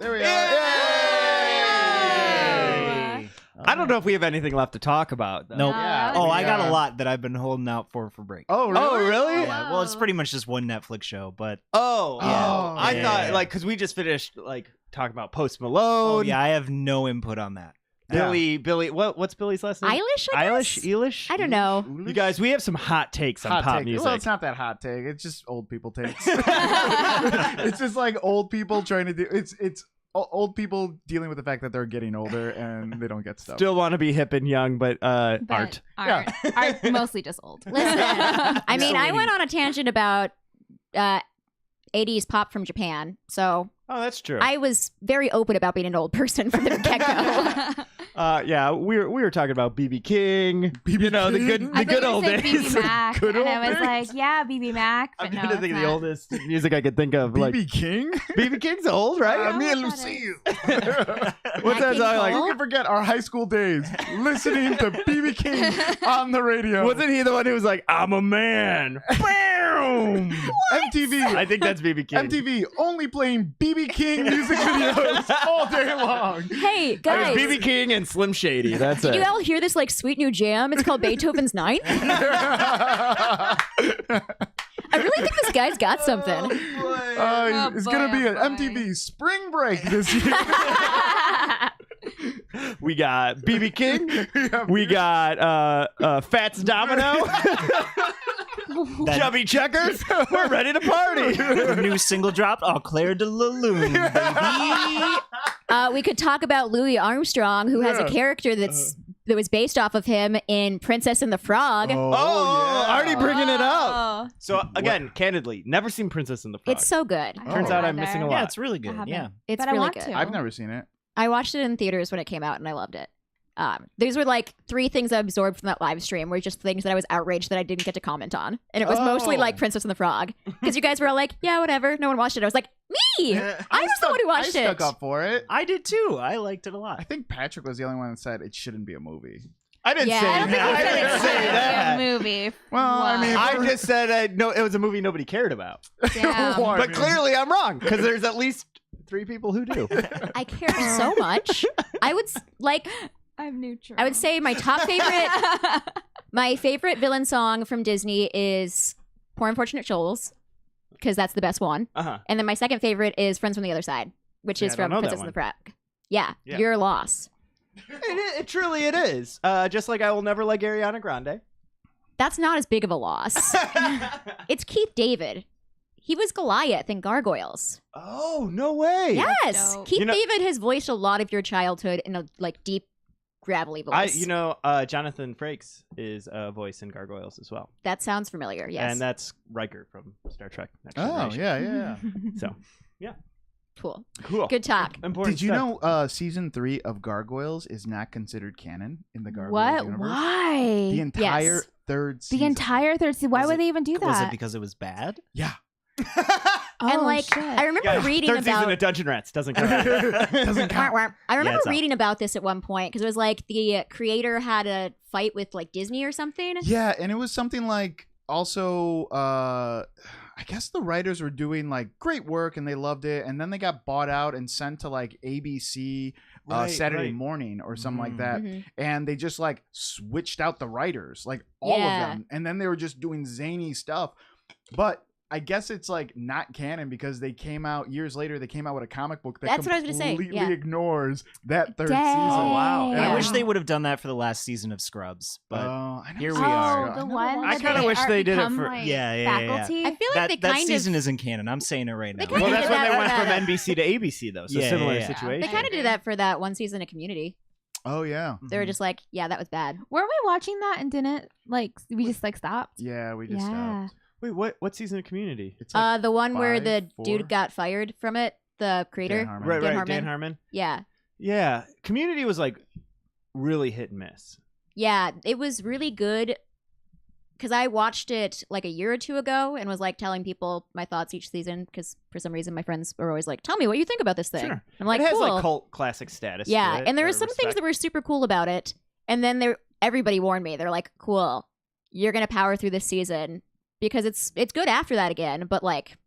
There we are. Yay! I don't know if we have anything left to talk about, though. Nope. Yeah. Oh, I got a lot that I've been holding out for break. Oh, really? Oh, really? Yeah, well, it's pretty much just one Netflix show, but Oh, Yeah. I Yeah. thought, like, because we just finished, like, talking about Post oh, Malone. yeah, I have no input on that. Billy, what's Billy's last name? Eilish? I don't know. You guys, we have some hot takes on Hot pop take. music. Well, it's not that hot take. It's just old people takes. It's just like old people trying to do. It's old people dealing with the fact that they're getting older and they don't get stuff. Still want to be hip and young, but art. Yeah. Art mostly just old. Listen, I mean, So I many- went on a tangent about 80s pop from Japan, so Oh, that's true. I was very open about being an old person from the get-go. Yeah, we were talking about BB King. You know, the good I thought you old said days. BB Mac, Good and old I was days. like, yeah, BB Mac. But I'm no, trying to think it's of the not. oldest music I could think of. Like BB King? BB King's old, right? Me and know what that Lucille. What's that King song like? Cole? Who can forget our high school days listening to BB King on the radio? Wasn't he the one who was like, "I'm a man"? Boom! MTV. I think that's BB King. MTV only playing BB King music videos all day long. Hey, It was guys, BB King and Slim Shady. That's did it. you all hear this like sweet new jam? It's called Beethoven's Ninth. I really think this guy's got something. It's boy, gonna be oh an boy. MTV spring break this year. We got BB King. Yeah, We got Fats Domino. Chubby Checkers. We're ready to party. The new single dropped, Au Clair de la Lune, baby. We could talk about Louis Armstrong, who has a Yeah. character that was based off of him in Princess and the Frog. Oh, yeah. already bringing it up. Oh. So again, candidly, never seen Princess and the Frog. It's so good. I Turns Oh. out haven't I'm missing a either. lot. Yeah, it's really I good. haven't. Yeah. It's But I really want good. to. I've never seen it. I watched it in theaters when it came out, and I loved it. These were like 3 things I absorbed from that live stream, were just things that I was outraged that I didn't get to comment on, and it was mostly Oh. like Princess and the Frog, because you guys were all like, "Yeah, whatever." No one watched it. I was like, "Me, I was the one who watched I stuck it." up for it. I did too. I liked it a I lot. think Patrick was the only one that said it shouldn't be a movie. I didn't Yeah, say I don't think that. you I said didn't it say should be a that. Movie. Well, I mean, I just said no. It was a movie nobody cared about. Damn. Well, I But mean- clearly, I'm wrong because there's at least 3 people who do. I care so much. I would I'm neutral. I would say my top favorite, my favorite villain song from Disney is "Poor Unfortunate Souls," because that's the best one. Uh-huh. And then my second favorite is "Friends from the Other Side," which Yeah, is I don't from know that Princess one. and the Frog. Yeah, Yeah. your loss. It truly it is. Just like I will never like Ariana Grande. That's not as big of a loss. It's Keith David. He was Goliath in Gargoyles. Oh, no way. Yes, dope. Keith You know- David has voiced a lot of your childhood in a like deep, gravelly voice. Jonathan Frakes is a voice in Gargoyles as well. That sounds familiar. Yes, And that's Riker from Star Trek. Next Oh, Generation. yeah. So, cool. cool. Good talk. Important Did you stuff. know season 3 of Gargoyles is not considered canon in the Gargoyles What? universe? Why? The entire Yes. third The season. entire third season. Why Was would it- they even do that? Was it because it was bad? Yeah. And Oh, like, shit. I remember Yeah, reading third season about. of Dungeon Rats doesn't count. Doesn't count. I remember it's out. reading about this at one point because it was like the creator had a fight with like Disney or something. Yeah, and it was something like also I guess the writers were doing like great work and they loved it, and then they got bought out and sent to like ABC Right, Saturday right. morning or something like that. Mhm. And they just like switched out the writers, like all Yeah. of them, and then they were just doing zany stuff. But I guess it's like not canon because they came out years later. They came out with a comic book that That's what I was gonna say, completely yeah. ignores that third Dang. season. Oh, wow. And I Yeah. wish they would have done that for the last season of Scrubs, but I never here we saw are. it. Oh, the never one. watched I that kinda they wish are they did it become, for- like, Yeah, yeah, yeah. faculty. I feel like that they kind season of isn't canon. I'm saying it right now. They kinda Well, did that's when that they for went that. from NBC to ABC, though. So Yeah, similar yeah, yeah. situation. they kind of did that for that one season of Community. Oh yeah, They were just like, yeah, that was bad. Weren't we watching that and didn't like we just like stopped? yeah. We just Yeah. stopped. Wait, what season of Community? It's like The one where 5, the 4? dude got fired from it, the creator. Dan Harmon. Right, Dan right. Dan Harmon. Harmon. Yeah. Yeah. Community was like really hit and miss. Yeah, it was really good because I watched it like a year or two ago and was like telling people my thoughts each season because for some reason my friends were always like, tell me what you think about this thing. Sure. I'm like, it has cool. like cult classic status. Yeah, to it, and there were or some things respect. that were super cool about it. And then everybody warned me. They're like, cool, you're going to power through this season because it's good after that again. But like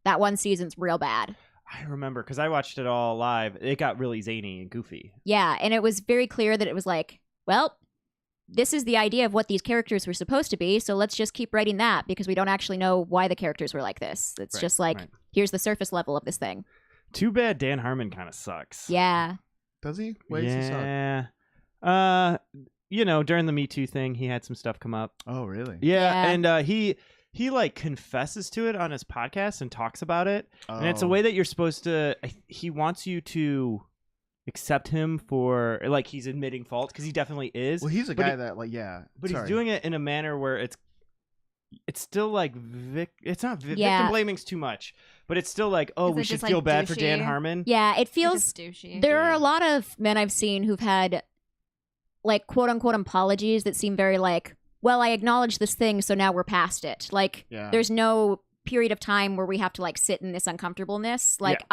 that one season's real bad. I remember because I watched it all live. It got really zany and goofy. Yeah, and it was very clear that it was like, well, this is the idea of what these characters were supposed to be, so let's just keep writing that because we don't actually know why the characters were like this. It's just like, here's the surface level of this thing. Too bad Dan Harmon kind of sucks. Yeah. Does he? Why does he suck? Yeah. During the Me Too thing, he had some stuff come up. Oh, really? Yeah, Yeah. and he like confesses to it on his podcast and talks about it, and it's a way that you're supposed to. He wants you to accept him for like he's admitting fault because he definitely is. Well, he's a But guy he- that like yeah. But Sorry. he's doing it in a manner where it's still like it's not Yeah. victim blaming's too much, but it's still like, oh, Is we it should just, feel like, bad for Dan douchey? Harmon. Yeah, it Like, feels... just douchey. There are Yeah. a lot of men I've seen who've had, like, quote-unquote apologies that seem very like, well, I acknowledge this thing, so now we're past it. Like, Yeah. there's no period of time where we have to, like, sit in this uncomfortableness. Like,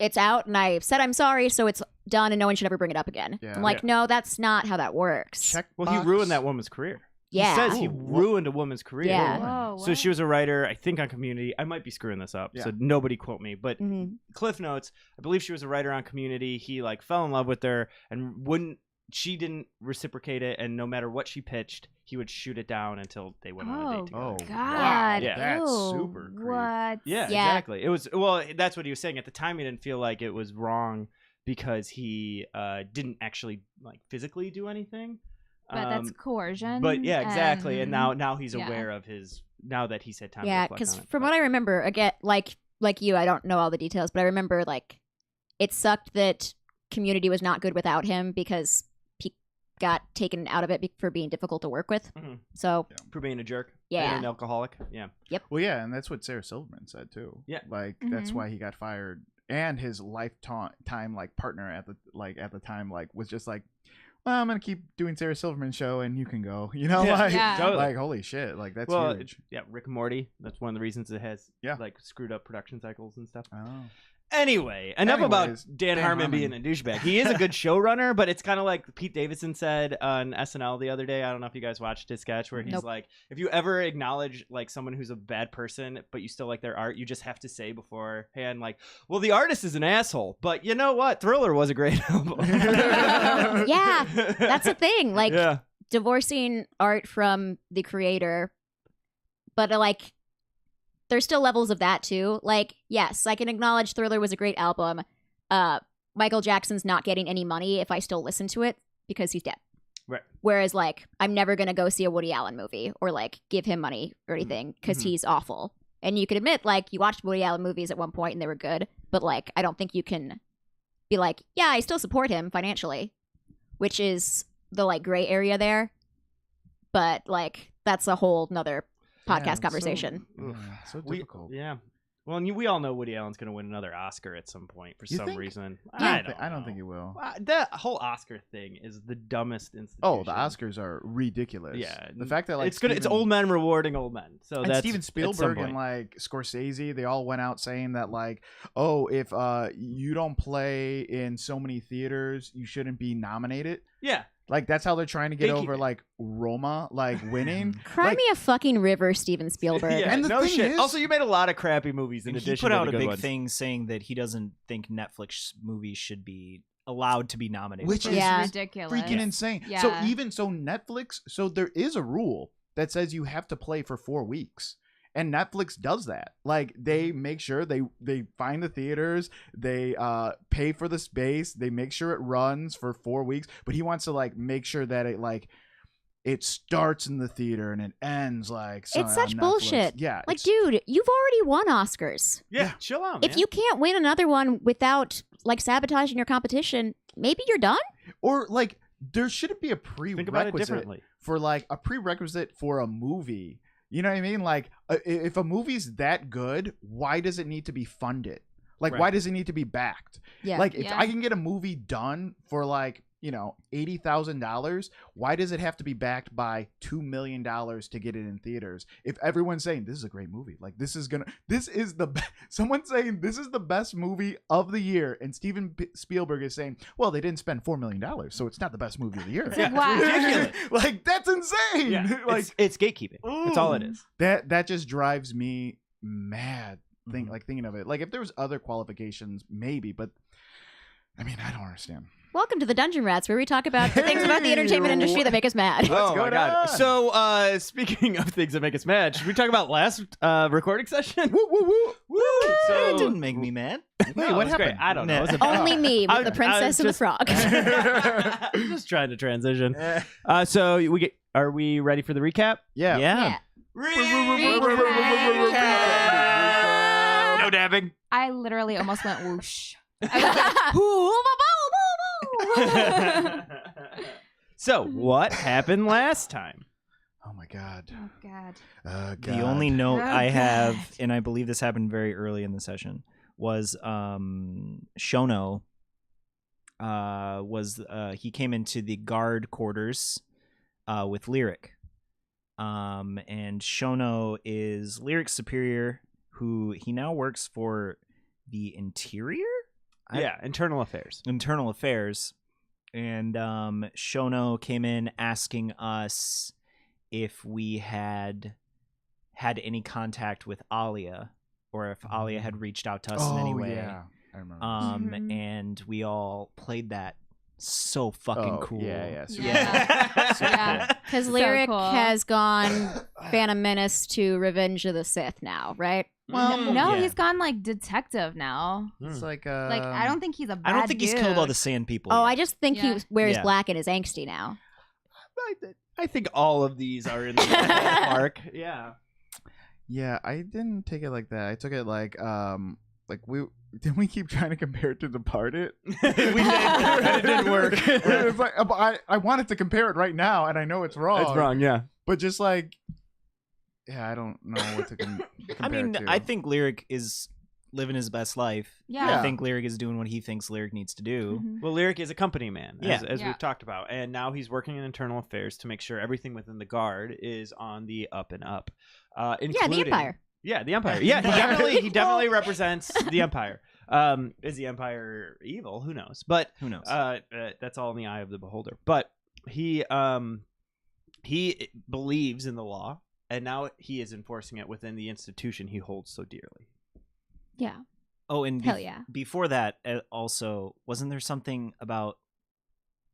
it's out, and I said I'm sorry, so it's done, and no one should ever bring it up again. Yeah. I'm like, no, that's not how that works. Check. Well, he ruined that woman's career. Yeah. He says he Ooh, ruined a woman's career. Yeah. Whoa, So she was a writer, I think, on Community. I might be screwing this up, so Yeah. nobody quote me. But Mhm. Cliff Notes, I believe she was a writer on Community. He like fell in love with her and she didn't reciprocate it, and no matter what she pitched, he would shoot it down until they went on a date together. Oh, God. wow. Yeah. That's Ew. super creepy. What? Yeah, Yeah. exactly. It was that's what he was saying at the time. He didn't feel like it was wrong because he didn't actually like physically do anything. But that's coercion. But yeah, exactly. And and- now he's yeah. aware of his now that he's had time. Yeah, to reflect because on it. from But- what I remember, again, like you, I don't know all the details, but I remember like it sucked that Community was not good without him because he got taken out of it for being difficult to work with. Mhm. So for being a jerk, Yeah. and an alcoholic. Yeah, Well, yeah, and that's what Sarah Silverman said too. Yeah. like that's Mhm. why he got fired, and his lifetime like partner at the time like was just like, well, I'm gonna keep doing Sarah Silverman's show, and you can go. You know, Yeah. like, Yeah. Totally. like holy shit, like that's well, huge. yeah, Rick and Morty. That's one of the reasons it has Yeah. like screwed up production cycles and stuff. Oh. Anyway, enough Anyways, about Dan Dan Harmon Harmon. being a douchebag. He is a good showrunner, but it's kind of like Pete Davidson said on SNL the other day. I don't know if you guys watched his sketch where he's Nope. like, if you ever acknowledge like someone who's a bad person, but you still like their art, you just have to say beforehand, like, well, the artist is an asshole, but you know what? Thriller was a great album. Yeah, that's the thing. Like yeah. divorcing art from the creator, but like there's still levels of that too. Like, yes, I can acknowledge Thriller was a great album. Michael Jackson's not getting any money if I still listen to it because he's dead. Right. Whereas, like, I'm never gonna go see a Woody Allen movie or like give him money or anything because Mhm. he's awful. And you can admit, like, you watched Woody Allen movies at one point and they were good, but like, I don't think you can be like, yeah, I still support him financially, which is the like gray area there. But like, that's a whole nother podcast so- conversation. Yeah, so difficult. Yeah. Well, and we all know Woody Allen's going to win another Oscar at some point for You some think? reason. I don't don't think know. he will. That whole Oscar thing is the dumbest institution. Oh, the Oscars are ridiculous. Yeah, the fact that like it's good. It's Steven- old men rewarding old men. So and that's Steven at some Spielberg and point. like Scorsese, they all went out saying that like, oh, if you don't play in so many theaters, you shouldn't be nominated. Yeah, Like that's how they're trying to get Gatekeeping. over like Roma like winning. Cry Like- me a fucking river, Steven Spielberg. yeah. And the no thing shit. is- Also, you made a lot of crappy movies in And he addition put to out the a good big ones. thing saying that he doesn't think Netflix movies should be allowed to be nominated. Which for is Yeah. ridiculous. freaking insane. Yeah. So Netflix, so there is a rule that says you have to play for 4 weeks. And Netflix does that. Like they make sure they find the theaters, they pay for the space, they make sure it runs for 4 weeks, but he wants to like make sure that it starts in the theater and it ends like It's such on Netflix. bullshit. Yeah. Like, it's- dude, you've already won Oscars. Yeah, chill out, man. If you can't win another one without like sabotaging your competition, maybe you're done. or like there shouldn't be a think about it prerequisite differently. for like a prerequisite for a movie. You know what I mean? Like if a movie's that good, why does it need to be funded? Like Right. why does it need to be backed? Yeah. Like if Yeah. I can get a movie done for like, $80,000, why does it have to be backed by $2 million to get it in theaters? If everyone's saying this is a great movie, like someone's saying this is the best movie of the year, and Steven Spielberg is saying, well, they didn't spend $4 million, so it's not the best movie of the year. It's like, wow. ridiculous. Like that's insane. Yeah, Like it's gatekeeping. That's all it is. that just drives me mad. thinking of it. Like if there was other qualifications, maybe, but I mean, I don't understand. Welcome to the Dungeon Rats, where we talk about the things about the entertainment industry that make us mad. Oh my god! on? So, speaking of things that make us mad, should we talk about last recording session? Woo woo woo! Woo! It didn't make me mad. Wait, No, what it was great. happened? I don't know. No. It was a- Only me with I- the princess and the just- frog. I'm just trying to transition. So are we ready for the recap? Yeah. Yeah. No dabbing. I literally almost went whoosh. I was like, So, what happened last time? Oh my god. oh god. The only note Oh, I have, God. and I believe this happened very early in the session, was Shono. He came into the guard quarters with Lyric, and Shono is Lyric's superior, who he now works for the Interior. Yeah, internal affairs. Internal Affairs, and Shono came in asking us if we had any contact with Alia, or if Alia had reached out to us in any way. Yeah, I remember. Mhm. And we all played that so fucking cool. Yeah. Yeah. Yeah. Because So Lyric cool. has gone Phantom Menace to Revenge of the Sith now, right? Well, No, yeah. he's gone like detective now. It's like Like I don't think he's a bad I don't think he's killed all the dude. sand people. Oh, yet. I just think Yeah. he wears Yeah. black and is angsty now. I think all of these are in the park. Yeah. Yeah, I didn't take it like that. I took it like we didn't we keep trying to compare it to Departed? We did, and it didn't work. It's like, but I wanted to compare it right now, and I know it's wrong. It's wrong, yeah. But just like, yeah, I don't know what to compare I mean, it to. I think Lyric is living his best life. Yeah. I think Lyric is doing what he thinks Lyric needs to do. Mhm. Well, Lyric is a company man, as Yeah. we've talked about, and now he's working in internal affairs to make sure everything within the guard is on the up and up. Yeah, the Including- Empire. Yeah, the Empire. Yeah, he definitely represents the Empire. Is the Empire evil? Who knows? But Who knows? that's all in the eye of the beholder. But he believes in the law, and now he is enforcing it within the institution he holds so dearly. Yeah. Oh, and Hell yeah. before that, also, wasn't there something about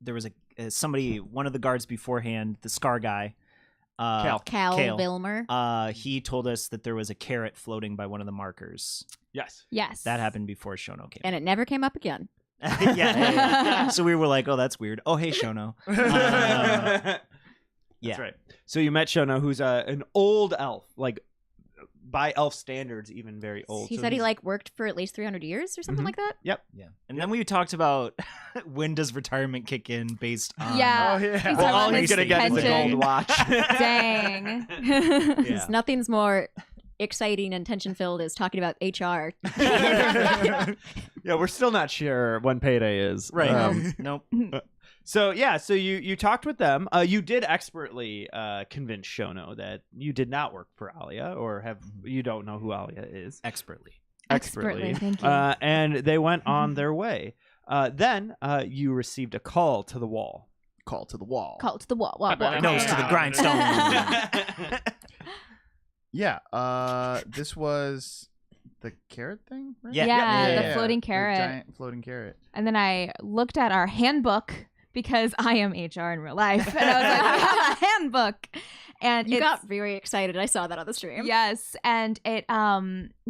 there was one of the guards beforehand, the Scar guy, Cal. Cal Kale. Vilmer. he told us that there was a carrot floating by one of the markers. Yes. Yes. That happened before Shono came. And it never came up again. yeah. So we were like, "Oh, that's weird." Oh, hey, Shono. That's Yeah. right. So you met Shono, who's an old elf, like by elf standards, even very old. He So said he he's- like worked for at least 300 years or something Mhm. like that. Yeah. And then we talked about when does retirement kick in based on. Yeah. Oh, yeah. He's Well, talking all about he's his gonna get is a pension. gold watch. Dang. Yeah. Nothing's more exciting and tension filled as talking about HR. Yeah, we're still not sure when payday is. Right. Nope. So yeah, so you talked with them. You did expertly convince Shono that you did not work for Alia, or you don't know who Alia is. Expertly. Expertly, thank you. And they went on their way. Then you received a call to the wall. Call to the wall. Call to the wall. wall, wall. Nose to the grindstone. Yeah. This was the carrot thing, right? Yeah. Yeah, the floating The carrot. giant floating carrot. And then I looked at our handbook because I am HR in real life. And I was like, we have a handbook. And You it's- got very excited. I saw that on the stream. Yes. And it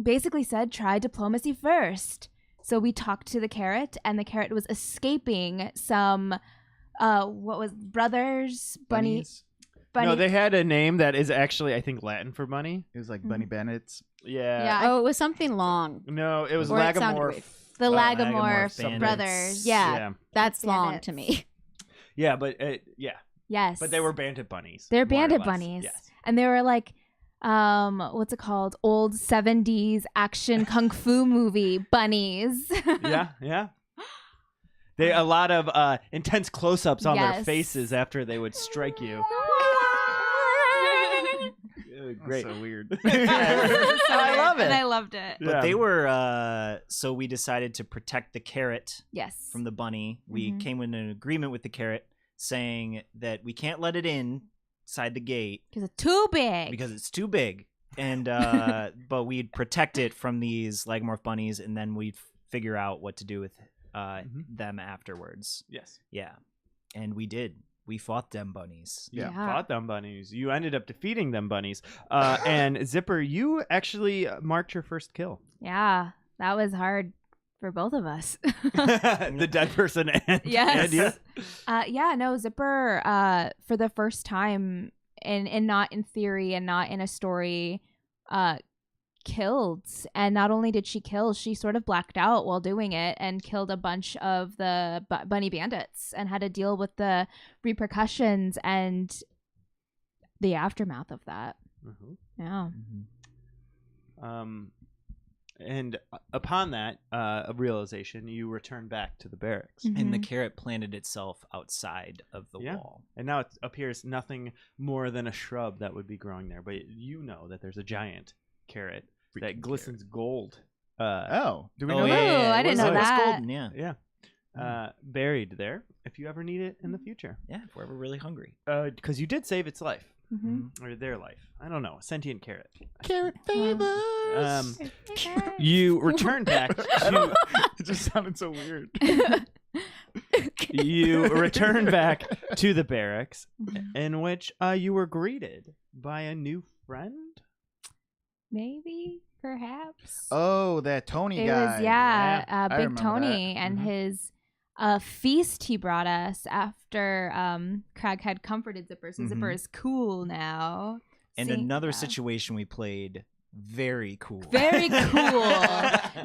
basically said try diplomacy first. So we talked to the carrot, and the carrot was escaping some what was brothers? Bunny. No, they had a name that is actually, I think, Latin for bunny. It was like Bunny Bennett's. Yeah. Yeah. Oh, it was something long. No, it was Or it sounded Lagomorph. weird. The Lagomorph Lagomorph bandits. brothers. Yeah. That's long Bandits. to me. Yeah, but Yes. but they were bandit bunnies. They're more or bandit less. bunnies. Yes. And they were like what's it called? Old 70s action kung fu movie bunnies. Yeah. They a lot of intense close-ups on their Yes. faces after they would strike you. Great. So weird. I love it. And I loved it. But they were so we decided to protect the carrot Yes. from the bunny. We Mhm. came in an agreement with the carrot saying that we can't let it inside the gate Because it's too big. because it's too big. and but we'd protect it from these Lagomorph bunnies, and then we'd figure out what to do with them afterwards. Yes. Yeah, and we did. We fought them bunnies. You Yeah. fought them bunnies. You ended up defeating them bunnies. And Zipper, you actually marked your first kill. Yeah, that was hard for both of us. The dead person and Yes. and you. Yeah, no, Zipper, for the first time, and not in theory and not in a story, killed. And not only did she kill, she sort of blacked out while doing it and killed a bunch of the bunny bandits and had to deal with the repercussions and the aftermath of that. Mhm. Yeah. And upon that realization, you return back to the barracks. And the Mhm. carrot planted itself outside of the Yeah. wall. And now it appears nothing more than a shrub that would be growing there. But you know that there's a giant carrot that Freaking glistens gold. Oh, do we Oh, know yeah, that? yeah, yeah. I didn't It was- know it was that. golden, yeah. Yeah. Buried there if you ever need it in the future. Yeah, if we're ever really hungry. Because you did save its life. Mhm. Or their life. I don't know. A sentient carrot. Carrot Um, favors. you return back to It just sounded so weird. you return back to the barracks, Mhm. in which you were greeted by a new friend. Maybe, perhaps. Oh, that Tony It guy. was I Big remember Tony that. and Mhm. his feast he brought us after Crag had comforted Zipper. So Zipper Mhm. is cool now. And See- another yeah. situation we played, very cool. Very cool.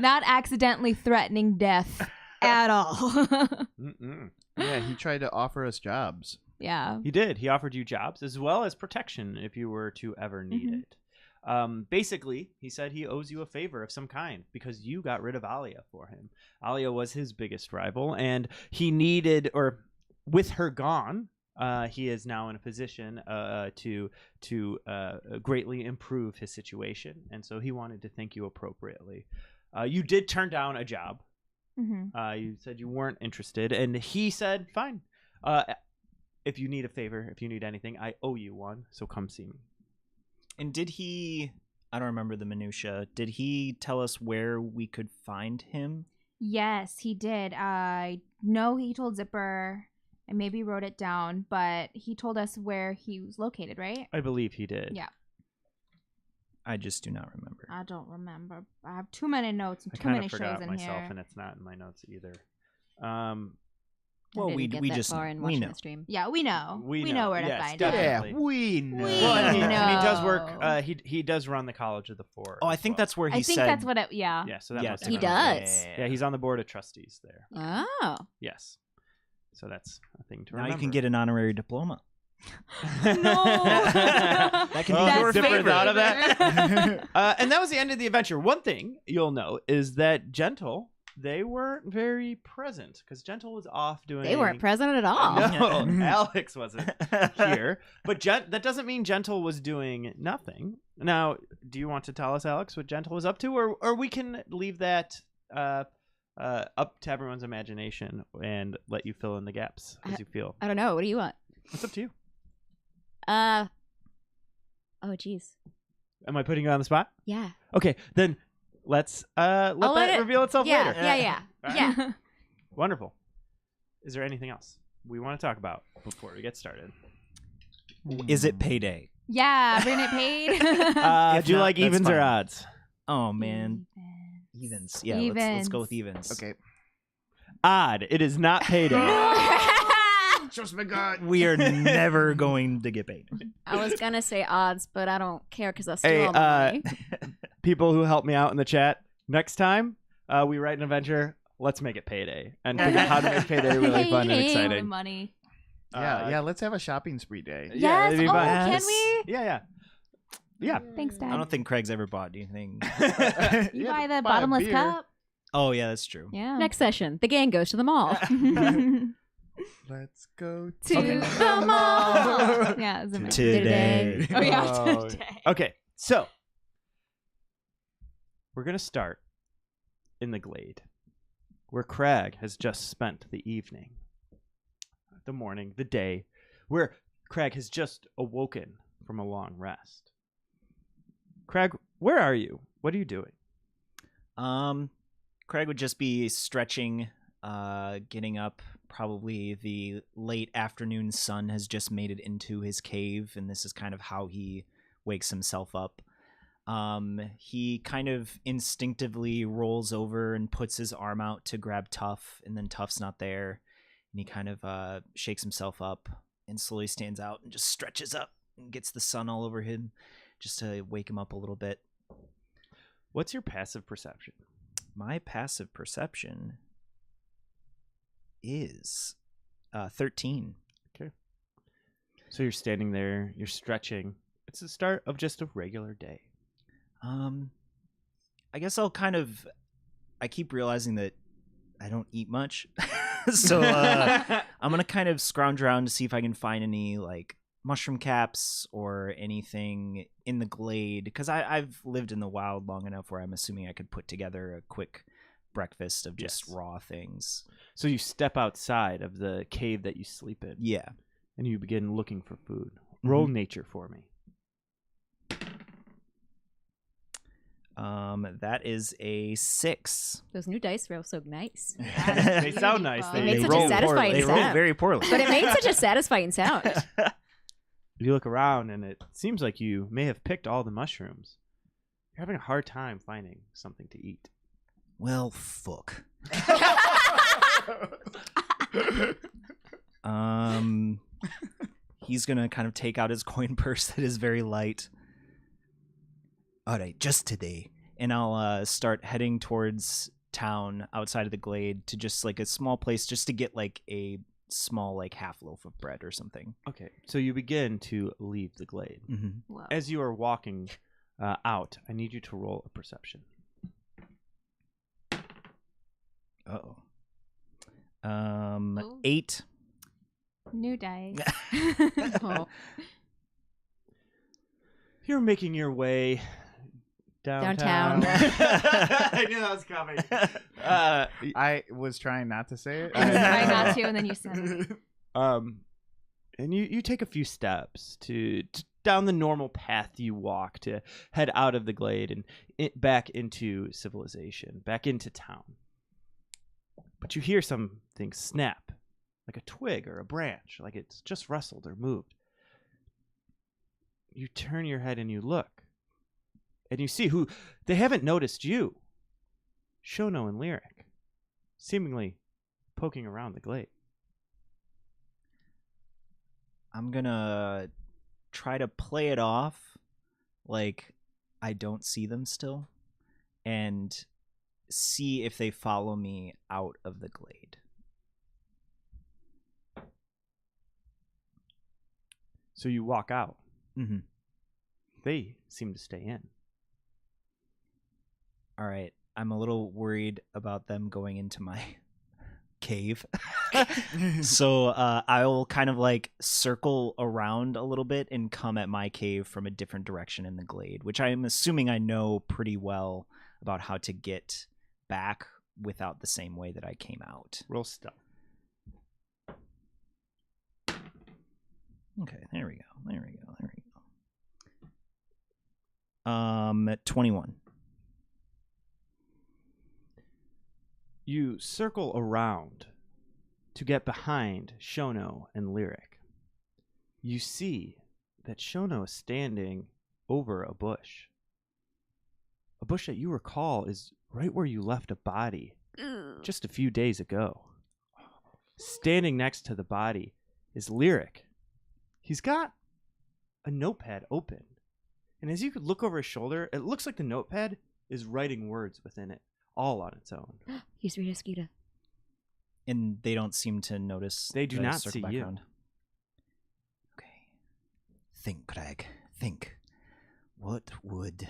Not accidentally threatening death at all. Mm-mm. Yeah, he tried to offer us jobs. Yeah. He did. He offered you jobs as well as protection if you were to ever need Mhm. it. Basically, he said he owes you a favor of some kind because you got rid of Alia for him. Alia was his biggest rival, and he needed, or with her gone, he is now in a position to greatly improve his situation, and so he wanted to thank you appropriately. You did turn down a job. hmm You said you weren't interested, and he said, "Fine. If you need a favor, if you need anything, I owe you one. So come see me." And did he, I don't remember the minutia, did he tell us where we could find him? Yes, he did. I know he told Zipper. I maybe wrote it down, but he told us where he was located, right? I believe he did. Yeah. I just do not remember. I don't remember. I have too many notes and I too kind many of shows forgot in myself, here. and it's not in my notes either. Well, I we didn't get we that just far in we watching know. the stream. Yeah, we know. We We know. know where to Yes, find definitely. it. Yeah, we know. Well, and he does work. No. He does run the College of the Four. Oh, I as think well. that's where he I think said. that's what it. Yeah. Yeah. So that Yeah, must have He been- does. Yeah, he's on the board of trustees there. Oh. Yes. So that's a thing to Now remember. you can get an honorary diploma. No. That can be Well, your Zipper favorite. thought of that. And that was the end of the adventure. One thing you'll know is that Gentle, they weren't very present because Gentle was off doing. They weren't present at all. No, Alex wasn't here. But that doesn't mean Gentle was doing nothing. Now, do you want to tell us, Alex, what Gentle was up to, or we can leave that up to everyone's imagination and let you fill in the gaps as you feel. I don't know. What do you want? It's up to you. Oh, geez. Am I putting you on the spot? Yeah. Okay, then let's let I'll that let it- reveal itself Yeah. later. Yeah. All right. Yeah. Wonderful. Is there anything else we want to talk about before we get started? Is it payday? Yeah, bring it paid. If Do you not, like that's evens or fine. odds? Oh man, evens. Yeah, let's go with evens. Okay. Odd. It is not payday. Just my God. We are never going to get paid. I was gonna say odds, but I don't care because I steal Hey, all my money. People who help me out in the chat, next time we write an adventure, let's make it payday and figure out how to make payday really fun and The exciting. money. Yeah, let's have a shopping spree day. Yeah, Yes. that'd be Oh, fun. can Yes. we? Yeah. Yeah. Thanks, Dad. I don't think Craig's ever bought anything. You Yeah, buy the buy a bottomless beer. cup. Oh yeah, that's true. Yeah. Next session, the gang goes to the mall. Let's go To the mall. Yeah. It's amazing. Today. Oh yeah. Oh, Today. Okay, so we're gonna start in the glade, where Crag has just spent the evening, the morning, the day, where Crag has just awoken from a long rest. Craig, where are you? What are you doing? Craig would just be stretching, getting up. Probably the late afternoon sun has just made it into his cave, and this is kind of how he wakes himself up. He kind of instinctively rolls over and puts his arm out to grab Tuff, and then Tuff's not there, and he kind of shakes himself up and slowly stands out and just stretches up and gets the sun all over him just to wake him up a little bit. What's your passive perception? My passive perception is 13. Okay. So you're standing there, you're stretching. It's the start of just a regular day. I guess I keep realizing that I don't eat much. So I'm going to kind of scrounge around to see if I can find any like mushroom caps or anything in the glade, because I've lived in the wild long enough where I'm assuming I could put together a quick breakfast of just raw things. So you step outside of the cave that you sleep in. Yeah. And you begin looking for food. Roll nature for me. That is a 6. Those new dice roll so nice. They sound nice. It made such roll a satisfying poorly. They roll sound. very poorly. But it made such a satisfying sound. You look around and it seems like you may have picked all the mushrooms. You're having a hard time finding something to eat. Well, fuck. He's gonna kind of take out his coin purse that is very light. All right, just today. And I'll start heading towards town outside of the glade to just like a small place just to get like a small like half loaf of bread or something. Okay, so you begin to leave the glade. Mm-hmm. Whoa. As you are walking out, I need you to roll a perception. Uh-oh. Ooh. 8. New dice. Oh. You're making your way Downtown. I knew that was coming. I was trying not to say it. Try not to, and then you said it. And you take a few steps to down the normal path you walk to head out of the glade and back into civilization, back into town. But you hear something snap, like a twig or a branch, like it's just rustled or moved. You turn your head and you look. And you see who they haven't noticed you. Shono and Lyric, seemingly poking around the glade. I'm gonna try to play it off like I don't see them still and see if they follow me out of the glade. So you walk out. Mm-hmm. They seem to stay in. All right. I'm a little worried about them going into my cave. So I'll kind of like circle around a little bit and come at my cave from a different direction in the glade, which I'm assuming I know pretty well about how to get back without the same way that I came out. Roll stealth. Okay, there we go. 21. You circle around to get behind Shono and Lyric. You see that Shono is standing over a bush. A bush that you recall is right where you left a body just a few days ago. Standing next to the body is Lyric. He's got a notepad open. And as you could look over his shoulder, it looks like the notepad is writing words within it, all on its own. He's Rita Skeeta. And they don't seem to notice. They do the not circle see back you. around. Okay. Think, Craig. Think. What would...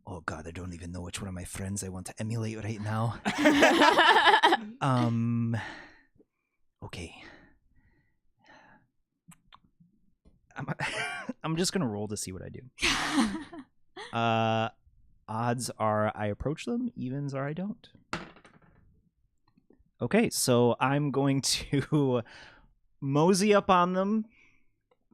Oh, God, I don't even know which one of my friends I want to emulate right now. Okay. I'm just going to roll to see what I do. Odds are I approach them. Evens are I don't. Okay, so I'm going to mosey up on them,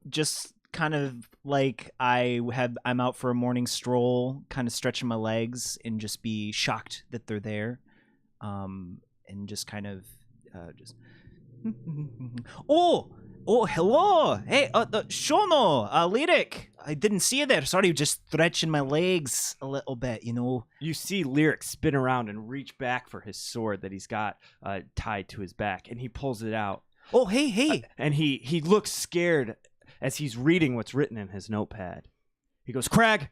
just kind of like I'm out for a morning stroll, kind of stretching my legs, and just be shocked that they're there, and just kind of just. Oh, hello. Hey, Shono, Lyric. I didn't see you there. Sorry, just stretching my legs a little bit, you know. You see Lyric spin around and reach back for his sword that he's got tied to his back, and he pulls it out. Oh, hey. And he looks scared as he's reading what's written in his notepad. He goes, Crag,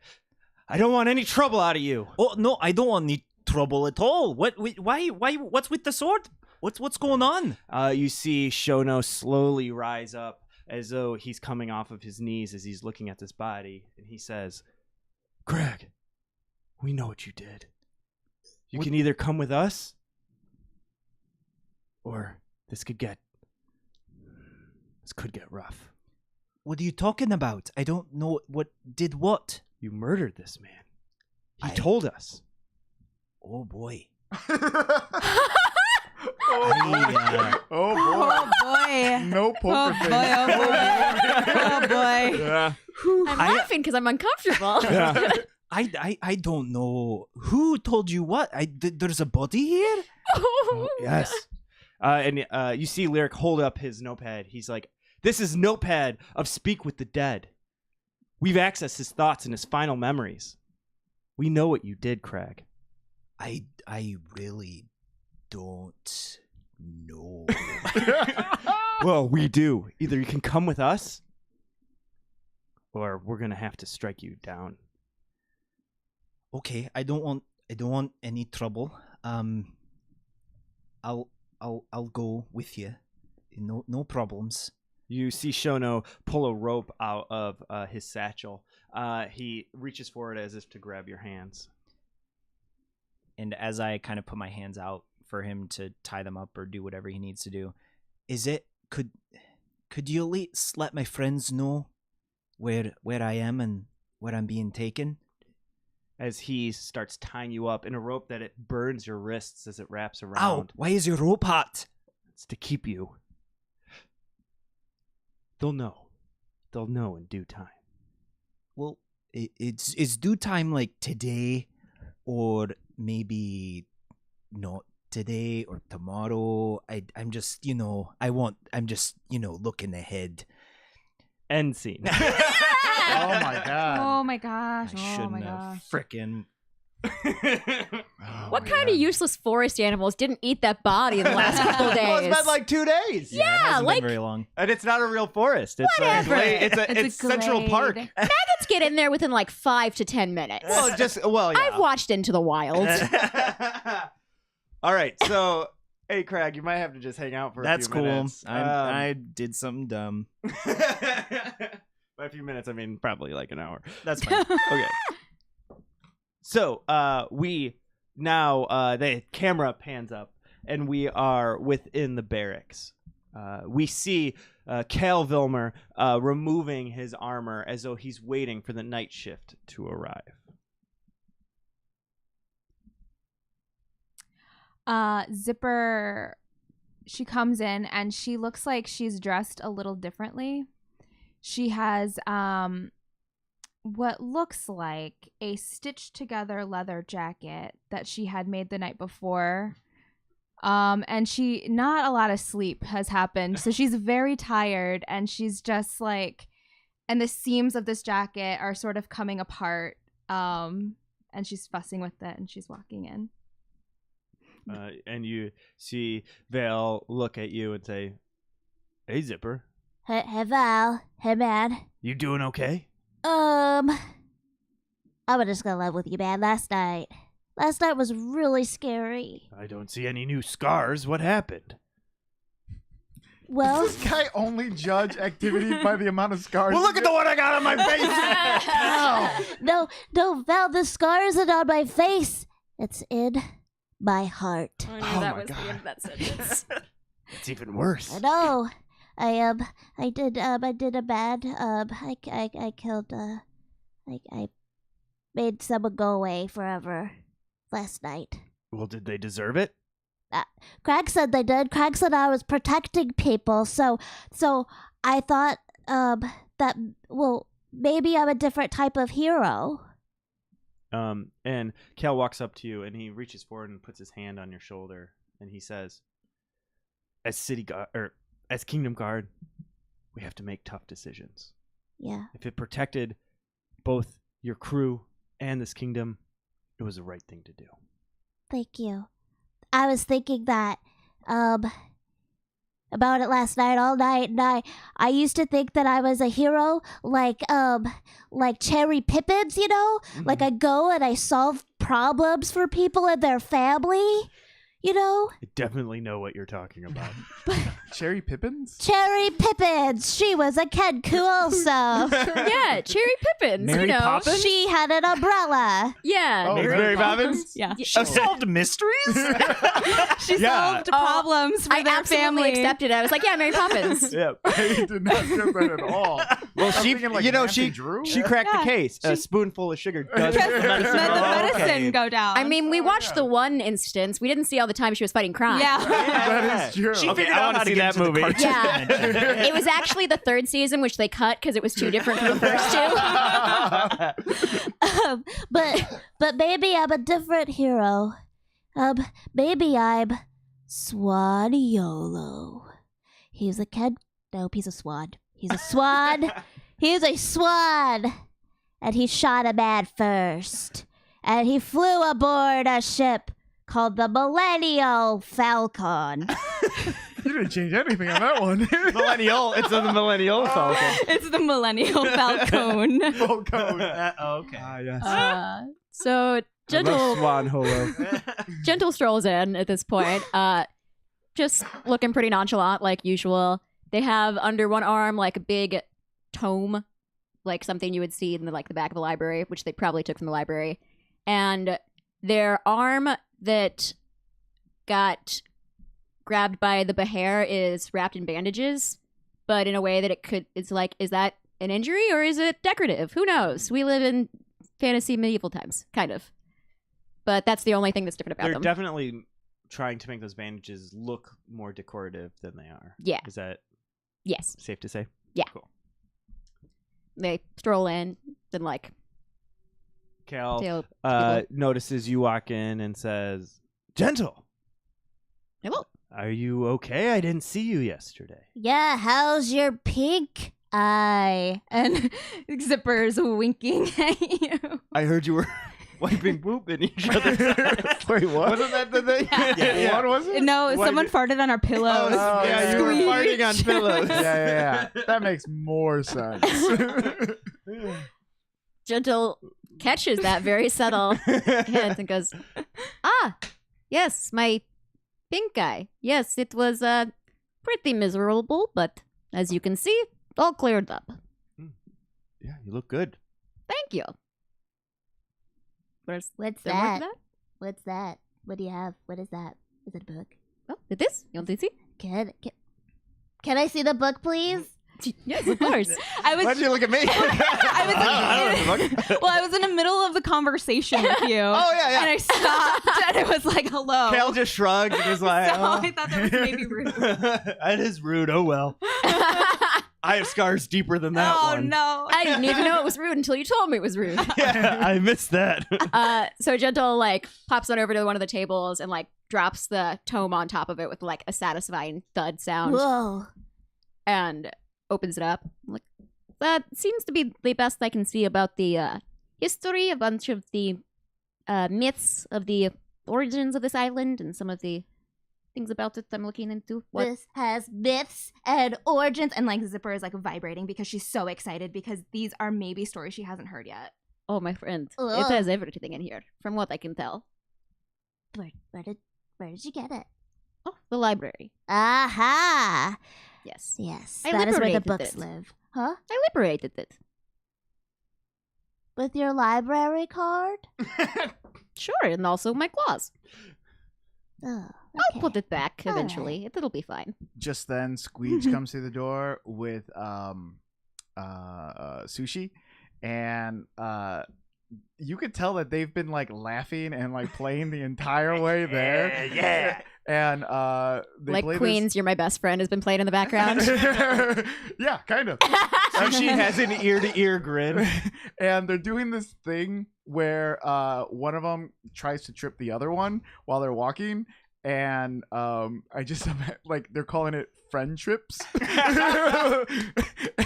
I don't want any trouble out of you. Oh, no, I don't want any trouble at all. Why, what's with the sword? What's going on? You see Shono slowly rise up as though he's coming off of his knees as he's looking at this body. And he says, Crag, we know what you did. You can either come with us, or this could get rough. What are you talking about? I don't know what. You murdered this man. He told us. Oh, boy. Oh boy. No poker face. Oh boy. Yeah. I'm laughing because I'm uncomfortable. Yeah. I don't know. Who told you what? There's a body here? Yes. And you see Lyric hold up his notepad. He's like, this is notepad of Speak with the Dead. We've accessed his thoughts and his final memories. We know what you did, Crag. I really don't know. Well, we do. Either you can come with us, or we're gonna have to strike you down. Okay, I don't want any trouble. I'll go with you. No problems. You see Shono pull a rope out of his satchel. He reaches forward as if to grab your hands. And as I kind of put my hands out for him to tie them up or do whatever he needs to do, could you at least let my friends know where I am and where I'm being taken? As he starts tying you up in a rope that it burns your wrists as it wraps around. Ow! Why is your rope hot? It's to keep you. They'll know. They'll know in due time. Well, it's due time like today, or maybe not today or tomorrow. I'm just looking ahead. End scene. Oh my god. Oh my gosh. I Oh shouldn't my have gosh. frickin'. What kind of useless forest animals didn't eat that body in the last couple of days? Well, it's been like 2 days. It hasn't like- been very long. And it's not a real forest. It's Whatever. It's Central glade. Park. Let's get in there within like 5 to 10 minutes. Yeah. I've watched Into the Wild. All right, so hey, Crag, you might have to just hang out for That's a few cool. minutes. I did something dumb. By a few minutes, I mean probably like an hour. That's fine. Okay. So we now the camera pans up and we are within the barracks. We see Cal Vilmer removing his armor as though he's waiting for the night shift to arrive. Zipper, she comes in and she looks like she's dressed a little differently. She has what looks like a stitched together leather jacket that she had made the night before. And not a lot of sleep has happened. So she's very tired and she's just like, and the seams of this jacket are sort of coming apart. And she's fussing with it and she's walking in. And you see Val look at you and say, "Hey, Zipper. Hey, Val. Hey, man. You doing okay?" I'm just gonna live with you, man. Last night was really scary. I don't see any new scars. What happened? Well, Does this guy only judge activity by the amount of scars? Well, look at the one I got on my face. no, Val, the scar isn't on my face. It's in my heart. I Oh knew that my was the God. end of that sentence. It's even worse. I know. I did a bad. I killed. I made someone go away forever last night. Well, did they deserve it? Craig said they did. Craig said I was protecting people, so I thought that that, well, maybe I'm a different type of hero. And Cal walks up to you and he reaches forward and puts his hand on your shoulder and he says, as Kingdom Guard, we have to make tough decisions. Yeah. If it protected both your crew and this kingdom, it was the right thing to do. Thank you. I was thinking that about it last night, all night, and I used to think that I was a hero, like Cherry Pippins, you know? Mm-hmm. Like I go and I solve problems for people and their family, you know? I definitely know what you're talking about. Cherry Pippins? Cherry Pippins, she was a Kenku also. Yeah, Cherry Pippins. Mary you know. Poppins? She had an umbrella. Yeah. Oh, Mary Poppins? Yeah. She solved mysteries? She Yeah. solved problems for I their absolutely family. accepted it. I was like, yeah, Mary Poppins. Yeah. I did not get that at all. Well, I'm she, thinking, like, you know, Nancy she Drew? she cracked Yeah. the case. A spoonful of sugar does Because the then medicine. the medicine Okay. go down. I mean, we watched the one instance. We didn't see all the time she was fighting crime. yeah. That is true. She Okay, figured I out wanna how to see get that into the movie. cartoon Yeah. dimension. It was actually the third season, which they cut because it was too different from the first two. But maybe I'm a different hero. Maybe I'm Swaniolo. He's a Nope, he's a swan. He's a swan. He's a swan. And he shot a man first. And he flew aboard a ship called the Millennial Falcon. You didn't change anything on that one. Millennial. It's the Millennial Falcon. It's the Millennial Falcon. Full code. Okay. Ah, yes. So Gentle Swan Holo. Gentle strolls in at this point, just looking pretty nonchalant like usual. They have under one arm like a big tome, like something you would see in the back of a library, which they probably took from the library, and their arm that got grabbed by the Behair is wrapped in bandages, but in a way that it's like, is that an injury or is it decorative? Who knows? We live in fantasy medieval times, kind of. But that's the only thing that's different about They're them. definitely trying to make those bandages look more decorative than they are. Yeah. Is that Yes. safe to say? Yeah. Cool. They stroll in, then Cal tail. notices you walk in and says, "Gentle, Hello. are you okay? I didn't see you yesterday." Yeah, how's your pink eye? And Zipper's winking at you. I heard you were wiping poop in each other's eyes. Wait, what? Wasn't that the thing? Yeah. What was it? No, What someone did- farted on our pillows. Oh, yeah, you were Squeeze. farting on pillows. Yeah. That makes more sense. Gentle catches that very subtle hint and goes, "Ah, yes, my pink eye. Yes, it was pretty miserable, but as you can see, all cleared up. Yeah, you look good. Thank you." Where's What's there more to that? that? What's that? What do you have? What is that? Is it a book? Oh, did this? You want to see? Can I see the book, please? Yes, of course. I was Why'd you look at me? I I don't know. well, I was in the middle of the conversation with you. Oh, yeah. And I stopped and it was like, hello. Cal just shrugged and was like, So oh. I thought that was maybe rude. That is rude. Oh, well. I have scars deeper than that Oh one. no. I didn't even know it was rude until you told me it was rude. Yeah, I missed that. So Gentle pops on over to one of the tables and drops the tome on top of it with a satisfying thud sound Whoa. and opens it up. I'm like, that seems to be the best I can see about the history, a bunch of the myths of the origins of this island, and some of the things about it I'm looking into. What? This has myths and origins. And Zipper is vibrating because she's so excited because these are maybe stories she hasn't heard yet. Oh, my friend, Ugh. it has everything in here, from what I can tell. Where did you get it? Oh, the library. Aha! Yes. Yes, I that is where the liberated books it. live. Huh? I liberated it. With your library card? Sure, and also my claws. Oh, I'll put it back All eventually. It'll be fine. Just then, Squeege comes through the door with sushi, and you could tell that they've been laughing and playing the entire way there. Yeah. And they Like play Queens, You're My Best Friend has been played in the background. This... yeah, kind of. Sushi has an ear-to-ear grin. And they're doing this thing where one of them tries to trip the other one while they're walking, and I just like they're calling it friend trips.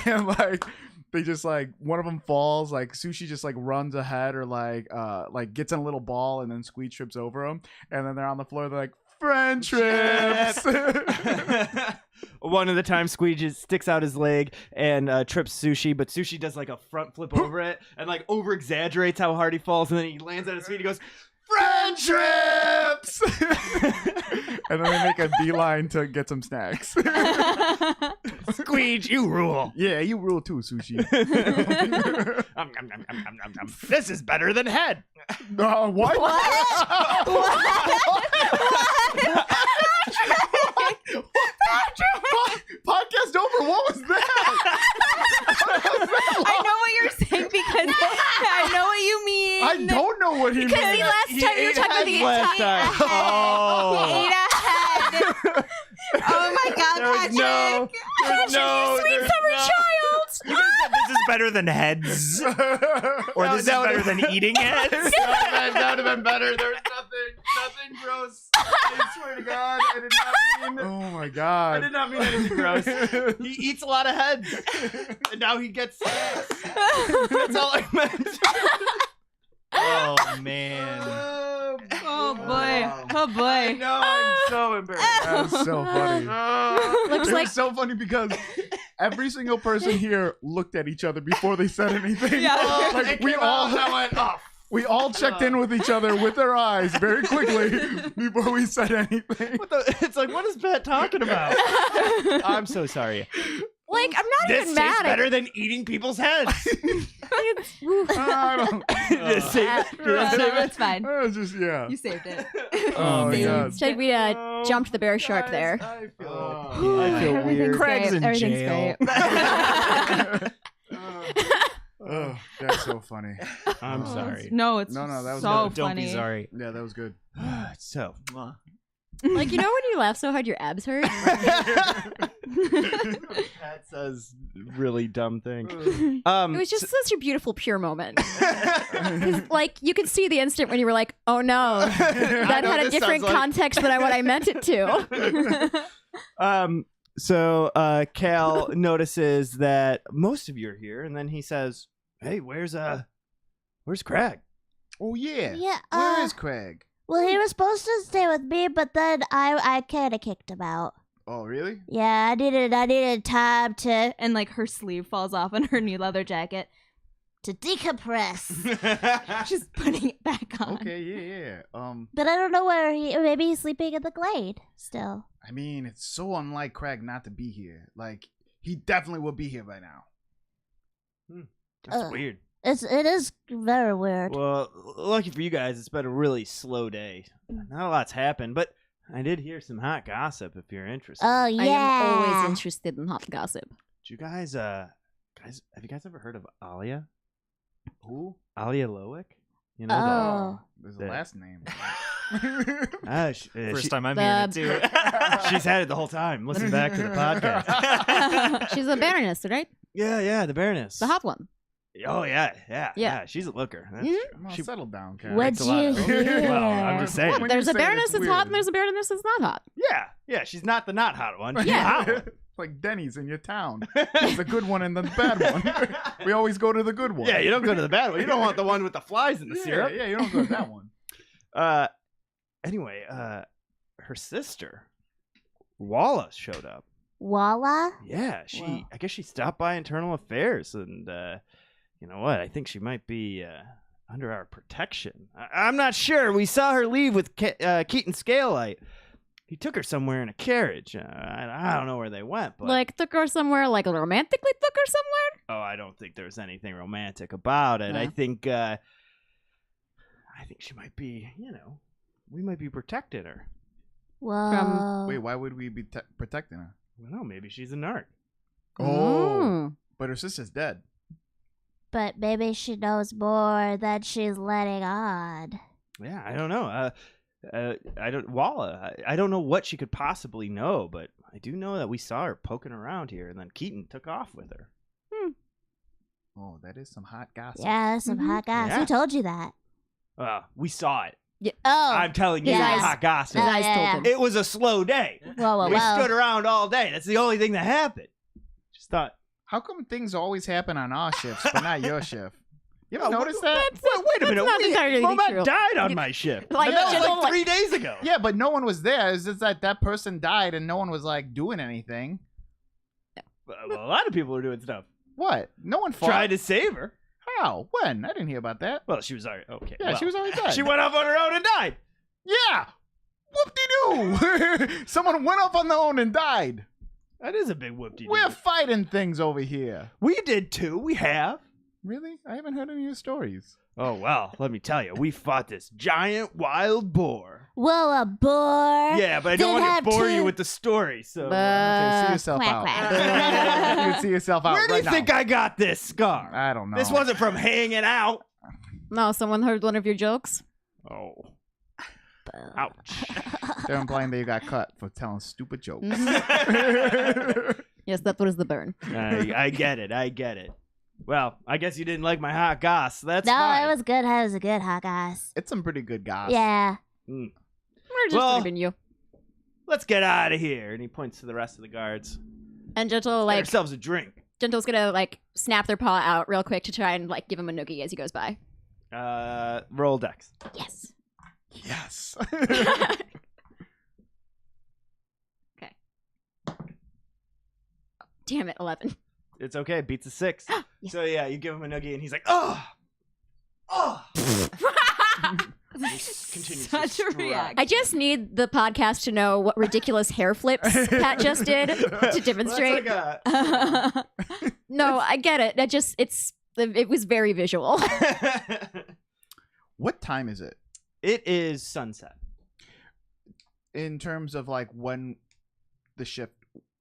And like they just like one of them falls, like Sushi just like runs ahead or like gets in a little ball, and then Squeed trips over him, and then they're on the floor, they're like friend trips. One of the times Squeed just sticks out his leg and trips Sushi, but Sushi does like a front flip over it and like over exaggerates how hard he falls, and then he lands on his feet. He goes, friend trips. And then they make a beeline to get some snacks. Squeed, you rule. Yeah, you rule too, Sushi. This is better than head. What? Podcast over. What was that? I know what you're saying because I know what you mean. I don't know what he Because meant. the last time you were talking about the last time. He Oh. ate a head. Oh my God, Patrick. There's no, sweet there's summer no. child. You guys said this is better than heads, or this is better than eating heads. That would have been better. There's nothing gross. I swear to God, I did not mean. Oh my God. I did not mean anything gross. He eats a lot of heads, and now he gets snacks. That's all I meant. Oh man. Oh boy. Oh I boy. know, I'm so embarrassed. That was so funny. Looks It like was so funny because every single person here looked at each other before they said anything. Yeah. Like we all checked in with each other with our eyes very quickly before we said anything. It's like, what is Pat talking about? I'm so sorry. I'm not This even tastes mad at better than eating people's heads. I don't. Just save it. No, no, it's fine. I was just yeah. You saved it. Oh my God. It's like we jumped the bear shark there. I feel, Oh. I feel weird. Craig's in Everything's jail. great. Oh, that's so funny. I'm sorry. No, it's No, that was so good. Don't funny. be sorry. Yeah, that was good. So, Like, you know when you laugh so hard your abs hurt? Pat says really dumb thing. It was just such a beautiful, pure moment. 'Cause, like, you could see the instant when you were like, oh no, that know had a this different sounds like- context than what I meant it to. So Cal notices that most of you are here, and then he says, "Hey, where's Craig?" Oh yeah. Yeah. Where is Craig? Well, he was supposed to stay with me, but then I kind of kicked him out. Oh really? Yeah, I needed time to And like her sleeve falls off on her new leather jacket. decompress. She's putting it back on. Okay, yeah. But I don't know where maybe he's sleeping in the glade still. I mean, it's so unlike Craig not to be here. Like, he definitely would be here by now. That's weird. It is very weird. Well, lucky for you guys, it's been a really slow day. Not a lot's happened, but I did hear some hot gossip. If you're interested, Oh yeah. I am always interested in hot gossip. did you guys, have you guys ever heard of Alia? Who? Alia Lowick? You know Oh. There's a The- last name. First time I'm hearing it too. She's had it the whole time. Listen back to the podcast. She's a baroness, right? Yeah, the Baroness. The hot one. Oh yeah. She's a looker. That's Mhm. true. Come on, She- settle down, Kat. What'd It's a lot you of- hear? Well, I'm just saying. When There's you a say it, baroness it's that's weird. hot and there's a baroness that's not hot. Yeah. She's not the not hot one. She's the Yeah. hot one. Like Denny's in your town. There's the good one and the bad one. We always go to the good one. Yeah, you don't go to the bad one. You don't want the one with the flies in the Yeah, syrup. yeah, you don't go to that one. Anyway, her sister, Walla, showed up. Walla? Yeah, I guess she stopped by Internal Affairs, and you know what? I think she might be under our protection. I'm not sure. We saw her leave with Keaton Scalelight. He took her somewhere in a carriage. I don't know where they went, but Like, took her somewhere, like, romantically took her somewhere? oh, I don't think there was anything romantic about it. No. I think she might be. We might be protecting her. Whoa. Wait, why would we be protecting her? I don't know. Maybe she's a narc. Oh, but her sister's dead. But maybe she knows more than she's letting on. Yeah, I don't know. Walla. I don't know what she could possibly know, but I do know that we saw her poking around here, and then Keaton took off with her. Oh, that is some hot gossip. Yeah, that's some hot goss. Yeah. Who told you that? We saw it. Oh. I'm telling you, His it's eyes- hot gossip. Oh, eyes yeah, told yeah. him. It was a slow day. Whoa, We stood around all day. That's the only thing that happened. Just thought. How come things always happen on our shifts, but not your shift? You ever notice that? Wait a minute. not entirely Mama true. died on my shift. Like, And that was Gentle, like 3 days ago. Yeah, but no one was there. It's just that person died and no one was like doing anything. Well, a lot of people were doing stuff. What? No one fought. Tried to save her. How? When? I didn't hear about that. Well, she was already okay. Yeah, well, she was already dead. She went off on her own and died. Yeah. Whoop-de-doo. Someone went off on their own and died. That is a big whoop-de-doo. We're fighting things over here. We did too. We have. Really? I haven't heard any of your stories. Oh, well, let me tell you. We fought this giant wild boar. Whoa, a boar. Yeah, but I Did don't want have to bore two- you with the story. So, Okay, see yourself Quack, out. quack. You can see yourself out where do right you think now. I got this scar? I don't know. This wasn't from hanging out. No, someone heard one of your jokes. Oh. Ouch. They're implying that you got cut for telling stupid jokes. Yes, that was the burn. I get it. I get it. Well, I guess you didn't like my hot goss. That's No, fine. it was good. It was a good hot goss. It's some pretty good gossip. Yeah. We're just Well- leaving you. Let's get out of here. And he points to the rest of the guards. And Gentle, Get like, ourselves a drink. Gentle's gonna, like, snap their paw out real quick to try and, like, give him a noogie as he goes by. Roll dex. Yes. Yes. Okay. Damn it, 11. It's okay. Beats a 6. Yes. So yeah, you give him a noogie, and he's like, "Oh, oh." Continues to Such a stride. reaction. I just need the podcast to know what ridiculous hair flips Pat just did to demonstrate. Well, that's No, I get it. It was very visual. What time is it It is sunset. in terms of like when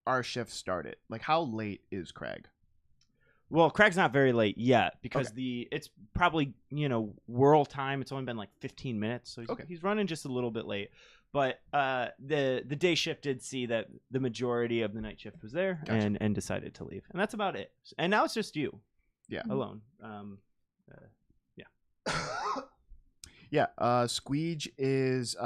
our shift started? Like how late is Craig? Well, Craig's not very late yet because it's probably world time. It's only been like 15 minutes, so he's running just a little bit late. But the day shift did see that the majority of the night shift was there Gotcha. and decided to leave, and that's about it. And now it's just you, alone. Yeah, Squeege is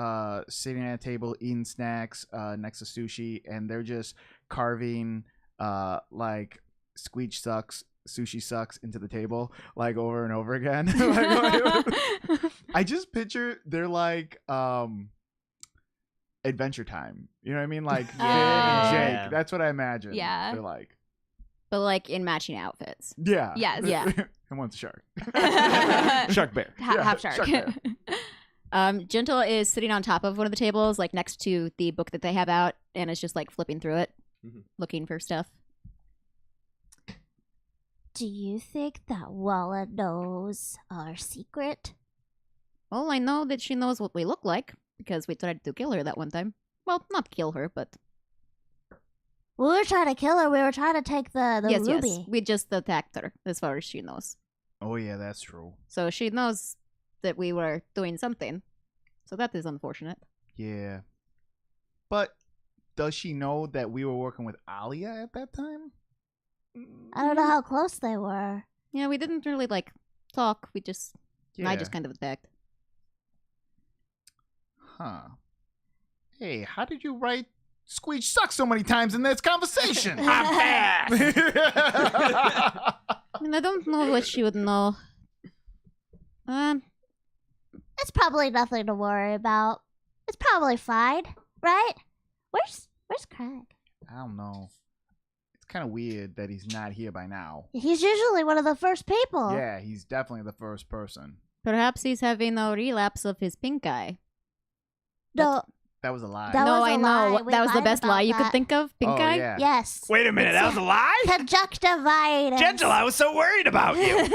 sitting at a table eating snacks next to Sushi, and they're just carving like Squeege sucks, Sushi sucks into the table like over and over again. I just picture they're like Adventure Time. You know what I mean? Like Finn and Yeah. Jake. That's what I imagine. Yeah. They're like. But, like, in matching outfits. Yeah. Yes. Yeah. And one's a shark. Shark bear. Half shark. shark Gentle is sitting on top of one of the tables, like, next to the book that they have out, and is just, like, flipping through it, looking for stuff. Do you think that Walla knows our secret? Well, I know that she knows what we look like, because we tried to kill her that one time. Well, not kill her, but... We were trying to kill her. We were trying to take the yes, ruby. yes. We just attacked her, as far as she knows. Oh yeah, that's true. So she knows that we were doing something. So that is unfortunate. Yeah. But does she know that we were working with Alia at that time? I don't know how close they were. Yeah, we didn't really, like, talk. We just... Yeah. I just kind of attacked. Huh. Hey, how did you write Squeege sucks so many times in this conversation? I'm fast. I mean, I don't know what she would know. It's probably nothing to worry about. It's probably fine, right? Where's Craig? I don't know. It's kind of weird that he's not here by now. He's usually one of the first people. Yeah, he's definitely the first person. Perhaps he's having a relapse of his pink eye. No, That was a lie. That no, was a I know. lie. We That was the lied best about lie you could that. think of. Pink oh, eye? yeah. yes. Wait a minute, that was a lie? Conjunctivitis. Gentle, I was so worried about you.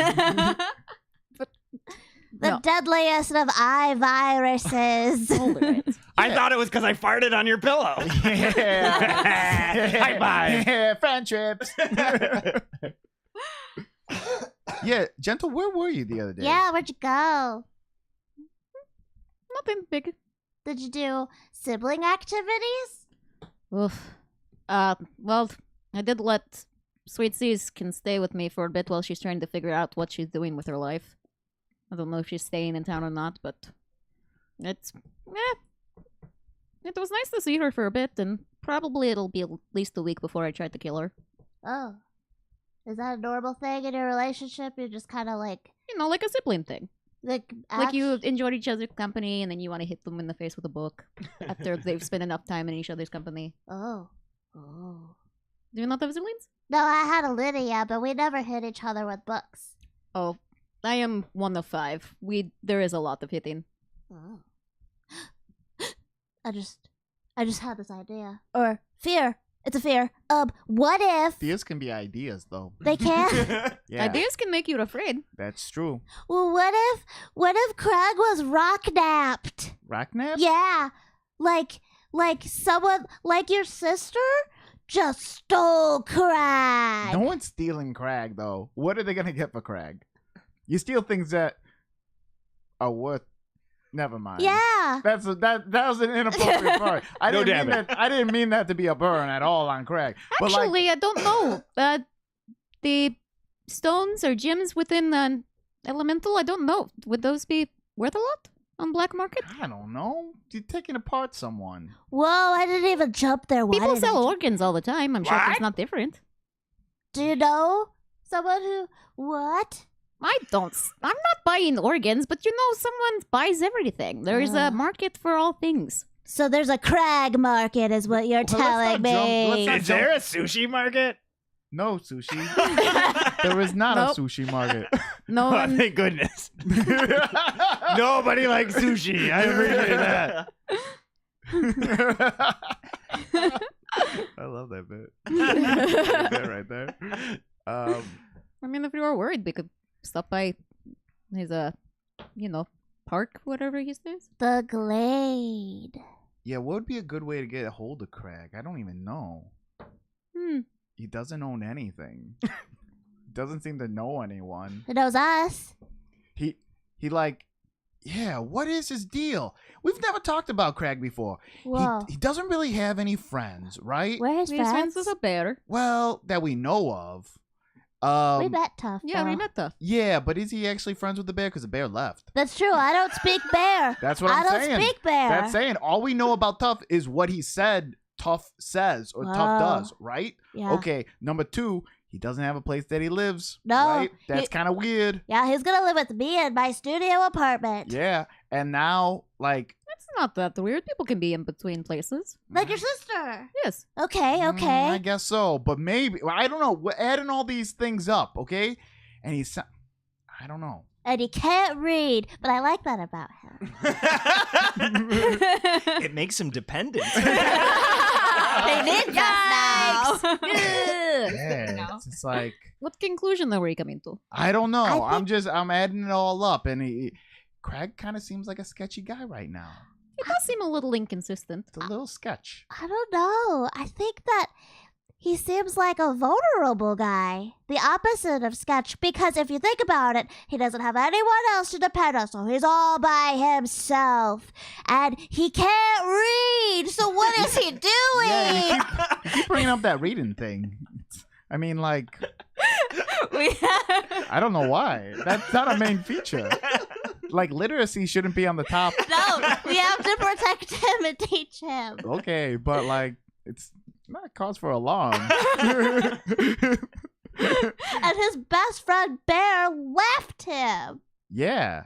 The No. deadliest of eye viruses. Hold it. I thought it was because I farted on your pillow. Yeah. High five. Yeah, friendships. Yeah, Gentle, where were you the other day? Yeah, where'd you go? Nothing big. Did you do sibling activities? Oof. Well, I did let Sweet Seas can stay with me for a bit while she's trying to figure out what she's doing with her life. I don't know if she's staying in town or not, but it's it was nice to see her for a bit, and probably it'll be at least a week before I try to kill her. Oh. Is that a normal thing in your relationship? You're just kind of like... You know, like a sibling thing. Like you enjoyed each other's company, and then you want to hit them in the face with a book after they've spent enough time in each other's company. Oh. Do you not have siblings? No, I had a Lydia, but we never hit each other with books. Oh, I am one of 5. There is a lot of hitting. Oh. I just had this idea. Or fear. It's a fear. What if Ideas can be ideas, though. they can't? Yeah, Ideas can make you afraid. that's true. Well, what if Craig was rock-napped? Racknap? Yeah. Like someone, like your sister just stole Craig. No one's stealing Crag, though. What are they gonna get for Crag? You steal things that are worth. Never mind. Yeah. That was an inappropriate part. I No didn't mean damage. that. I didn't mean that to be a burn at all on Crag. But like, Actually, I don't know. The stones or gems within an elemental, I don't know. Would those be worth a lot on black market? I don't know. You're taking apart someone. Whoa, I didn't even jump there. Why People did I sell jump? organs all the time. I'm sure it's not different. Do you know someone who... What? I'm not buying organs, but you know, someone buys everything. There's a market for all things. So there's a Crag market is what you're Well, telling me. let's Is there a sushi market? No sushi. There is not Nope. a sushi market. No Oh, one. thank goodness. Nobody likes sushi. I appreciate that. I love that bit. That bit right there. I mean, if you were worried, we could stop by his park, whatever he says. The Glade. Yeah, what would be a good way to get a hold of Craig? I don't even know. He doesn't own anything. Doesn't seem to know anyone. It knows us. He like, yeah, what is his deal? We've never talked about Craig before. Whoa. He doesn't really have any friends, right? We're his His friends friends. was a bear. Well, that we know of. We met Tough. Yeah, though. we met the. Yeah, but is he actually friends with the bear? Because the bear left. That's true. I don't speak bear. That's what I I'm don't saying. speak bear. That's saying all we know about Tough is what he said Tough says or Tough Wow. does, right? Yeah. Okay, number 2, he doesn't have a place that he lives. No, Right? That's he- kind of weird. Yeah, he's gonna live with me in my studio apartment. Yeah. And now, like, It's not that weird. People can be in between places. Like your sister. Yes. Okay, okay. I guess so. But maybe, I don't know. We're adding all these things up, okay? And he's, I don't know. And he can't read, but I like that about him. It makes him dependent. They did that now. Yeah. It's like, What conclusion though were you coming to? I don't know. I think- I'm adding it all up. And Craig kind of seems like a sketchy guy right now. It does seem a little inconsistent. It's a little sketch. I don't know. I think that he seems like a vulnerable guy. The opposite of sketch. Because if you think about it, he doesn't have anyone else to depend on, so he's all by himself. And he can't read, so what is he doing? Yeah, you keep bringing up that reading thing. I mean, like, I don't know why. That's not a main feature. Like, literacy shouldn't be on the top. No, we have to protect him and teach him. Okay, but, like, it's not a cause for alarm. And his best friend Bear left him. Yeah.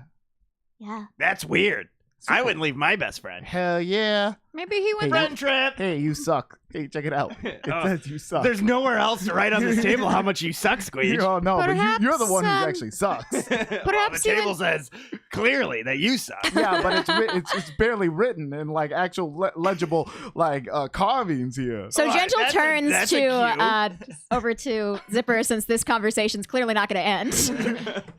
Yeah. That's weird. I wouldn't leave my best friend. Hell yeah. Maybe he went. Hey, Friend trip. Hey, you suck. Hey, check it out. It Oh. says you suck. There's nowhere else to write on this table how much you suck, Squeege. Oh, no, but you're the one who Perhaps, actually sucks. Perhaps the even- table says clearly that you suck. Yeah, but it's barely written in like actual legible like carvings here. So Alright, Gentle that's a- turns that's a to cue. over to Zipper since this conversation's clearly not going to end.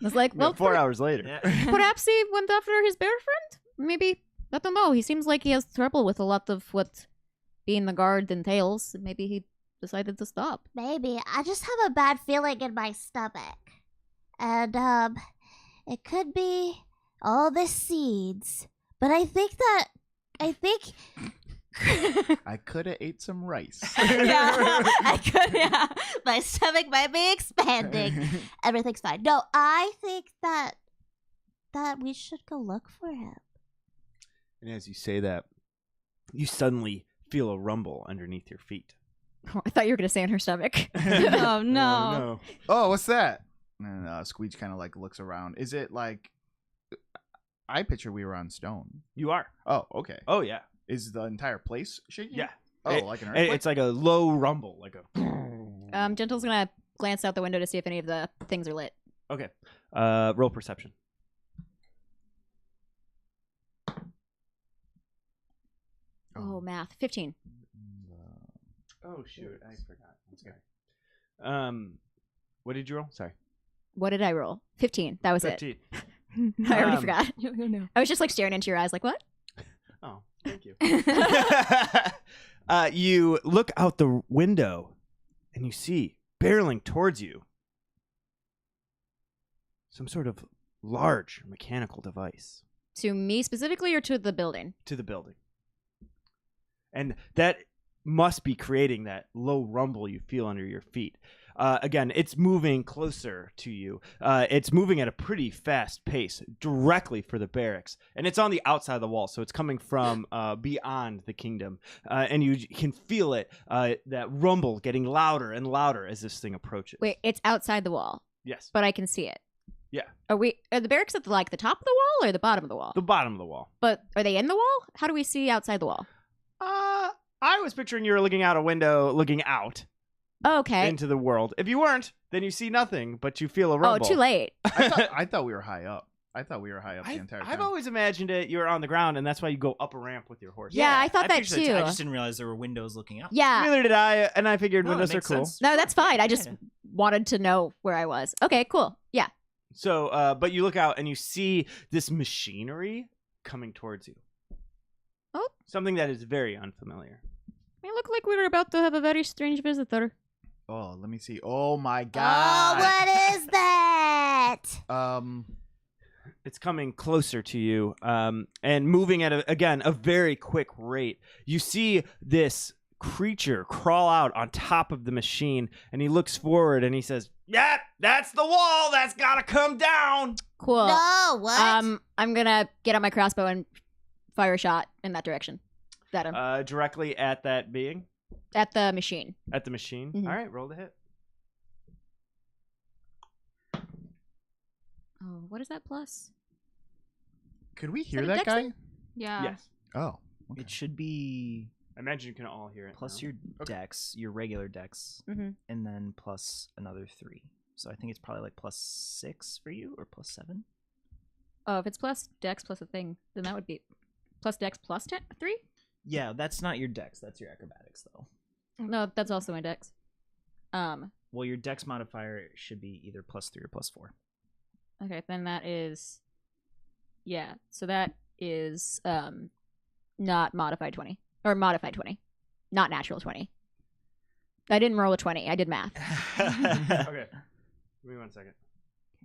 It's like, well, 4 hours later. perhaps he went after his bear friend. Maybe, I don't know. He seems like he has trouble with a lot of what being the guard entails. Maybe he decided to stop. Maybe. I just have a bad feeling in my stomach. And, it could be all the seeds. But I think I could have ate some rice. Yeah, I could. Yeah, my stomach might be expanding. Everything's fine. No, I think that we should go look for him. And as you say that, you suddenly feel a rumble underneath your feet. I thought you were gonna say in her stomach. Oh no. No. Oh, what's that? And Squeech kind of like looks around. Is it like? I picture we were on stone. You are. Oh, okay. Oh yeah. Is the entire place shaking? Yeah. Oh, It- like an earthquake? It's like a low rumble, like a. Gentle's gonna glance out the window to see if any of the things are lit. Okay. Roll perception. Oh, math. 15. Oh shoot, I forgot. Okay. What did you roll? Sorry. What did I roll? 15. That was 15. it. I already Um, forgot. Oh, no. I was just like staring into your eyes, like what? Oh, thank you. You look out the window and you see barreling towards you some sort of large mechanical device To me specifically, or to the building? to the building. And that must be creating that low rumble you feel under your feet. Again, it's moving closer to you. It's moving at a pretty fast pace directly for the barracks. And it's on the outside of the wall, so it's coming from beyond the kingdom. And you can feel it, that rumble getting louder and louder as this thing approaches. Wait, it's outside the wall, Yes. but I can see it. Yeah. Are the barracks at the top of the wall or the bottom of the wall? The bottom of the wall. But are they in the wall? How do we see outside the wall? I was picturing you were looking out a window, looking out Oh, okay. into the world. If you weren't, then you see nothing, but you feel a Oh, rumble. too late. I thought we were high up. I thought we were high up the entire time. I've always imagined it. You're on the ground, and that's why you go up a ramp with your horse. Yeah, I thought that pictured it too. I just didn't realize there were windows looking out. Yeah. Neither did I, and I figured No, that windows are makes cool. sense. No, that's fine. I just Yeah. wanted to know where I was. Okay, cool. Yeah. So, but you look out and you see this machinery coming towards you. Oh. Something that is very unfamiliar. It looked like we were about to have a very strange visitor. Oh, let me see. Oh my Oh, god. what is that? It's coming closer to you, and moving at a very quick rate. You see this creature crawl out on top of the machine, and he looks forward and he says, "Yep, that's the wall. That's gotta come down." Cool. No, what? I'm gonna get out my crossbow and fire a shot in that direction. At him. Directly at that being, At the machine. at the machine. Mhm. All right, roll to hit. Oh, what is that plus? Could we hear a that dex guy? thing? Yeah. Yes, Oh. Okay. It should be I imagine you can all hear it. plus now. your dex, your regular dex, Mhm. and then plus another 3. So I think it's probably like plus 6 for you, or plus 7. Oh, if it's plus dex plus a thing, then that would be plus dex plus 3? Yeah, that's not your dex. That's your acrobatics, though. No, that's also my dex. Well, your dex modifier should be either plus 3 or plus 4. Okay, then that is, yeah. So that is not modified 20 or modified 20, not natural 20. I didn't roll a 20. I did math. Okay, give me 1 second.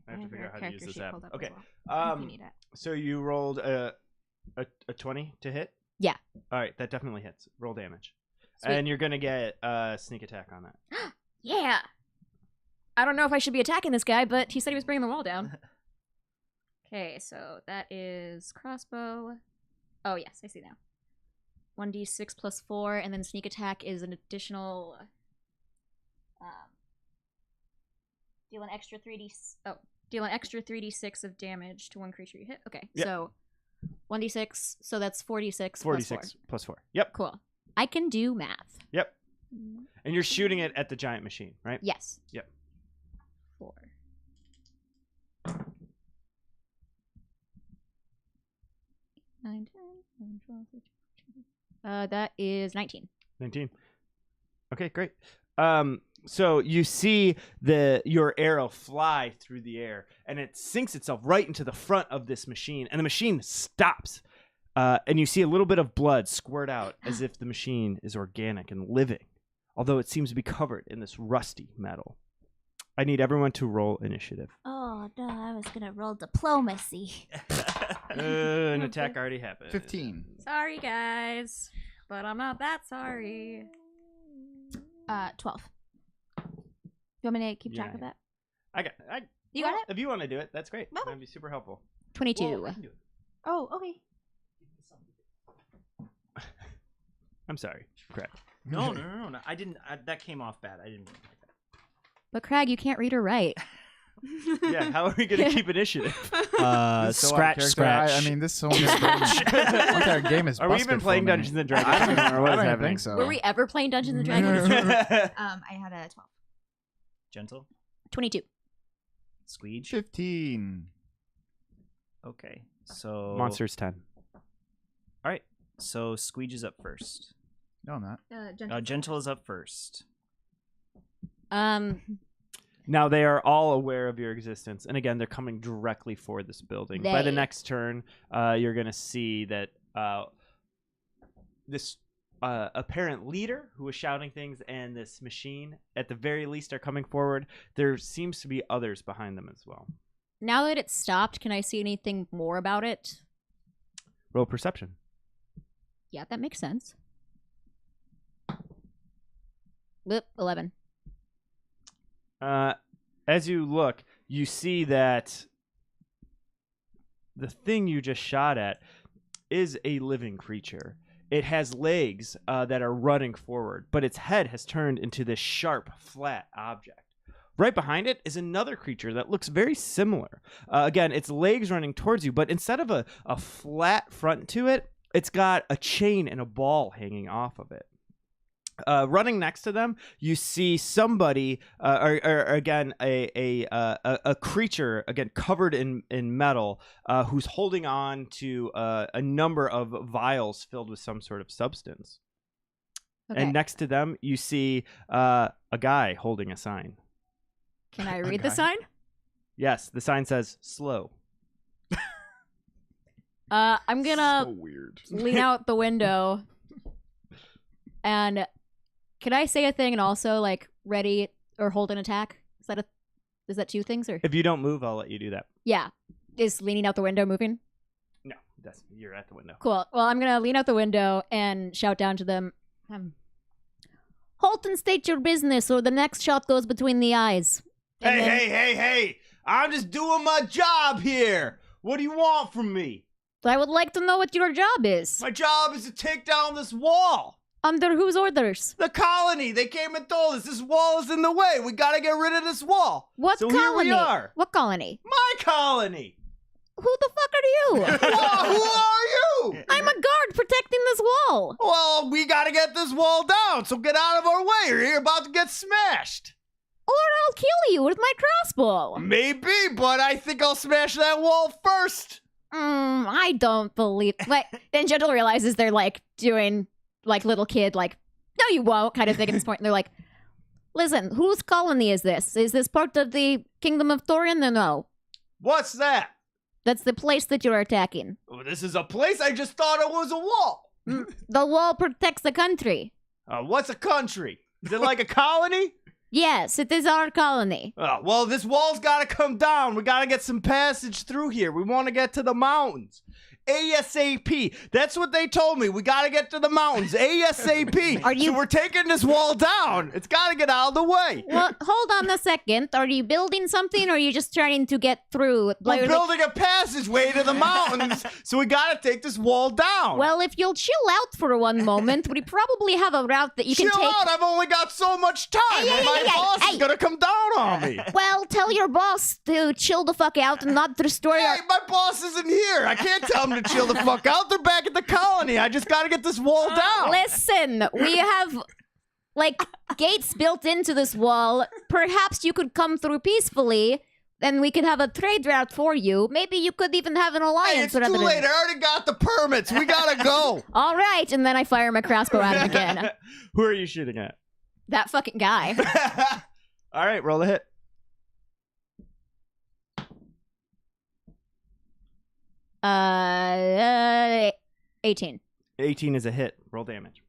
I have to have figure your out how to character use this sheet app. pulled up as Okay, well, if you need it. so you rolled a 20 to hit. Yeah. All right, that definitely hits. Roll damage, Sweet. and you're gonna get a sneak attack on that. Yeah. I don't know if I should be attacking this guy, but he said he was bringing the wall down. Okay, so that is crossbow. Oh, yes, I see now. 1d6 plus 4, and then sneak attack is an additional. Deal an extra 3d6 of damage to one creature you hit. Okay, Yep. so 1d6, so that's 4d6 46 plus 4. plus 4. Yep, Cool. I can do math. yep. And you're shooting it at the giant machine, right? Yes. Yep. 4. 9, 10, 11, 12, 13, 14. That is 19. 19. Okay, great. So you see your arrow fly through the air, and it sinks itself right into the front of this machine, and the machine stops. And you see a little bit of blood squirt out as if the machine is organic and living, although it seems to be covered in this rusty metal. I need everyone to roll initiative. Oh no, I was gonna roll diplomacy. An attack already happened. 15. Sorry, guys. but I'm not that sorry. 12. You want me to keep track Yeah. of that? You got it? If you want to do it, that's great. Okay. That'd be super helpful. 22. Well, I can do it. Oh, okay. I'm sorry. Crap. No. I didn't. That came off bad. I didn't mean it like that. But Craig, you can't read or write. Yeah, how are we going to keep initiative? This is so out of Scratch. character. I mean, this whole entire game is Are we busted even for playing me. Dungeons and Dragons? I don't, or what I is don't happening? think so. Were we ever playing Dungeons and Dragons? I had a 12. Gentle. 22. Squeege. 15. Okay. So Monsters 10. All right. So Squeege is up first. No, I'm not. Gentle is up first. Now they are all aware of your existence, and again, they're coming directly for this building. By the They. next turn, you're going to see that this apparent leader who was shouting things and this machine, at the very least, are coming forward. There seems to be others behind them as well. Now that it's stopped, can I see anything more about it? Roll perception. Yeah, that makes sense. Whoop, 11. As you look, you see that the thing you just shot at is a living creature. It has legs that are running forward, but its head has turned into this sharp, flat object. Right behind it is another creature that looks very similar. Again, its legs running towards you, but instead of a flat front to it, it's got a chain and a ball hanging off of it. Running next to them, you see somebody, or again, a creature, again covered in metal, who's holding on to a number of vials filled with some sort of substance. Okay. And next to them, you see a guy holding a sign. Can I read the Okay. sign? Yes, the sign says "slow." I'm gonna So weird. lean out the window. And can I say a thing and also like ready or hold an attack? Is that two things or? If you don't move, I'll let you do that. Yeah. Is leaning out the window moving? No, you're at the window. Cool. Well, I'm gonna lean out the window and shout down to them. Halt and state your business, or the next shot goes between the eyes. And then- Hey! I'm just doing my job here. What do you want from me? I would like to know what your job is. My job is to take down this wall. Under whose orders? The colony, they came and told us this wall is in the way. We gotta get rid of this wall. What So colony? here we are. What colony? My colony. Who the fuck are you? Who are you? I'm a guard protecting this wall. Well, we gotta get this wall down, so get out of our way or you're about to get smashed. Or I'll kill you with my crossbow. Maybe, but I think I'll smash that wall first. I don't believe. But then Gentle realizes they're like doing like little kid, like, no, you won't kind of thing at this point. And they're like, listen, whose colony is this? Is this part of the Kingdom of Thorian or no? What's that? That's the place that you're attacking. Oh, this is a place? I just thought it was a wall. The wall protects the country. What's a country? Is it like a colony? Yes, it is our colony. Well, this wall's gotta come down. We gotta get some passage through here. We want to get to the mountains. ASAP. That's what they told me. We gotta get to the mountains. ASAP. Are you- So we're taking this wall down. It's gotta get out of the way. Well, hold on a second. Are you building something or are you just trying to get through? We're building a passageway to the mountains, so we gotta take this wall down. Well, if you'll chill out for one moment, we probably have a route that you Chill can take. out. I've only got so much time. My boss is gonna come down on me. Well, tell your boss to chill the fuck out and not destroy our. Hey, my boss isn't here. I can't tell him to chill the fuck out. They're back at the colony. I just gotta get this wall down. Listen, we have like gates built into this wall. Perhaps you could come through peacefully, and we could have a trade route for you. Maybe you could even have an Hey, alliance. it's too rather than- late. I already got the permits. We gotta go. All right, and then I fire my crossbow at him again. Who are you shooting at? That fucking guy. All right, roll the hit. Uh, 18. 18 is a hit. Roll damage.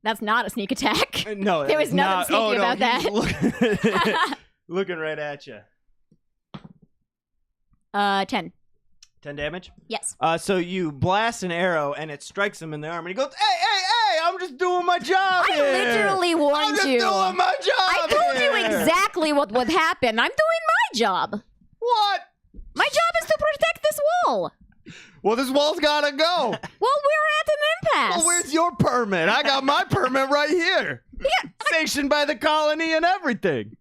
That's not a sneak attack. No, There was nothing sneaky about that. Looking right at you. 10. 10 damage. Yes. So you blast an arrow and it strikes him in the arm, and he goes, "Hey! I'm just doing my job I here. literally warned I'm just you. doing my job. I told you here." exactly what would happen. I'm doing my job. What? My job is to protect this wall. Well, this wall's gotta go. Well, we're at an impasse. Well, where's your permit? I got my permit right here. Sanctioned by the colony and everything.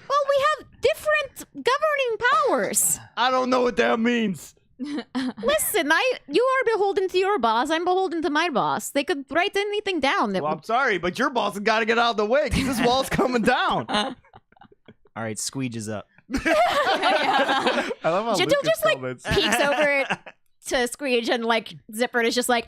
Well, we have different governing powers. I don't know what that means. Listen, you are beholden to your boss. I'm beholden to my boss. They could write anything down. That Well, I'm sorry, but your boss has got to get out of the way because this wall's coming down. All right, Squeege is up. I love how Gentle Lucas just like called it. peeks over to Squeege and like Zipper is just like,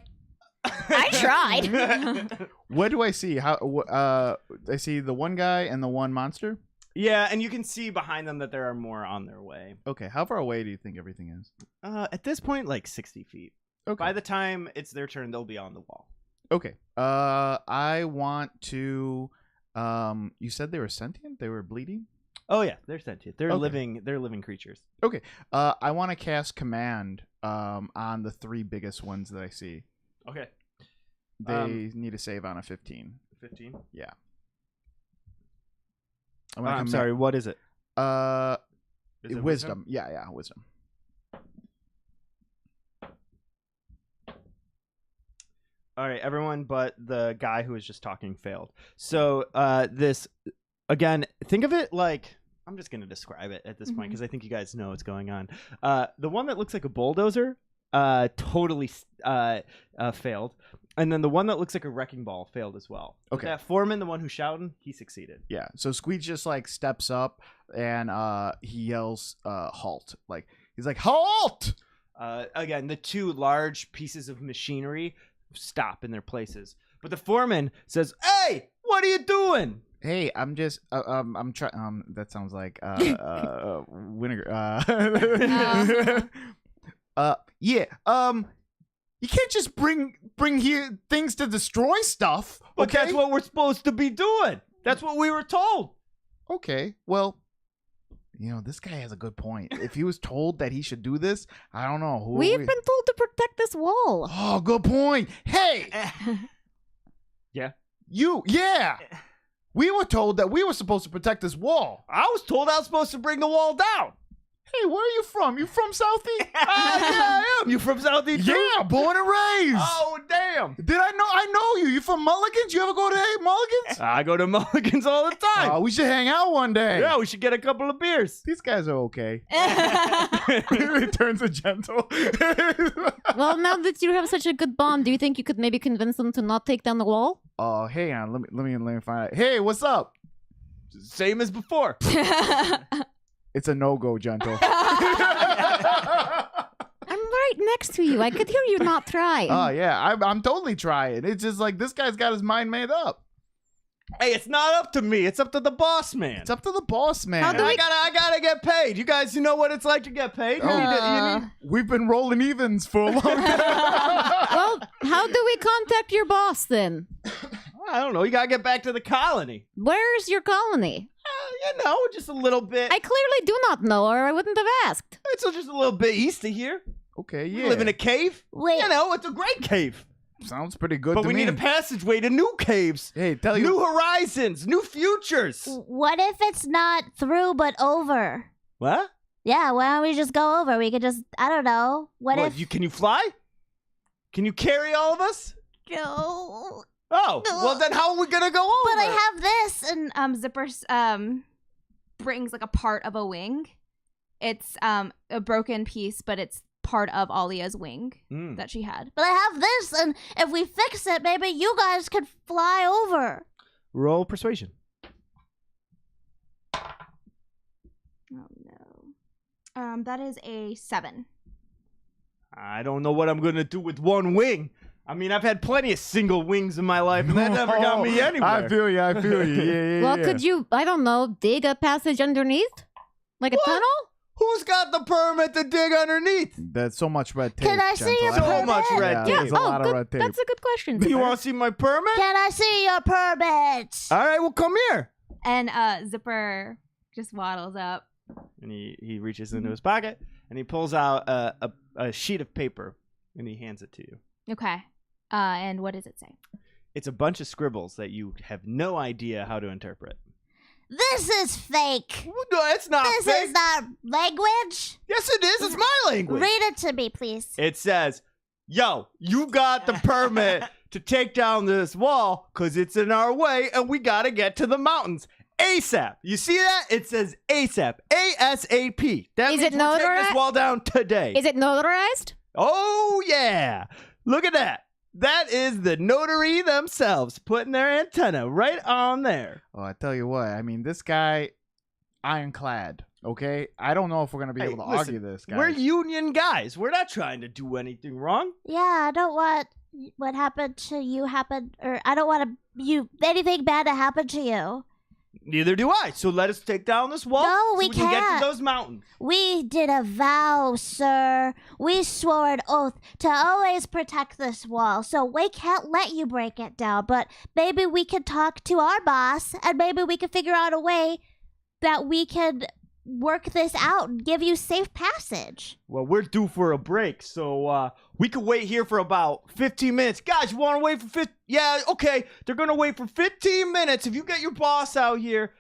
I tried. What do I see? I see the one guy and the one monster. Yeah, and you can see behind them that there are more on their way. Okay, how far away do you think everything is? At this point, like 60 feet. Okay. By the time it's their turn, they'll be on the wall. Okay. I want to. You said they were sentient. They were bleeding. Oh yeah, they're sentient. They're Okay. living. They're living creatures. I want to cast command. On the three biggest ones that I see. Okay. They need a save on a 15. 15. Yeah. I'm sorry. What is it? Is it Wisdom. Yeah, wisdom. All right, everyone but the guy who was just talking failed. So this, again, think of it like, I'm just going to describe it at this point because I think you guys know what's going on. The one that looks like a bulldozer totally failed. And then the one that looks like a wrecking ball failed as well. But Okay. that foreman, the one who's shouting, he succeeded. Yeah. So Squeege just like steps up and he yells halt. Like he's like halt. Again, the two large pieces of machinery stop in their places. But the foreman says, "Hey, what are you doing?" Hey, I'm just I'm trying that sounds like vinegar. Yeah. You can't just bring here things to destroy stuff. But Okay. that's what we're supposed to be doing. That's what we were told. Okay. Well, this guy has a good point. If he was told that he should do this, I don't know. Who are We've we- been told to protect this wall. Oh, good point. Hey. Yeah. Yeah. We were told that we were supposed to protect this wall. I was told I was supposed to bring the wall down. Hey, where are you from? You from Southeast? Yeah, I am. You from Southeast? too? Yeah, born and raised. Oh, damn. Did I know? I know you. You from Mulligan's? You ever go to Mulligan's? I go to Mulligan's all the time. Oh, we should hang out one day. Yeah, we should get a couple of beers. These guys are okay. It turns to gentle. Well, now that you have such a good bond, do you think you could maybe convince them to not take down the wall? Oh, hang on. Let me find out. Hey, what's up? Same as before. It's a no-go, gentle. I'm right next to you. I could hear you not try. Oh yeah, I'm totally trying. It's just like this guy's got his mind made up. Hey, it's not up to me. It's up to the boss man. It's up to the boss man. How And do I gotta get paid. You guys, know what it's like to get paid. We've been rolling evens for a long time. Well, how do we contact your boss then? I don't know. You gotta get back to the colony. Where's your colony? Just a little bit. I clearly do not know, or I wouldn't have asked. It's just a little bit east of here. Okay, We yeah. live in a cave. Wait. It's a great cave. Sounds pretty good But to we me. need a passageway to new caves, Hey, tell you. new horizons, new futures. What if it's not through but over? What? Yeah, why don't we just go over? We could just, I don't know. What if? Can you fly? Can you carry all of us? No. Oh, well then how are we gonna go over? But I have this, and Zipper brings like a part of a wing. It's a broken piece, but it's part of Alia's wing Mm. that she had. But I have this, and if we fix it, maybe you guys could fly over. Roll persuasion. Oh no. That is a 7. I don't know what I'm gonna do with one wing. I mean, I've had plenty of single wings in my life, and that never got me anywhere. I feel you. Yeah. Well, could you, I don't know, dig a passage underneath? Like a What? tunnel? Who's got the permit to dig underneath? That's so much red tape. Can I see Gentle. your So permit? much red Yeah, tape. there's a lot of good. red tape. That's a good question. You Zipper. want to see my permit? Can I see your permit? All right, well, come here. And Zipper just waddles up. And he reaches into his pocket and he pulls out a sheet of paper and he hands it to you. Okay. And what does it say? It's a bunch of scribbles that you have no idea how to interpret. This is fake. No, it's not This fake. is not language. Yes, it is. It's my language. Read it to me, please. It says, yo, you got the permit to take down this wall because it's in our way and we got to get to the mountains. ASAP. You see that? It says ASAP. ASAP. That Is means it we're taking this notarized? wall down today. Is it notarized? Oh, yeah. Look at that. That is the notary themselves putting their antenna right on there. Oh, I tell you what. I mean, this guy, ironclad. Okay, I don't know if we're gonna be Hey, able to listen, argue this, guys. We're union guys. We're not trying to do anything wrong. Yeah, I don't want what happened to you happen, or I don't want anything bad to happen to you. Neither do I. So let us take down this wall. No, so we can get can't. to those mountains. We did a vow, sir. We swore an oath to always protect this wall, so we can't let you break it down. But maybe we can talk to our boss, and maybe we can figure out a way that we can work this out and give you safe passage. Well, we're due for a break, so we could wait here for about 15 minutes. Guys, you want to wait for 15? Yeah, okay. They're going to wait for 15 minutes. If you get your boss out here,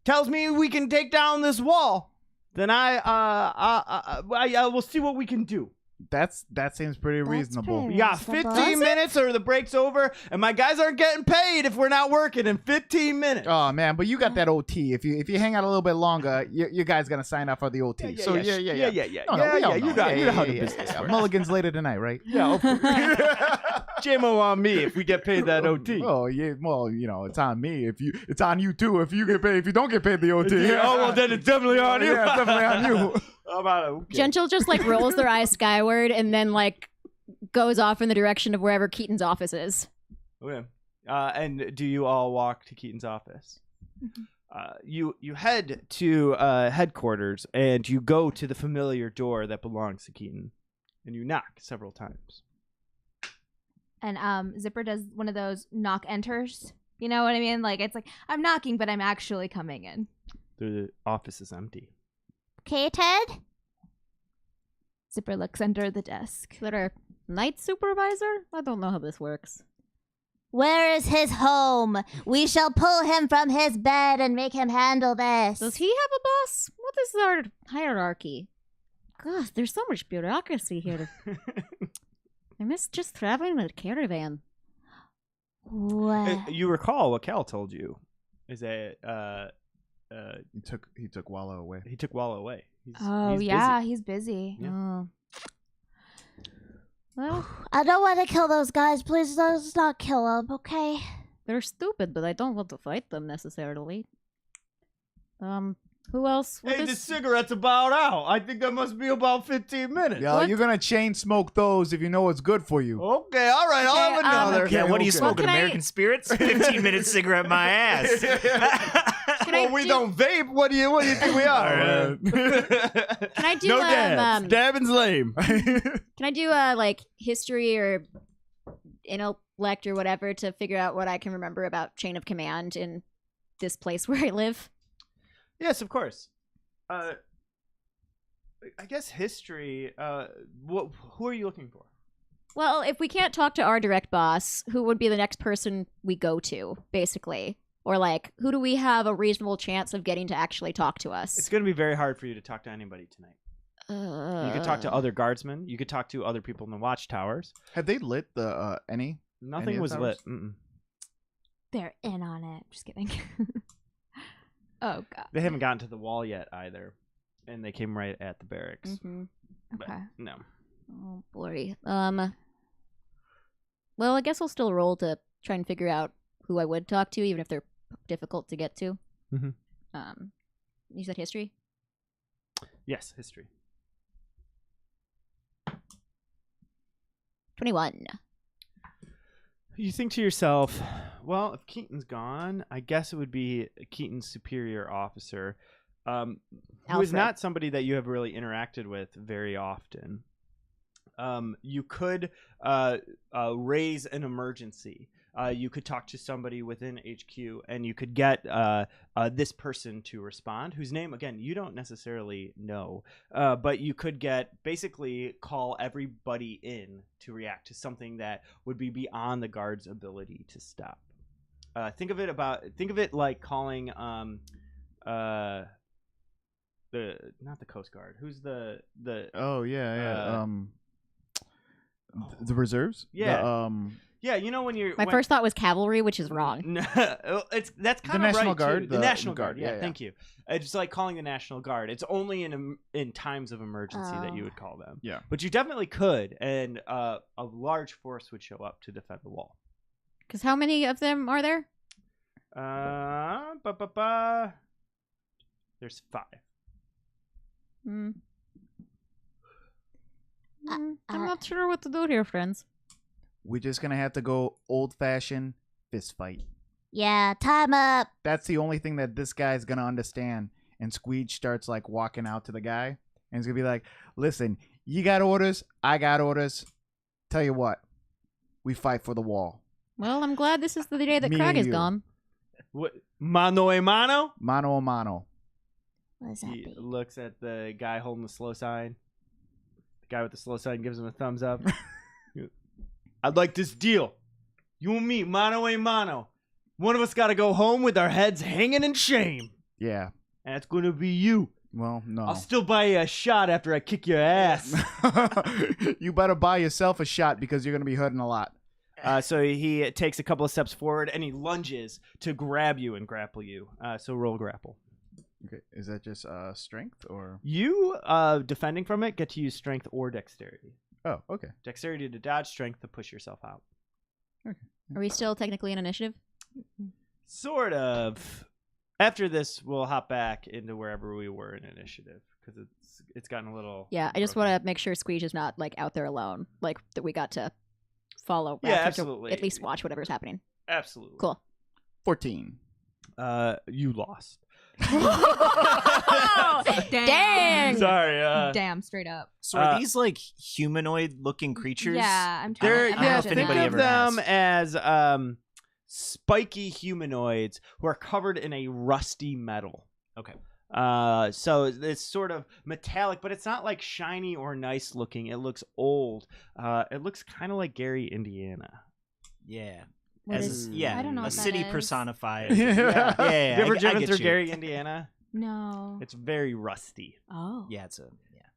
tells me we can take down this wall, then I will see what we can do. That seems pretty reasonable. pretty We got reasonable. 15 minutes or the break's over, and my guys aren't getting paid if we're not working in 15 minutes. Oh man, but you got that OT. If you hang out a little bit longer, you guys gonna sign up for the OT. Yeah. So yeah. Yeah. No, we all You know. know how the Yeah, business yeah. works. Mulligan's later tonight, right? Yeah, JMO on me if we get paid that OT. Oh yeah, well it's on me. It's on you too. If you get paid, if you don't get paid the OT. Oh, well, then it's definitely on you. Yeah, it's definitely on you. How about it? Okay. Gentle just like rolls their eyes skyward and then like goes off in the direction of wherever Keaton's office is. Okay. And do you all walk to Keaton's office? You head to headquarters and you go to the familiar door that belongs to Keaton, and you knock several times. And Zipper does one of those knock enters. You know what I mean? Like it's like I'm knocking, but I'm actually coming in. The office is empty. Okay, Ted? Zipper looks under the desk. Is that our night supervisor? I don't know how this works. Where is his home? We shall pull him from his bed and make him handle this. Does he have a boss? What is our hierarchy? Gosh, there's so much bureaucracy here. I miss just traveling in a caravan. What? You recall what Cal told you is that He took Walla away. he took Walla away. Oh he's yeah, busy. he's busy. Yeah. Oh. Well, I don't want to kill those guys. Please, let's not kill them, okay? they're stupid, but I don't want to fight them necessarily. Who else? What Hey, is- the cigarette's about out. I think that must be about 15 minutes. Yeah, What? you're gonna chain smoke those if you know what's good for you. Okay, all right, I'll Okay, have another. okay, Yeah, what are you okay. smoking? Well, can I- American Spirits? 15-minute cigarette, my ass. Can I Well, we do- don't vape. What do you think we are? Can I do no dabs. Dabbing's lame. Can I do like history or intellect or whatever to figure out what I can remember about chain of command in this place where I live? Yes, of course. I guess history. Who are you looking for? Well, if we can't talk to our direct boss, who would be the next person we go to, basically? Or like, who do we have a reasonable chance of getting to actually talk to us? It's going to be very hard for you to talk to anybody tonight. You could talk to other guardsmen. You could talk to other people in the watchtowers. Have they lit the any? Nothing Any of was the lit. towers? Mm-mm. They're in on it. Just kidding. Oh god. They haven't gotten to the wall yet either, and they came right at the barracks. Mm-hmm. But Okay. no. Oh boy. Well, I guess I'll still roll to try and figure out who I would talk to, even if they're difficult to get to. Mhm. You said history? Yes, history. 21. You think to yourself, well, if Keaton's gone, I guess it would be Keaton's superior officer, who is Alfred. not somebody that you have really interacted with very often. You could raise an emergency. You could talk to somebody within HQ, and you could get this person to respond, whose name, again, you don't necessarily know. But you could basically call everybody in to react to something that would be beyond the guard's ability to stop. Think of it like calling not the Coast Guard. Who's the Oh yeah. The reserves. Yeah. Yeah, you know when you're My first thought was cavalry, which is wrong. That's kind of National right, Guard, too. The National Guard. yeah, Thank you. It's like calling the National Guard. It's only in times of emergency that you would call them. Yeah. But you definitely could, and a large force would show up to defend the wall. Because how many of them are there? There's 5. I'm not sure what to do here, friends. We're just gonna have to go old-fashioned fist fight. Yeah, time up. That's the only thing that this guy's gonna understand. And Squeege starts like walking out to the guy, and he's gonna be like, "Listen, you got orders, I got orders. Tell you what, we fight for the wall. Well, I'm glad this is the day that Me Krog and is you. gone. What? Mano a mano? Mano a mano." What does that He be? looks at the guy holding the slow sign. The guy with the slow sign gives him a thumbs up. I'd like this deal. You and me, mano a mano. One of us got to go home with our heads hanging in shame. Yeah. And it's going to be you. Well, no. I'll still buy you a shot after I kick your ass. You better buy yourself a shot because you're gonna be hurting a lot. So he takes a couple of steps forward and he lunges to grab you and grapple you. So roll grapple. Okay. Is that just strength or? You, defending from it, get to use strength or dexterity. Oh, okay. Dexterity to dodge, strength to push yourself out. Are we still technically in initiative? Sort of. After this, we'll hop back into wherever we were in initiative because it's gotten a little. Yeah, I just broken. want to make sure Squeege is not like out there alone. Like that we got to follow. Yeah, after absolutely. To at least watch whatever's happening. Absolutely. Cool. 14. You lost. Dang! Sorry. Damn, straight up. So are these like humanoid-looking creatures? Yeah, I'm trying They're to I don't know if think anybody of ever them has. as spiky humanoids who are covered in a rusty metal. Okay. So it's sort of metallic, but it's not like shiny or nice looking. It looks old. It looks kind of like Gary, Indiana. Yeah. What As is- yeah, I don't know a what that city is. personified. Yeah. yeah. You ever I driven get through you. Gary, Indiana? No. It's very rusty. Oh. Yeah, it's a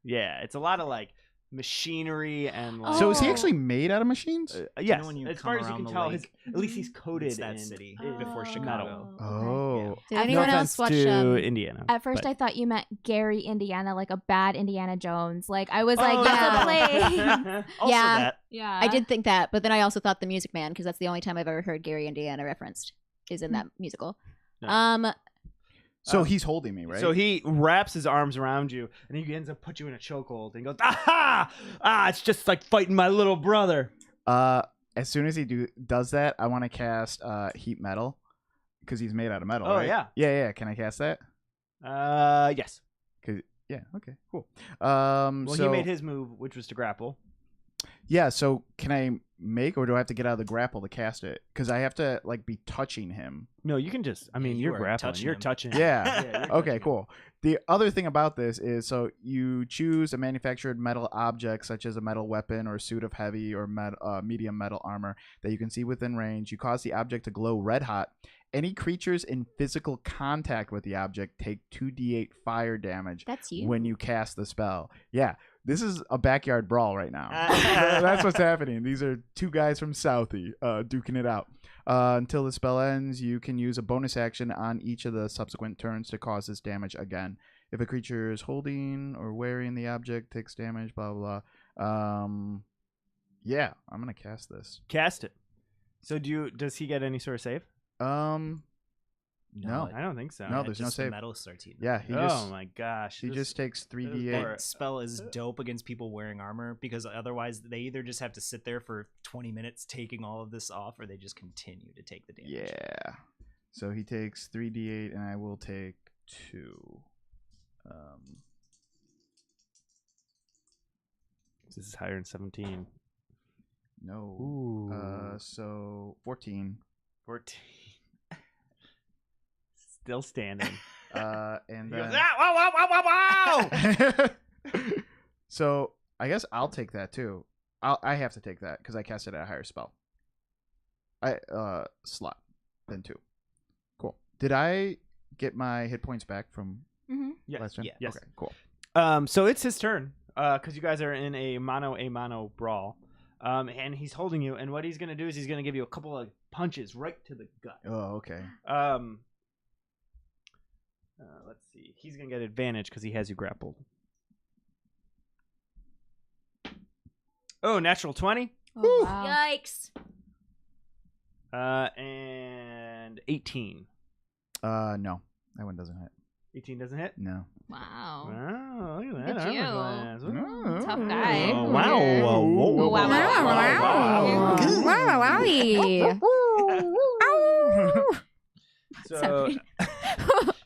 Yeah, it's a lot of like machinery and like. So is he Oh. actually made out of machines? Yes, when you as come far as you around can the tell, lake, at least he's coated it's that in city in before metal. Chicago. Oh. Did No anyone else offense watch? to Indiana. At first, but- I thought you meant Gary, Indiana, like a bad Indiana Jones. Like I was Oh, like, that's yeah. a play. Also Yeah. that. Yeah, I did think that, but then I also thought the Music Man because that's the only time I've ever heard Gary Indiana referenced is in that musical. No. So he's holding me, right? So he wraps his arms around you, and he ends up put you in a chokehold, and goes, "Aha! It's just like fighting my little brother." As soon as he does that, I want to cast heat metal because he's made out of metal. Oh, right? yeah. Yeah. Can I cast that? Yes. Yeah. Okay. Cool. Well, so he made his move, which was to grapple. yeah. So can I make, or do I have to get out of the grapple to cast it? Because I have to like be touching him. No, you can just. I mean, you you're are grappling. touching You're him. touching. Yeah. you're touching Okay, him. cool. The other thing about this is, so you choose a manufactured metal object, such as a metal weapon or suit of heavy or medium metal armor that you can see within range. You cause the object to glow red hot. Any creatures in physical contact with the object take 2d8 fire damage That's you. when you cast the spell. Yeah, this is a backyard brawl right now. That's what's happening. These are two guys from Southie duking it out. Until the spell ends, you can use a bonus action on each of the subsequent turns to cause this damage again. If a creature is holding or wearing the object, takes damage, blah, blah, blah. Yeah, I'm going to cast this. Cast it. So does he get any sort of save? No. I don't think so. No, there's no just the save. metal starts heating. Yeah, he oh just my gosh. he this- just takes or- 3d8. That spell is dope against people wearing armor because otherwise they either just have to sit there for 20 minutes taking all of this off or they just continue to take the damage. Yeah. So he takes 3d8 and I will take 2. This is higher than 17. No. Ooh. So 14. 14. Still standing. And He then goes, wow, wow, wow, wow, wow! so I guess I'll take that too. I have to take that because I cast it at a higher spell. Slot than 2. Cool. Did I get my hit points back from Yes. last turn? Yeah. Yes. Okay. Cool. So it's his turn because you guys are in a mano brawl. And he's holding you, and what he's gonna do is he's gonna give you a couple of punches right to the gut. Oh, okay. Let's see. He's gonna get advantage because he has you grappled. Oh, natural 20. Oh, wow. Yikes. And 18. No, that one doesn't hit. 18 doesn't hit. No. Wow. Wow, look at Look that. at you. Hourglass. Oh. Tough guy. Oh, wow. Whoa, whoa, whoa, Wow, wow, wow. So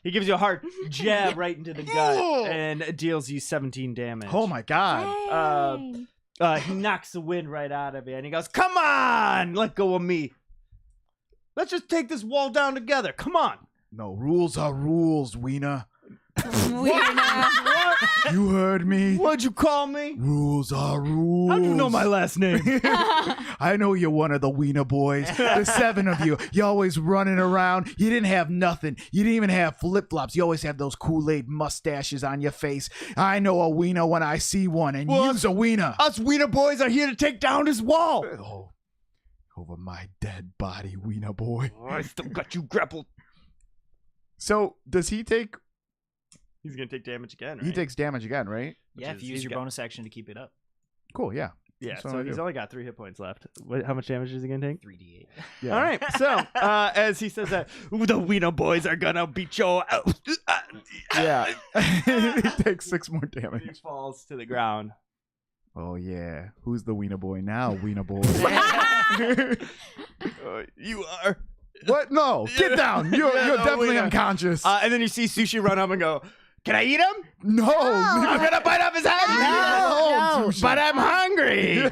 he gives you a hard jab right into the gut and deals you 17 damage. Oh my god. Dang. He knocks the wind right out of you, and he goes, "Come on, let go of me. Let's just take this wall down together. Come on." No, rules are rules, Weena. What? You heard me. What'd you call me? Rules are rules. How'd you know my last name? I know you're one of the Wiener boys. The 7 of you. You always running around. You didn't have nothing. You didn't even have flip-flops. You always have those Kool-Aid mustaches on your face. I know a Wiener when I see one, and Well, you's a Wiener. Us Wiener boys are here to take down this wall. Oh, over my dead body, Wiener boy. Oh, I still got you grappled. So, does he take... He's gonna take damage again, right? He takes damage again, right? Yeah, if is- you he's use your got- bonus action to keep it up. Cool, yeah. Yeah, That's what so I he's do. only got 3 hit points left. How much damage is he gonna take? 3d8. Yeah. All right, so as he says that, the Wiener boys are gonna beat your... Yeah. He takes 6 more He damage. falls to the ground. Oh, yeah. Who's the Wiener boy now, Wiener boy? You are... What? No. Get down. You're Yeah, no, definitely Wiener. unconscious. and then you see Sushi run up and go, "Can I eat him? no. I'm gonna bite off his head. No. But I'm hungry."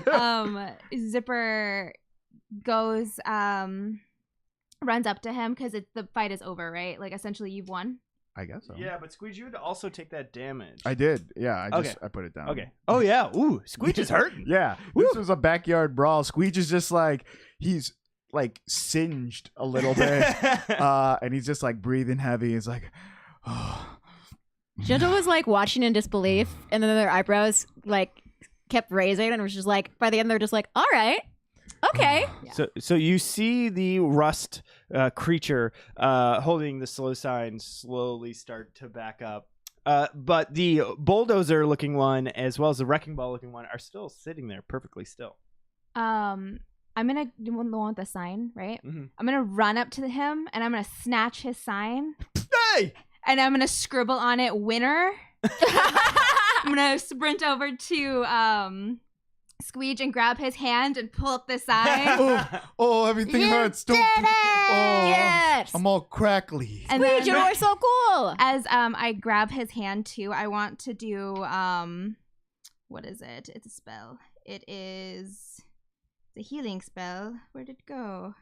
Zipper goes, runs up to him because the fight is over, right? Like, essentially, you've won. I guess so. Yeah, but Squeege, you would also take that damage. I did. Yeah, Okay. I put it down. Okay. Oh yeah. Ooh, Squeege is hurting. Yeah. This was a backyard brawl. Squeege is just like, he's like singed a little bit. And he's just like breathing heavy. He's like, oh. Gentle was like watching in disbelief, and then their eyebrows like kept raising, and was just like, by the end, they're just like, all right, okay. So you see the rust creature holding the slow sign slowly start to back up. But the bulldozer looking one as well as the wrecking ball looking one are still sitting there perfectly still. I'm gonna do the one with the sign, right? Mhm. I'm gonna run up to him and I'm gonna snatch his sign Hey! and I'm gonna scribble on it "winner." I'm gonna sprint over to Squeege and grab his hand and pull up the sign. Oh, everything You hurts. Don't. did it! Oh, Yes. I'm all crackly. And Squeege, then you're so cool. as I grab his hand too, I want to do what is it? It's a spell. It is the healing spell. Where did it go?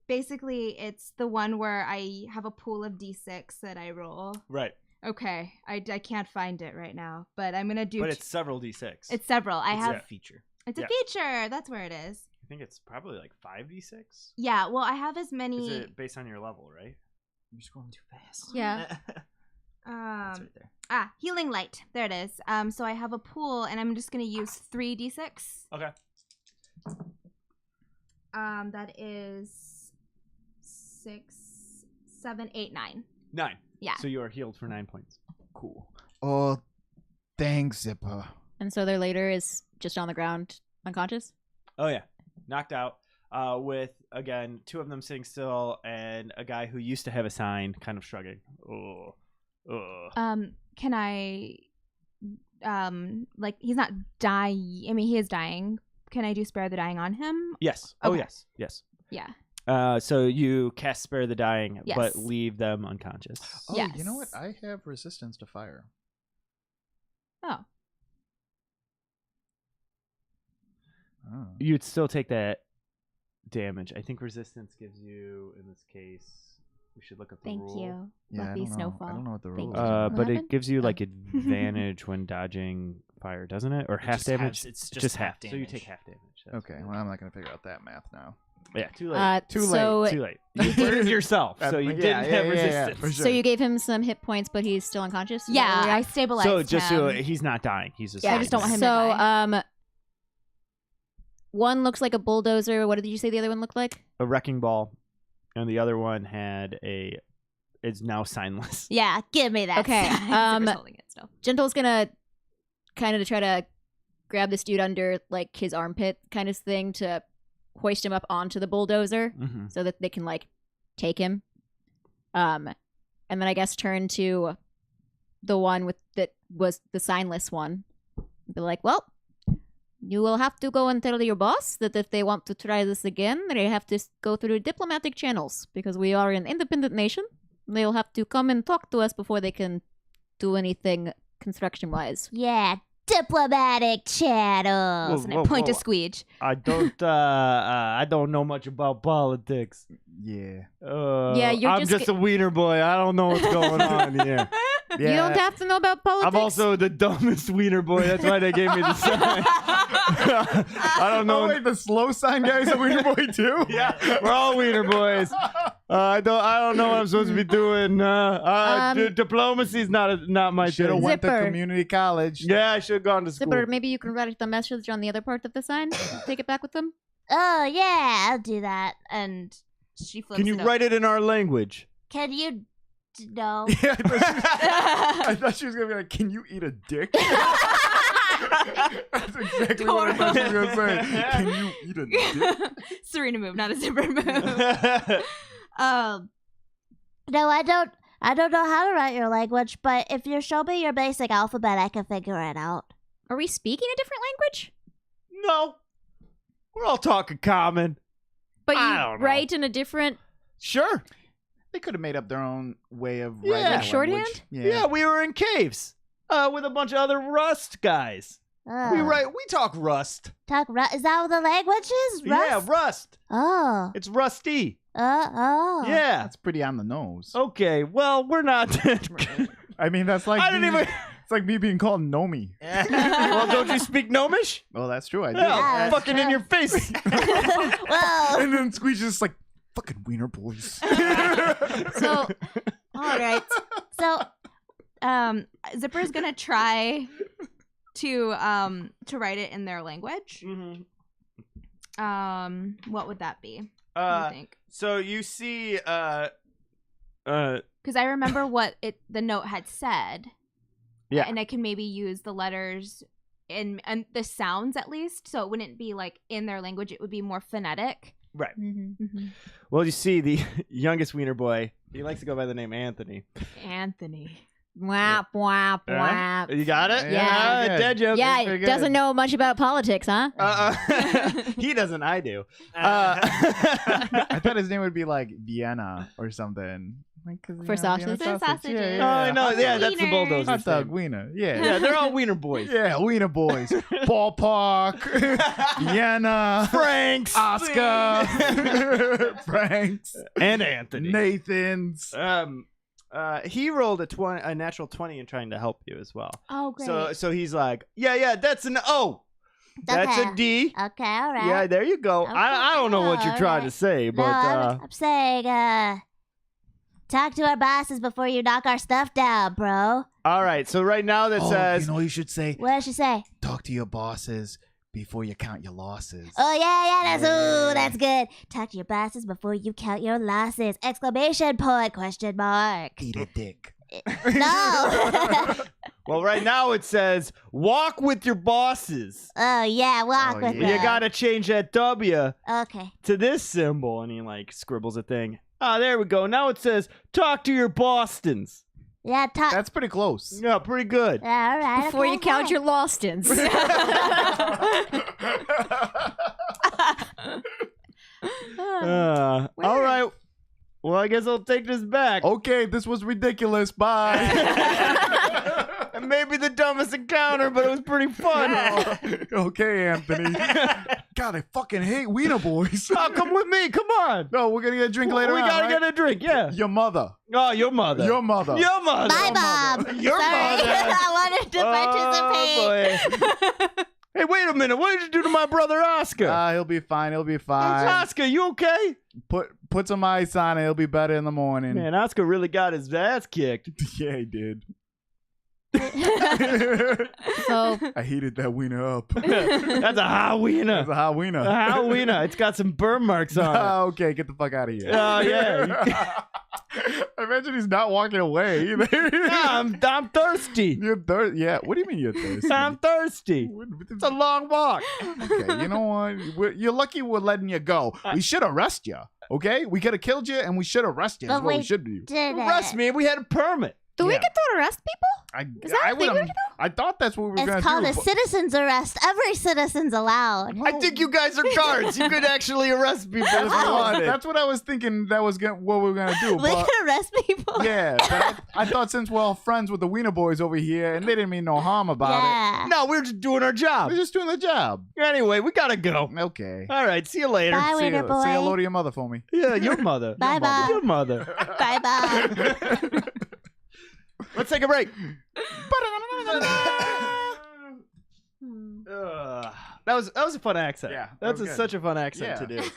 Basically it's the one where I have a pool of d6 that I roll. Right. Okay, I can't find it right now, but I'm gonna do. But it's several d6. it's several. I It's have. a feature. It's a yeah. feature. That's where it is. I think it's probably like 5d6. Yeah. Well, I have as many. Is it based on your level, right? You're scrolling too fast. Yeah. That's right there. Healing light. There it is. So I have a pool, and I'm just gonna use 3d6. Okay. That is 6, 7, 8, 9. 9. Yeah. So you are healed for 9 points. Cool. Oh, thanks, Zipper. And so their leader is just on the ground, unconscious. Oh yeah, knocked out. With again 2 of them sitting still and a guy who used to have a sign, kind of shrugging. Oh. Can I? Like he's not dying. I mean, he is dying. Can I do spare the dying on him? Yes. Oh Okay. yes. Yes. Yeah. So you cast spare the dying, Yes. but leave them unconscious. Oh, Yes. you know what? I have resistance to fire. Oh. Oh. You'd still take that damage. I think resistance gives you, in this case, we should look up the Thank rule. you, Yeah, Fluffy I don't Snowfall. know what the Thank rules you. are. But 11? it gives you Oh. like advantage when dodging fire, doesn't it? Or half just damage? it's just half damage. So you take half damage. That's Okay, good. well, I'm not gonna figure out that math now. Yeah, too late. Too late. So, Too late. You did it yourself, so you didn't have resistance. for so you gave him some hit points, but he's still unconscious? Is that Yeah, where we are? I stabilized So just him. so he's not dying. He's just Yeah, I just don't want him to So, die. one looks like a bulldozer. What did you say the other one looked like? a wrecking ball, and the other one is now signless. Yeah, give me that. Okay. Zipper's holding it still. Gentle's gonna kind of try to grab this dude under like his armpit kind of thing to hoist him up onto the bulldozer Mm-hmm. so that they can like take him. And then I guess turn to the one with that was the signless one. Be like, well, you will have to go and tell your boss that if they want to try this again, they have to go through diplomatic channels because we are an independent nation. They'll have to come and talk to us before they can do anything construction-wise. Yeah, diplomatic channels. And I point to Squeege. I don't know much about politics. Yeah. Yeah, you're I'm just a wiener boy. I don't know what's going on here. You don't have to know about politics. I'm also the dumbest wiener boy. That's why they gave me the sign. I don't know. Oh wait, the slow sign guy is a wiener boy too. Yeah, we're all wiener boys. I don't know what I'm supposed to be doing. Diplomacy's not my Should have thing. went to Zipper. community college. Yeah, I should have gone to school. Zipper, maybe you can write the message on the other part of the sign. Take it back with them. Oh, yeah, I'll do that. And she flips Can you it up. write it in our language? Can you... No. Yeah, I thought she was gonna be like, "Can you eat a dick?" That's exactly what I thought she was gonna say. Can you eat a dick? Serena move, not a Zipper move. No, I don't know how to write your language, but if you show me your basic alphabet, I can figure it out. Are we speaking a different language? No, we're all talking common. But I you don't know. write in a different. Sure. They could have made up their own way of Yeah. writing. Like shorthand? language. Yeah, we were in caves with a bunch of other Rust guys. Oh. We talk Rust. Is that what the language is? Rust? Yeah, Rust. Oh. It's rusty. Oh. Yeah. That's pretty on the nose. Okay. Well, we're not. I mean, that's like I didn't even. It's like me being called Nomi. Well, don't you speak Gnomish? Well, that's true. I do. Yeah, that's fucking in your face. Well, And then Squeeze is just like, fucking wiener boys. So, All right. So, Zipper's gonna try to write it in their language. Mhm. What would that be? What do you think? So you see, Because I remember what the note had said. Yeah. And I can maybe use the letters and the sounds at least, so it wouldn't be like in their language. It would be more phonetic. right. mm-hmm. Well, you see, the youngest wiener boy, he likes to go by the name Anthony. Anthony. Whap, whap, whap. You got it? Yeah. Good. Dead joke. Yeah, very he good. doesn't know much about politics, huh? He doesn't. I do. I thought his name would be like Vienna or something. Like, 'cause, you For know, Vienna sausages? Sausages. Yeah, Oh, yeah. I know. Yeah, that's the Wieners. bulldozer. Hot dog wiener. Yeah. Yeah, they're all wiener boys. Yeah, wiener boys. Ballpark. Vienna. Franks. Oscar. Franks. and Anthony. Nathan's. He rolled a natural 20 in trying to help you as well. Oh, great. So he's like, yeah, that's an O. That's Okay. a D. Okay, all right. Yeah, there you go. Okay, I don't know what you're trying to alright. say, No, but I'm saying, talk to our bosses before you knock our stuff down, bro. all right. So right now that says, you should say, What did she say? talk to your bosses before you count your losses. Oh, yeah, that's good. Talk to your bosses before you count your losses. Exclamation point, question mark. Eat a dick. No. well, right now it says, walk with your bosses. Oh, yeah, walk Oh, with yeah. You them. gotta change that W Okay. to this symbol, and he like scribbles a thing. Ah, there we go. Now it says, talk to your Bostons. Yeah, talk. That's pretty close. Yeah, pretty good. Yeah, all right. Before okay, you count okay. your lostins. All right. Well, I guess I'll take this back. Okay, this was ridiculous. Bye. Maybe the dumbest encounter, but it was pretty fun. Okay, Anthony. God, I fucking hate Wiener Boys. Oh, come with me. Come on. No, we're gonna get a drink later We on, gotta right? get a drink. Yeah. Your mother. Oh, your mother. Your mother. Your mother. Bye, Bob. Your Sorry. mother. I wanted to participate. Oh, boy. Hey, wait a minute. What did you do to my brother Oscar? He'll be fine. He'll be fine. Oscar, you okay? Put some ice on it. He'll be better in the morning. Man, Oscar really got his ass kicked. Yeah, he did. So I heated that wiener up. That's a high wiener. That's a hot wiener. A high wiener. It's got some burn marks on it. Okay, get the fuck out of here. Oh, yeah. I imagine he's not walking away either. I'm thirsty. Yeah. What do you mean you're thirsty? I'm thirsty. It's a long walk. Okay, you know what? You're lucky we're letting you go. We should arrest you. Okay, we could have killed you, and we should arrest you. That's But what we we should do. Did Arrest it. me. We had a permit. do we Yeah. get to arrest people? Is that a thing we would've- can do? I thought that's what we were gonna It's called do. a citizen's arrest. Every citizen's allowed. I think you guys are guards. You could actually arrest people if you wanted. That's what I was thinking. That was what we were gonna do. We But can arrest people. yeah, but I thought since we're all friends with the Wiener Boys over here, and they didn't mean no harm about Yeah. No, we're just doing our it, job. we're just doing the job. Anyway, we gotta go. Okay. All right, see you later. Bye, Say Wiener boy. hello to your mother for me. Yeah, your mother. Bye, Bob. Your mother. Bye, Bob. Let's take a break. Hmm. That was a fun accent. Yeah, that that's was good. such a fun accent Yeah. to do.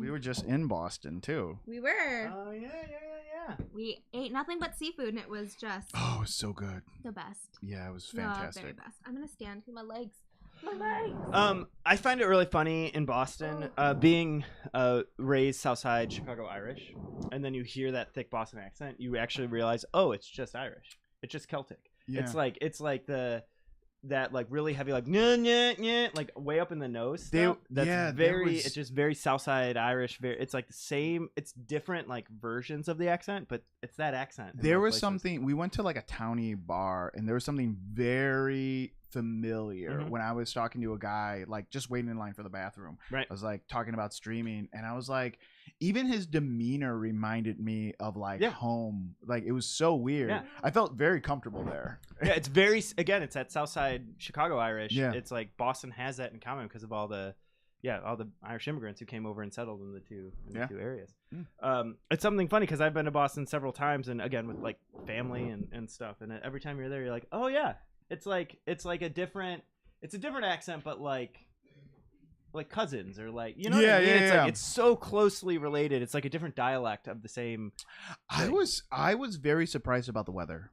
We were just in Boston too. We were. Oh yeah. We ate nothing but seafood, and it was just Oh, it was so good. the best. Yeah, it was The fantastic. very best. I'm gonna stand with my legs. My legs. I find it really funny in Boston, being raised Southside Chicago Irish, and then you hear that thick Boston accent, you actually realize, oh, it's just Irish. It's just Celtic. Yeah. It's like that like really heavy like nyeh, nyeh, nyeh, like way up in the nose stuff. That's it's just very Southside Irish. It's like the same. It's different like versions of the accent, but it's that accent. in There both was places. something. We went to like a towny bar, and there was something very familiar Mhm. when I was talking to a guy, like just waiting in line for the bathroom. Right. I was like talking about streaming, and I was like, even his demeanor reminded me of like Yeah. home. Like it was so weird. Yeah. I felt very comfortable there. Yeah, it's very again. It's that Southside Chicago Irish. Yeah. It's like Boston has that in common because of all the Irish immigrants who came over and settled in the two areas. It's something funny because I've been to Boston several times, and again with like family and stuff. And every time you're there, you're like, oh yeah, it's like a different accent, but like cousins or like what I mean? It's like it's so closely related. It's like a different dialect of the same. I was very surprised about the weather.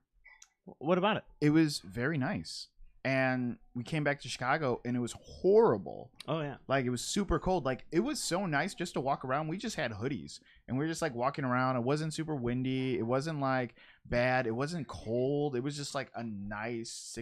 What about it? It was very nice. And we came back to Chicago, and it was horrible. Oh yeah. Like it was super cold. Like it was so nice just to walk around. We just had hoodies, and we were just like walking around. It wasn't super windy. It wasn't like bad. It wasn't cold. It was just like a nice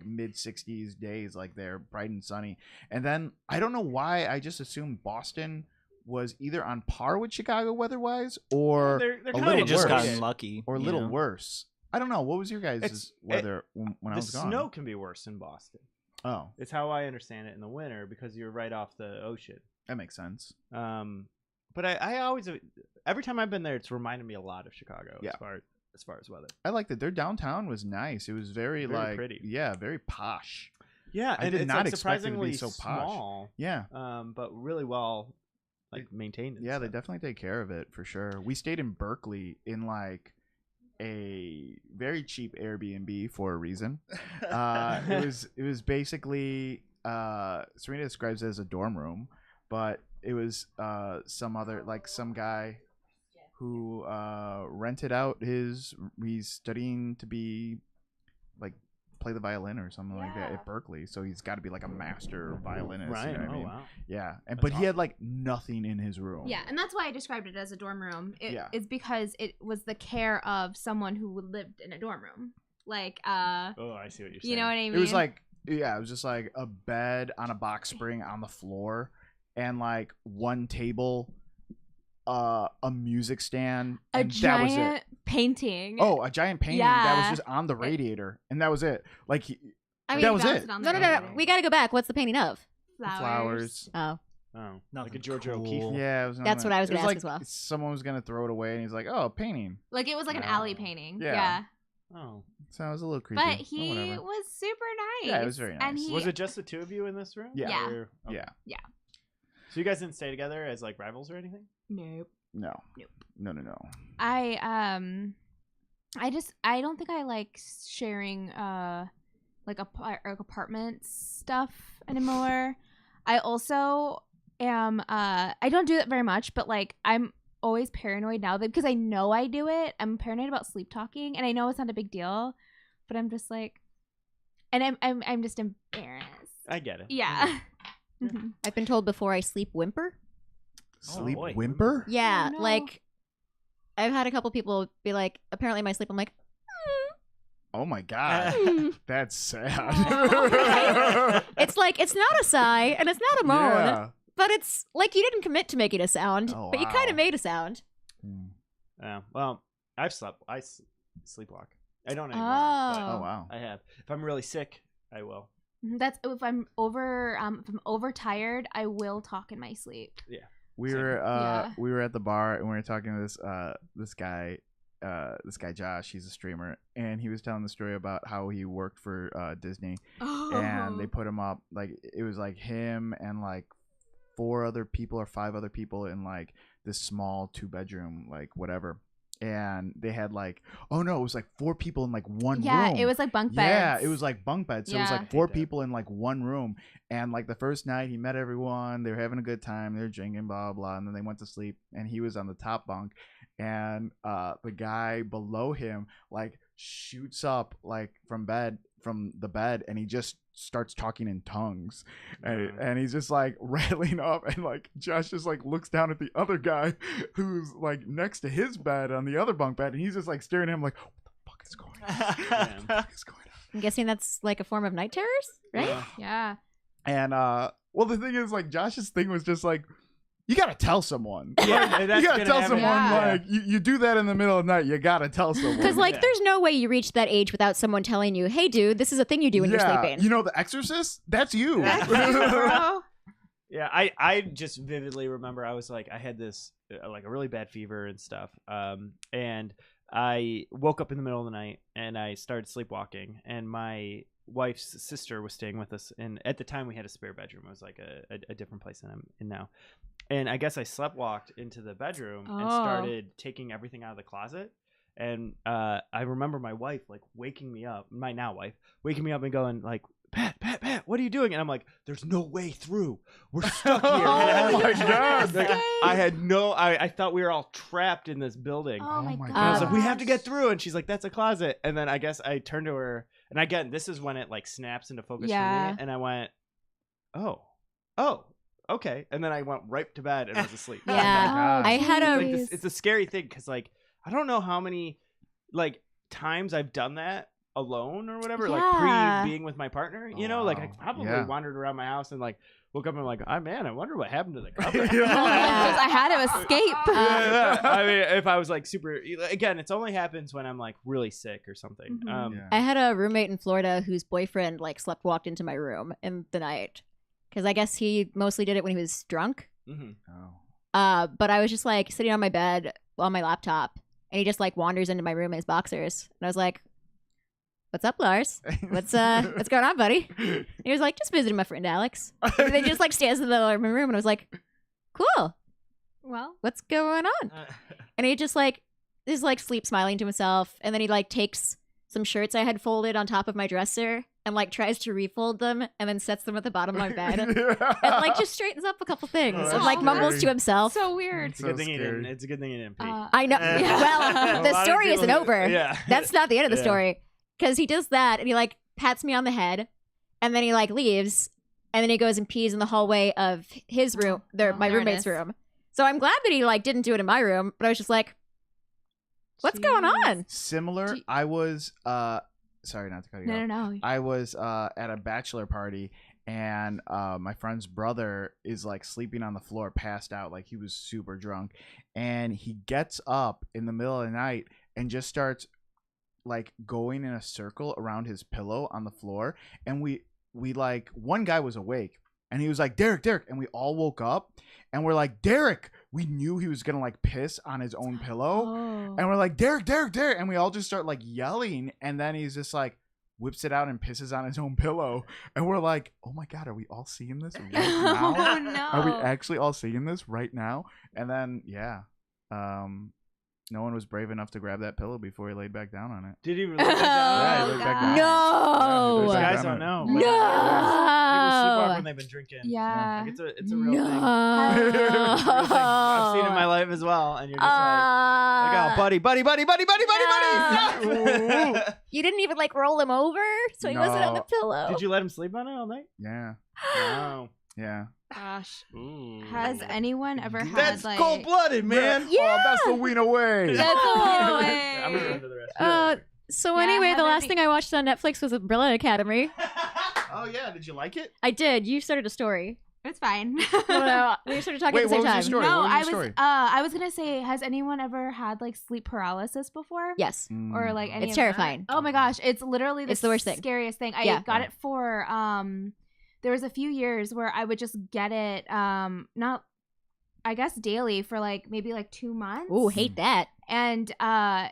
mid 60s days, like there, bright and sunny. And then I don't know why I just assumed Boston was either on par with Chicago weather-wise, or They're a kind little They just worse. got unlucky. or a you little know? worse. I don't know. What was your guys' It's- weather when I the was gone? snow can be worse in Boston. Oh, It's how I understand it in the winter because you're right off the ocean. that makes sense. But I always every time I've been there, it's reminded me a lot of Chicago Yeah. as far as weather. I liked it. Their downtown was nice. It was very like pretty. Yeah, very posh. Yeah, I and did it's not like expect it to be surprisingly so posh. small, Yeah. but really well maintained. and Yeah, they stuff. definitely take care of it for sure. We stayed in Berkeley in like a very cheap Airbnb for a reason. It was basically Serena describes it as a dorm room, but it was some guy who rented out he's studying to be like play the violin or something like that at Berkeley, so he's got to be like a master violinist. Right. You know what I mean? Wow. Yeah, That's but he had like nothing in his room. Yeah, and that's why I described it as a dorm room. Yeah. It's because it was the care of someone who lived in a dorm room. Like, Oh, I see what you're saying. you know what I mean? It was like, yeah, it was just like a bed on a box spring on the floor, and like one table, a music stand, a and that was it. giant painting. Oh, a giant painting that was Yeah. just on the radiator, and that was it. Like I mean, that was Bounce it. on No, the no, no, no. radiator. We gotta go back. What's the painting of? Flowers. Oh, Oh, like a Nothing Georgia cool. O'Keeffe. Yeah, it was. That's what I was it gonna ask like as well. Someone was gonna throw it away, and he's like, "Oh, a painting." Like it was like an No. alley painting. Yeah. Yeah. Oh. So it was a little creepy. But he whatever. was super nice. Yeah, it was very And nice. he, Was it just the two of you in this room? Yeah. Or- okay. Yeah. So you guys didn't stay together as like rivals or anything? Nope. No. Nope. No. I don't think I like sharing like apartment stuff anymore. I also am I don't do that very much, but like I'm always paranoid now because I know I do it. I'm paranoid about sleep talking, and I know it's not a big deal, but I'm just like, and I'm just embarrassed. I get it. Yeah. I've been told before I sleep whimper. Sleep boy. whimper? Yeah, Oh, no. like I've had a couple people be like, apparently my sleep. I'm like, Oh my god. That's sad. it's like it's not a sigh and it's not a moan, Yeah. but it's like you didn't commit to making a sound, Oh, but you wow. kind of made a sound. Yeah. Well, I've slept. Sleepwalk. I don't anymore. Oh Oh. wow. But I have. If I'm really sick, I will. That's if I'm overtired, I will talk in my sleep. We Same. were at the bar and we were talking to this guy Josh. He's a streamer, and he was telling the story about how he worked for Disney, and they put him up like it was like him and like 4 other people or 5 other people in like this small 2-bedroom like whatever, and they had like it was like 4 people in like one Yeah, room. it was like bunk beds. Yeah, it was like bunk beds. So it was Yeah. like 4 people in like one room. And like the first night he met everyone, they were having a good time, they were drinking, blah, blah, and then they went to sleep and he was on the top bunk, and the guy below him like shoots up like from the bed, and he just starts talking in tongues, and he's just like rattling up, and like Josh just like looks down at the other guy who's like next to his bed on the other bunk bed, and he's just like staring at him like, what the fuck is going on? What the fuck is going on? I'm guessing that's like a form of night terrors, right? Yeah. And well, the thing is, like, Josh's thing was just like, you gotta tell someone. Yeah, Like, that's you gotta gonna tell happen. someone. Yeah. Like, you do that in the middle of the night. You gotta tell someone. Because like, Yeah. there's no way you reach that age without someone telling you, "Hey, dude, this is a thing you do when you're sleeping." You know, The Exorcist. That's you. Bro. Yeah, I just vividly remember I was like I had this like a really bad fever and stuff, and I woke up in the middle of the night and I started sleepwalking, and my wife's sister was staying with us, and at the time we had a spare bedroom. It was like a different place than I'm in now, and I guess I sleptwalked into the bedroom and Oh. started taking everything out of the closet. And I remember my wife like waking me up, my now wife waking me up and going like, Pat, what are you doing? And I'm like, there's no way through. We're stuck here. Oh my God. Like, I had no, I thought we were all trapped in this building. Oh my my god. And I was like, we have to get through. And she's like, that's a closet. And then I guess I turned to her, and again, this is when it like snaps into focus Yeah. for me. And I went, oh, okay. And then I went right to bed and was asleep. Yeah. God. I had It's, a like it's a scary thing because like I don't know how many like times I've done that alone or whatever, Yeah. like pre being with my partner. You know, like I wow. probably Yeah. wandered around my house and like woke up and I'm like, oh man, I wonder what happened to the cupboard. Yeah. I had to escape. Yeah. I mean, if I was like super, again, it's only happens when I'm like really sick or something. Mhm. Yeah. I had a roommate in Florida whose boyfriend like walked into my room in the night because I guess he mostly did it when he was drunk. Mhm. Oh. But I was just like sitting on my bed on my laptop, and he just like wanders into my room in his boxers, and I was like, "What's up, Lars? What's going on, buddy?" And he was like, "Just visiting my friend Alex." And then he just like stands in the living room, and I was like, "Cool, Well, what's going on?" And he just like is like sleep smiling to himself, and then he like takes some shirts I had folded on top of my dresser and like tries to refold them, and then sets them at the bottom of my bed. And like just straightens up a couple things Oh, and that's like mumbles scary. to himself. so weird. It's a good So thing he scary. didn't. It's a good thing he didn't pee. I know. Yeah. Well, A the lot of story people isn't do- over. Yeah, That's not the end of the Yeah. story, because he does that and he like pats me on the head, and then he like leaves, and then he goes and pees in the hallway of his room, my There it roommate's is. room. So I'm glad that he like didn't do it in my room, but I was just like, "What's going Jeez. on?" Similar. Do- I was sorry not to cut you off. No. I was at a bachelor party, and my friend's brother is like sleeping on the floor, passed out, like he was super drunk, and he gets up in the middle of the night and just starts like going in a circle around his pillow on the floor, and we like one guy was awake, And he was like, Derek, and we all woke up and we're like, Derek. We knew he was gonna like piss on his own pillow, Oh. and we're like, Derek, and we all just start like yelling, and then he's just like whips it out and pisses on his own pillow, and we're like, oh my god, are we all seeing this right now? Oh no. Are we actually all seeing this right now? And then no one was brave enough to grab that pillow before he laid back down on it. Did he really? Like Yeah, he Oh, laid back God. down. No. Yeah, he These laid back guys down don't on know. it. People sleepwalk No. when they've been drinking. Yeah. Like, it's a real thing. No. It's a real thing. I've seen it in my life as well, and you're just like, oh, buddy. No. You didn't even like roll him over, so he wasn't on the No. pillow. Did you let him sleep on it all night? Yeah, Wow. yeah. Gosh. Mm. Has anyone ever had That's like cold-blooded, man. Yeah. Oh, that's the wiener way. That's No. the way. I'm gonna go into the rest. So Yeah, anyway, the haven't last we- thing I watched on Netflix was Umbrella Academy. Oh yeah, did you like it? I did. You started a story. It's fine. No, we started talking Wait, at the same what was your time. story? No, What was your I was story? I was gonna say, has anyone ever had like sleep paralysis before? Yes. Or like any It's of that? terrifying. Oh my gosh, it's literally It's the worst thing. scariest thing. I Yeah. got it for there was a few years where I would just get it not I guess daily for like maybe like 2 months. Ooh, hate that. And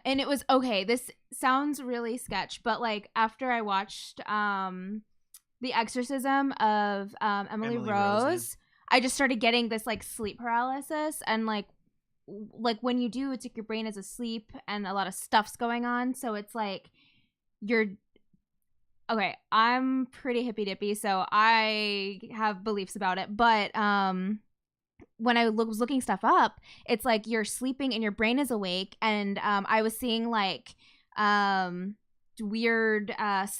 it was okay. This sounds really sketch, but like after I watched The Exorcism of Emily Emily Rose, Rose, I just started getting this like sleep paralysis, and like when you do, it's like your brain is asleep and a lot of stuff's going on, so it's like you're okay. I'm pretty hippy dippy, so I have beliefs about it, but when I was looking stuff up, it's like you're sleeping and your brain is awake, and I was seeing like weird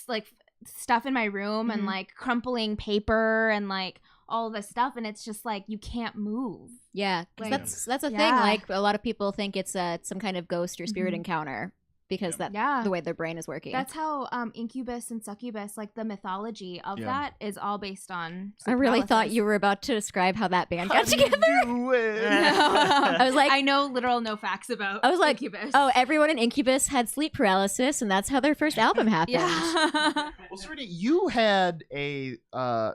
like stuff in my room and Mhm. like crumpling paper and like all this stuff, and it's just like you can't move. Yeah, 'cause Like, that's a thing. yeah. Like a lot of people think it's some kind of ghost or spirit Mhm. encounter because that's Yeah. the way their brain is working. That's how incubus and succubus, like the mythology of Yeah. that, is all based on. I really thought you were about to describe how that band got How do you together. do it? I was like, I know literal no facts about. I was like, incubus. oh, everyone in Incubus had sleep paralysis, and that's how their first album happened. yeah. Well, Serena, you had a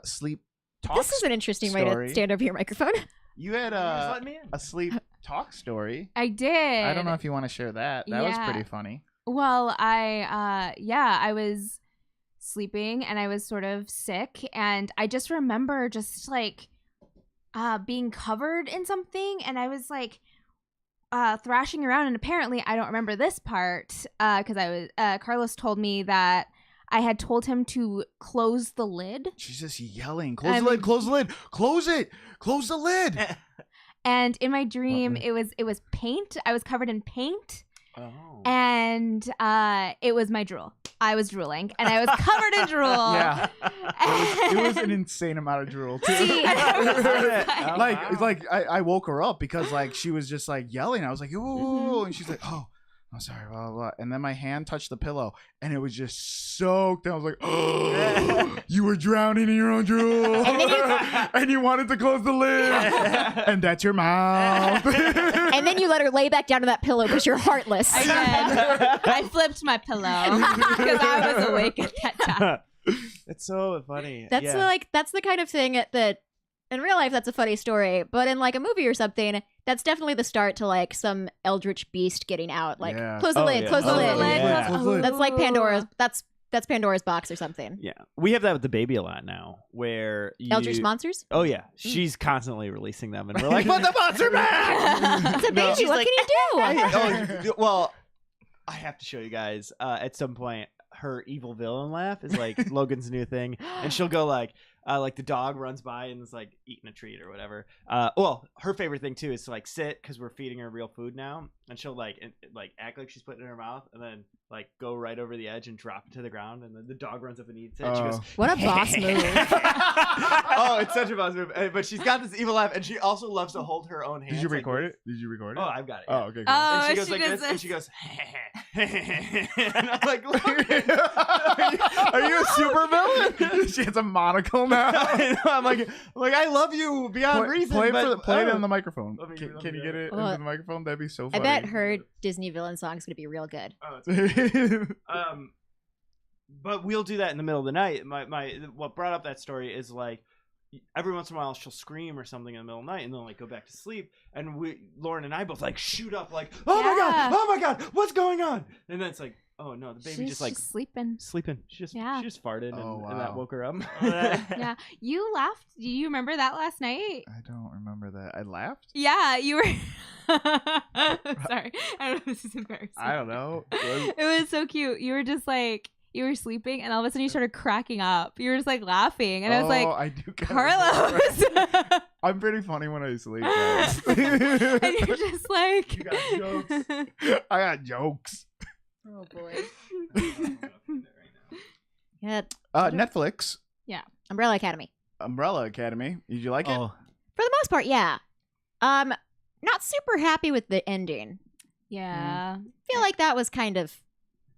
sleep talk. This is an interesting way story. to stand over your microphone. You had Just let me in. a sleep talk story. I did. I don't know if you want to share that. That was Yeah. pretty funny. Well, I was sleeping and I was sort of sick, and I just remember just like being covered in something, and I was like thrashing around, and apparently I don't remember this part because I was Carlos told me that I had told him to close the lid, She's just yelling, "Close the lid! Close the lid! Close it! Close the lid!" and in my dream lid? it was paint. I was covered in paint. Oh. And it was my drool. I was drooling, and I was covered in drool. Yeah. It was an insane amount of drool too. See, Oh, like wow. it's like I woke her up because like she was just like yelling. I was like, "Ooh," and she's like, "Oh, I'm sorry, blah, blah, blah." And then my hand touched the pillow, and it was just soaked. And I was like, "Oh, you were drowning in your own drool, and you wanted to close the lid, and that's your mouth." And then you let her lay back down to that pillow because you're heartless. I did. I flipped my pillow because I was awake at that time. It's so funny. That's yeah. that's the kind of thing that in real life that's a funny story, but in like a movie or something, that's definitely the start to like some eldritch beast getting out. Like Yeah. close the Oh, lid, yeah. close the Oh, lid. yeah. Close the lid. That's like Pandora's. That's Pandora's box or something. Yeah, we have that with the baby a lot now, where you... Eldritch monsters. Oh yeah, she's constantly releasing them, and we're like, "Put the monster back!" It's a No, baby. she's What like, can you do? Oh, well, I have to show you guys at some point. Her evil villain laugh is like Logan's new thing, and she'll go like the dog runs by and is like eating a treat or whatever. Well, her favorite thing too is to like sit because we're feeding her real food now, and she'll like act like she's putting it in her mouth, and then like go right over the edge and drop it to the ground, and then the dog runs up and eats it. And she goes, What a boss move. oh, it's such a boss move. But she's got this evil laugh, and she also loves to hold her own hands. Did you like record this. it? Did you record it? Oh, I've got it. Oh, yeah. okay. Good. Oh, And she goes like does this, and she goes, and I'm like, Are you a super villain? She has a monocle now. I'm like, I love you beyond reason. Play, but, play it oh. on the microphone. Let me Can you do get it. it Well, into the microphone? That'd be so I funny. bet her Disney villain song's gonna be real good. Oh, it's but we'll do that in the middle of the night. My what brought up that story is like every once in a while she'll scream or something in the middle of the night and then like go back to sleep. And Lauren and I both like shoot up like, oh my god, what's going on? And then it's like, oh no, the baby She's just like sleeping. She just farted and that woke her up. Yeah, you laughed. Do you remember that last night? I don't remember that. I laughed? Yeah, you were. Sorry, I don't know if this is embarrassing. I don't know. It was so cute. You were just like, you were sleeping, and all of a sudden you started cracking up. You were just like laughing, and I was like, I do Carlos. I'm pretty funny when I sleep. Guys. And you're just like, You got jokes. I got jokes. Oh boy. Yeah. Netflix. Umbrella Academy. Umbrella Academy. Did you like it? Oh, For the most part, yeah. Not super happy with the ending. yeah, Feel like that was kind of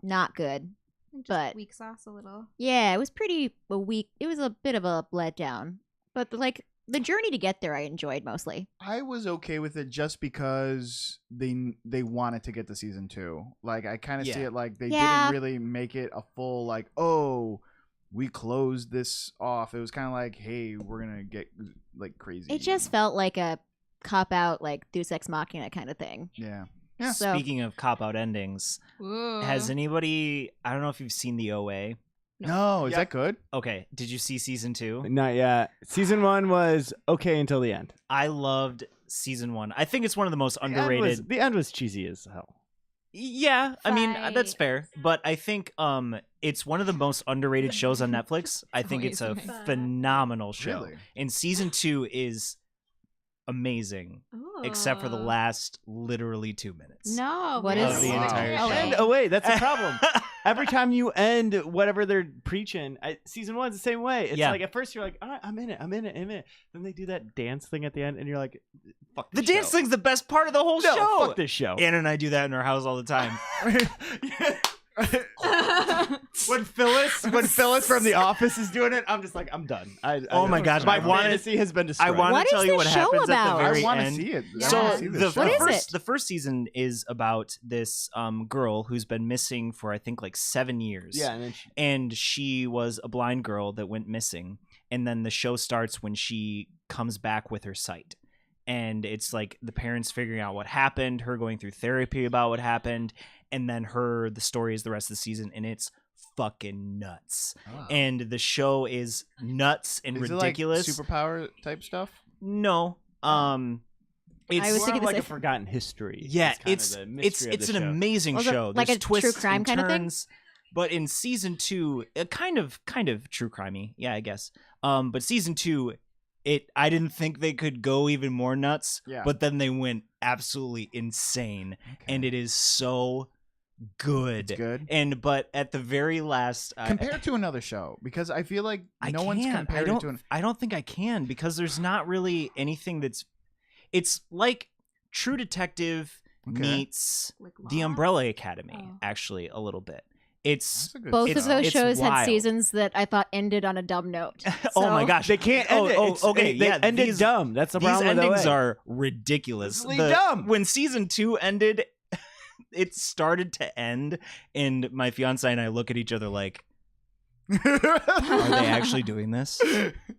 not good. just But- weak sauce a little. Yeah, it was pretty weak. It was a bit of a letdown. But the journey to get there, I enjoyed mostly. I was okay with it just because they wanted to get to season 2. Like I kind of see Yeah. it like they Yeah. didn't really make it a full like, oh, we closed this off. It was kind of like, hey, we're gonna get like crazy. It just felt like a cop out, like Deus Ex Machina kind of thing. yeah. So speaking of cop out endings, Ooh. has anybody? I don't know if you've seen the OA. No, is Yeah. that good? Okay, did you see season 2? Not yet. Season 1 was okay until the end. I loved season 1. I think it's one of the most underrated. The end was cheesy as hell. Yeah, I mean that's Fight. fair, but I think it's one of the most underrated shows on Netflix. I think it's a always nice. phenomenal show. Really? And season 2 is amazing, except for the last literally 2 minutes. No. What Of is the Wow. entire show. And wait, that's the problem. Every time you end whatever they're preaching, season 1's the same way. It's Yeah. like at first you're like, all right, I'm in it. Then they do that dance thing at the end, and you're like, fuck The this dance show. thing's the best part of the whole No, show. fuck this show. Anna and I do that in our house all the time. When Phyllis from The Office is doing it, I'm just like, I'm done. Oh my gosh, my I wanted- fantasy has been I destroyed. want What to tell is you this what show happens about? at the I very want to end. see it. Yeah. I So wanna see the, this the show. What is first it? the first season is about this girl who's been missing for I think like 7 years. Yeah, and then And she was a blind girl that went missing. And then the show starts when she comes back with her sight. And it's like the parents figuring out what happened, her going through therapy about what happened, and then the story is the rest of the season, and it's fucking nuts. Oh. And the show is nuts and Is ridiculous. it like superpower type stuff? No. It's I was more thinking of the like a same- forgotten history. yeah, is kind of it's the mystery of it's the an show. amazing Was it show. like There's a true twists crime and kind of thing? turns. But in season 2, kind of true crimey, yeah, I guess. But season 2, I didn't think they could go even more nuts. Yeah. But then they went absolutely insane, and it is so good. It's good. But at the very last, Compared to another show, because I feel like I no one's can't. compared it to an. I don't think I can because there's not really anything that's. It's like True Detective Okay. meets Like The Lost? Umbrella Academy, Oh. actually, a little bit. It's That's a good Both show. of those It's shows had wild. seasons that I thought ended on a dumb note. oh my So- gosh, They can't end it. Okay, They yeah, ended these, dumb. That's the these problem with endings OA. are ridiculous. Completely dumb. When season 2 ended, it started to end, and my fiance and I look at each other like, are they actually doing this?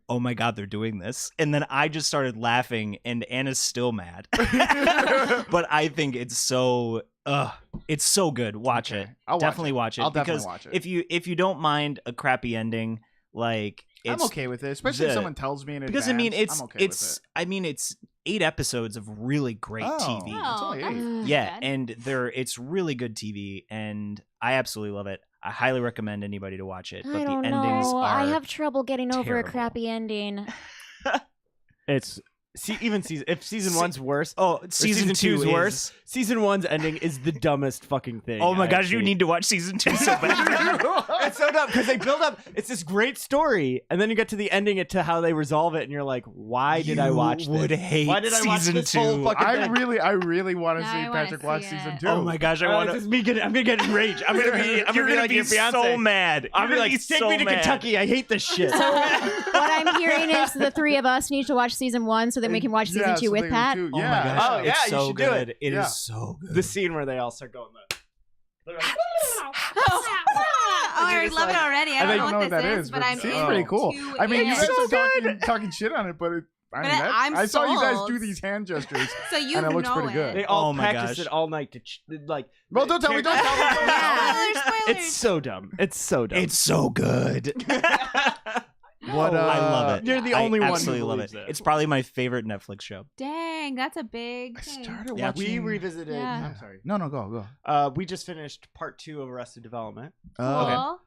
Oh my god, they're doing this. And then I just started laughing, and Anna's still mad. But I think it's so good. Watch Okay. it. I'll watch Definitely it. watch it. I'll definitely because watch it. if you don't mind a crappy ending, like it's I'm okay with it, especially if the- someone tells me in advance. because I mean I'm okay with it. it's 8 episodes of really great Oh. TV. It's only eight. Yeah, and it's really good TV, and I absolutely love it. I highly recommend anybody to watch it. But I don't the endings know. are I have trouble getting over a terrible. crappy ending. It's if season Se- 1's worse. Oh, season 2 2's is worse. Season 1's ending is the dumbest fucking thing. Oh my I've gosh, you seen. need to watch season 2 so bad. It's so dumb because they build up. It's this great story, and then you get to the ending, to how they resolve it, and you're like, "Why did I watch this? You would hate Why did I watch season this whole 2? fucking I thing?" really want to Now see I wanna Patrick watch see season it. 2. Oh my gosh, I want I'm gonna get enraged. I'm gonna be You're gonna like be your fiance. so mad. I'm You're gonna be gonna like, take so me to mad. Kentucky. I hate this shit. So what I'm hearing is the three of us need to watch season 1 so that we can watch season 2 with Pat. Oh Yeah. my gosh, Oh, yeah, it's you so should do good. it. It is Yeah. so good. the scene where they all start going. They're like, Oh I just love like- it already. I I don't know what that this is, but I'm it seems in pretty cool. to I mean, you it. guys so are talking shit on it, but I mean, I'm I saw you guys sold. do these hand gestures. So you and it know looks pretty good. They all Oh my practiced gosh. it all night to like. Well, don't tell me, don't tell me, don't tell me. Yeah. Spoilers. It's so dumb. It's so dumb. It's so good. What, I love it. You're the I only one who absolutely love believes it. that. It's probably my favorite Netflix show. Dang, that's a big I thing. started Yeah. watching. We revisited. Yeah. I'm sorry. No, go. We just finished part 2 of Arrested Development. Cool.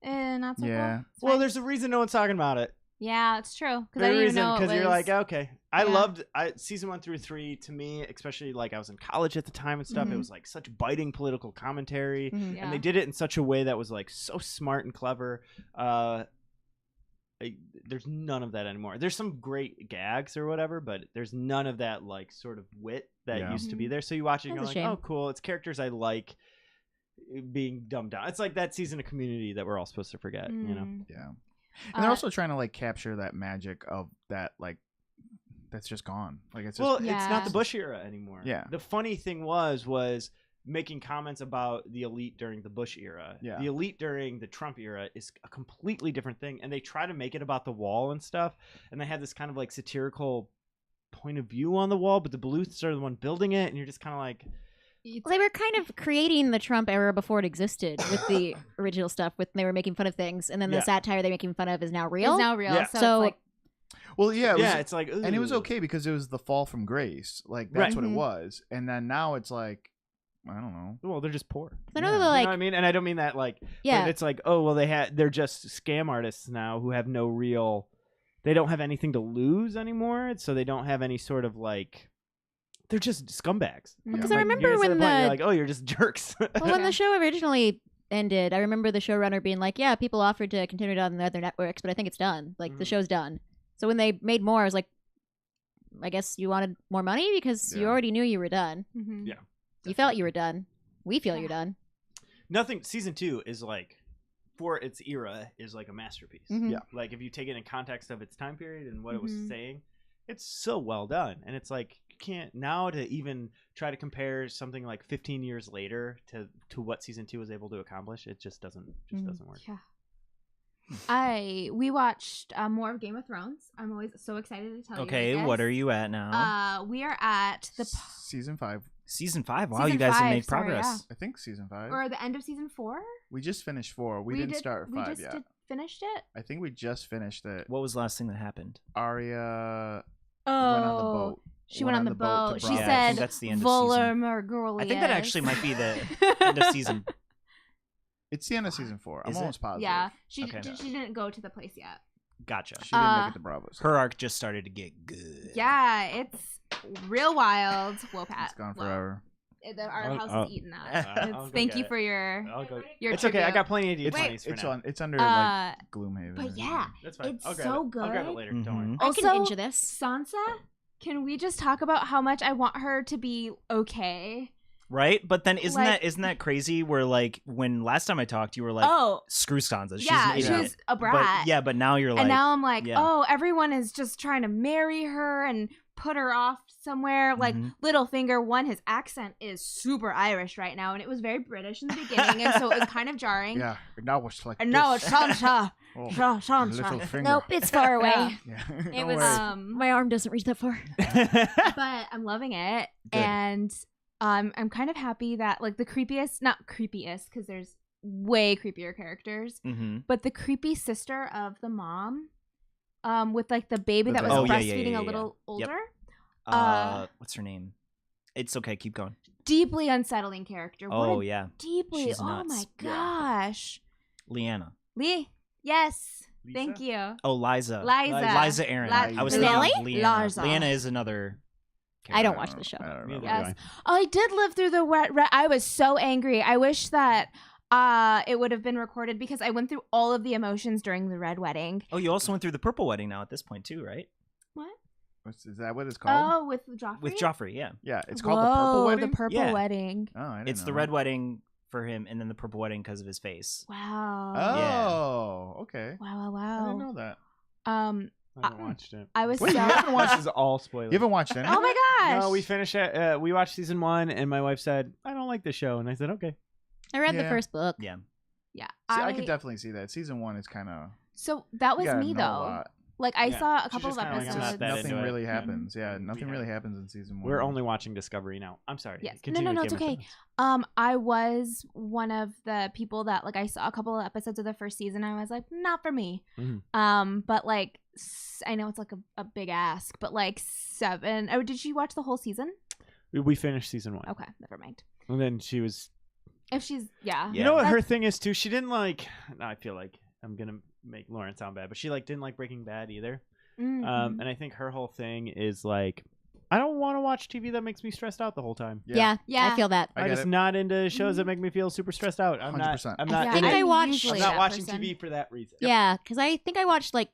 Not so Yeah. cool. It's Well, fine. there's a reason no one's talking about it. Yeah, it's true. Because I There's a didn't even reason know it because you're was- like, okay. I Yeah. loved season 1 through 3. To me, especially like I was in college at the time and stuff. It Mhm. was like such biting political commentary, Mhm. Yeah. and they did it in such a way that was like so smart and clever. There's none of that anymore. There's some great gags or whatever, but there's none of that like sort of wit that Yeah. used to be Mhm. there. So you watch it and That's you're a like, shame. oh, cool. It's characters I like being dumbed down. It's like that season of Community that we're all supposed to forget, you know? Mm. Yeah. And they're Uh, also trying to like capture that magic of that like that's just gone. Like it's just Well, it's Yeah. not the Bush era anymore. Yeah. The funny thing was making comments about the elite during the Bush era. Yeah. The elite during the Trump era is a completely different thing, and they try to make it about the wall and stuff. And they had this kind of like satirical point of view on the wall, but the Bluths are the one building it, and you're just kind of like, Well, they were kind of creating the Trump era before it existed with the original stuff. With they were making fun of things, and then Yeah. the satire they're making fun of is now real. It's now real. Yeah. So, So- it's like, well, yeah, it was, yeah, it's like, and it was ugh. okay because it was the fall from grace. Like that's Right. what it Mhm. was. And then now it's like I don't know. Well, they're just poor. I know Yeah. they're You know like, what I mean? And I don't mean that like, yeah, but it's like, oh well, they're just scam artists now who have no real, they don't have anything to lose anymore, so they don't have any sort of like, they're just scumbags. because Yeah. I Like, remember you're to when point, the you're like, oh, you're just jerks. well, when the show originally ended, I remember the showrunner being like, "Yeah, people offered to continue it on the other networks, but I think it's done. Like the Mhm. show's done." So when they made more, I was like, "I guess you wanted more money because you Yeah. already knew you were done. mhm. Yeah. You felt you were done. We feel Yeah. you're done." Nothing. Season 2 is like, for its era, is like a masterpiece. Mhm. Yeah. Like if you take it in context of its time period and what it was Mhm. saying, it's so well done. And it's like you can't now to even try to compare something like 15 years later to what season 2 was able to accomplish. It just doesn't Mhm. doesn't work. Yeah. We watched more of Game of Thrones. I'm always so excited to tell you. Okay, what are you at now? We are at the Season 5. Season 5. Wow, season you guys have 5, made sorry, progress. I think season 5. or the end of season 4. We just finished 4. We didn't start 5 We just yet. finished it. I think we just finished it. What was the last thing that happened? Arya Oh, went on the boat. She went on the boat. to She Bronn. Yeah, I said, think that's the end of "Volar season. Margolius." I think that actually might be the end of season. It's the end of season 4. I'm Is it? almost positive. Yeah, she Okay. she didn't go to the place yet. Gotcha. She didn't make Uh, it to Bravos. Her arc just started to get good. Yeah, it's real wild. Whoa, Pat. It's gone Whoa. forever. Our house I'll- is eating that. I'll It's- go thank get you it. for your I'll go. your It's okay. I tribute. got plenty of It's, D20s for it's now. on. It's under like Uh, Gloomhaven. but yeah, That's fine. it's I'll grab so it. I'll grab it good. later. Don't worry. Mhm. I can Also, binge this. Sansa, can we just talk about how much I want her to be okay? Right? But then isn't Like- that crazy where like when last time I talked you were like oh, screw Sansa. She's yeah, an she idiot. was a brat. But now you're like and now I'm like, yeah. oh, everyone is just trying to marry her and put her off somewhere. Like Mhm. Littlefinger, his accent is super Irish right now, and it was very British in the beginning, and so it was kind of jarring. Yeah. Now it's like. And now it's this. Sansa. Oh, Sansa. little finger. Nope, it's far away. Yeah. It Don't was. worry. My arm doesn't reach that far. But I'm loving it, Good. and I'm kind of happy that like the creepiest, not creepiest, because there's way creepier characters, hmm but the creepy sister of the mom, with like the baby The that was baby. Oh, yeah, breastfeeding yeah, a yeah. little Yep. older. What's her name? It's okay, keep going. Deeply unsettling character. What Oh a yeah. deeply. She's Oh nuts. my Yeah. gosh. Leanna. Lee. Yes. Lisa? Thank you. Oh, Liza. Liza. Liza Aaron. I was Liza. thinking of Really? Leanna. Liza. Leanna is another. I don't I watch the show. I don't remember. Yes. Oh, I did live through the wet. I was so angry. I wish that it would have been recorded because I went through all of the emotions during the red wedding. Oh, you also went through the purple wedding now at this point too, right? What? Is that what it's called? Oh, with Joffrey. With Joffrey, yeah. Yeah, it's called the Purple Wedding. The purple Yeah. wedding. Oh, I didn't It's the know. red wedding for him, and then the purple wedding because of his face. Wow. Oh, okay. Wow. Wow. I didn't Wow. know that. I haven't watched it. I was Wait, so. you haven't This is all spoilers. You haven't watched any? Oh my gosh. No, we finished it. We watched season 1, and my wife said, "I don't like the show," and I said, "Okay." I read the Yeah. first book. Yeah. Yeah, I could definitely see that. Season 1 is kind of. So that was me though. Like I saw a couple of just kinda like, I'm not episodes. that Nothing into it. really Yeah. happens. Yeah, nothing really happens in season 1. We're only watching Discovery now. I'm sorry. Yes. Continue No, with it's Game of okay. Thrones. I was one of the people that like I saw a couple of episodes of the first season. I was like, not for me. Mhm. But like I know it's like a big ask, but like 7. Oh, did you watch the whole season? We finished season 1. Okay, never mind. And then she was. If she's yeah. You know what That's- her thing is too? She didn't like. I feel like I'm gonna make Lauren sound bad, but she like didn't like Breaking Bad either. Mhm. And I think her whole thing is like, I don't want to watch TV that makes me stressed out the whole time. Yeah, Yeah. I feel that. I I'm get just it. not into shows that make me feel super stressed out. I'm 100%. not. I'm not. Yeah, in think it. I watched- usually I'm not that watching person. TV for that reason. Yeah, because I think I watched like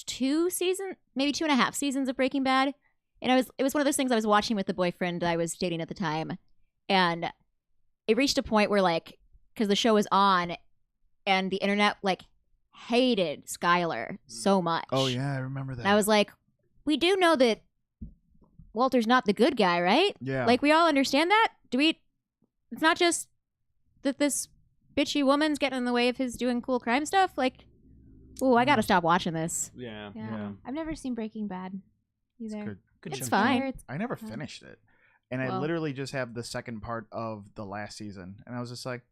2 seasons, maybe 2.5 seasons of Breaking Bad, and it was one of those things I was watching with the boyfriend I was dating at the time, and it reached a point where like because the show was on, and the internet like hated Skylar so much. Oh yeah, I remember that. And I was like, we do know that Walter's not the good guy, right? yeah. Like we all understand that. Do we? It's not just that this bitchy woman's getting in the way of his doing cool crime stuff. Like, oh, I gotta stop watching this. Yeah. Yeah. I've never seen Breaking Bad It's either. good. Good It's show. fine. I never finished it, and I Well- literally just have the second part of the last season, and I was just like,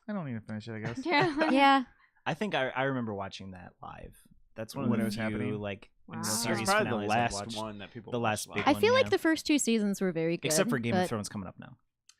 I don't need to finish it. I guess. Yeah. Yeah. I think I remember watching that live. That's one of When the it was few, happening? like Wow. series It's probably the finales I've last watched. one that people. The last watch big live. I one, feel like yeah. the first 2 seasons were very good. Except for Game but of Thrones coming up now.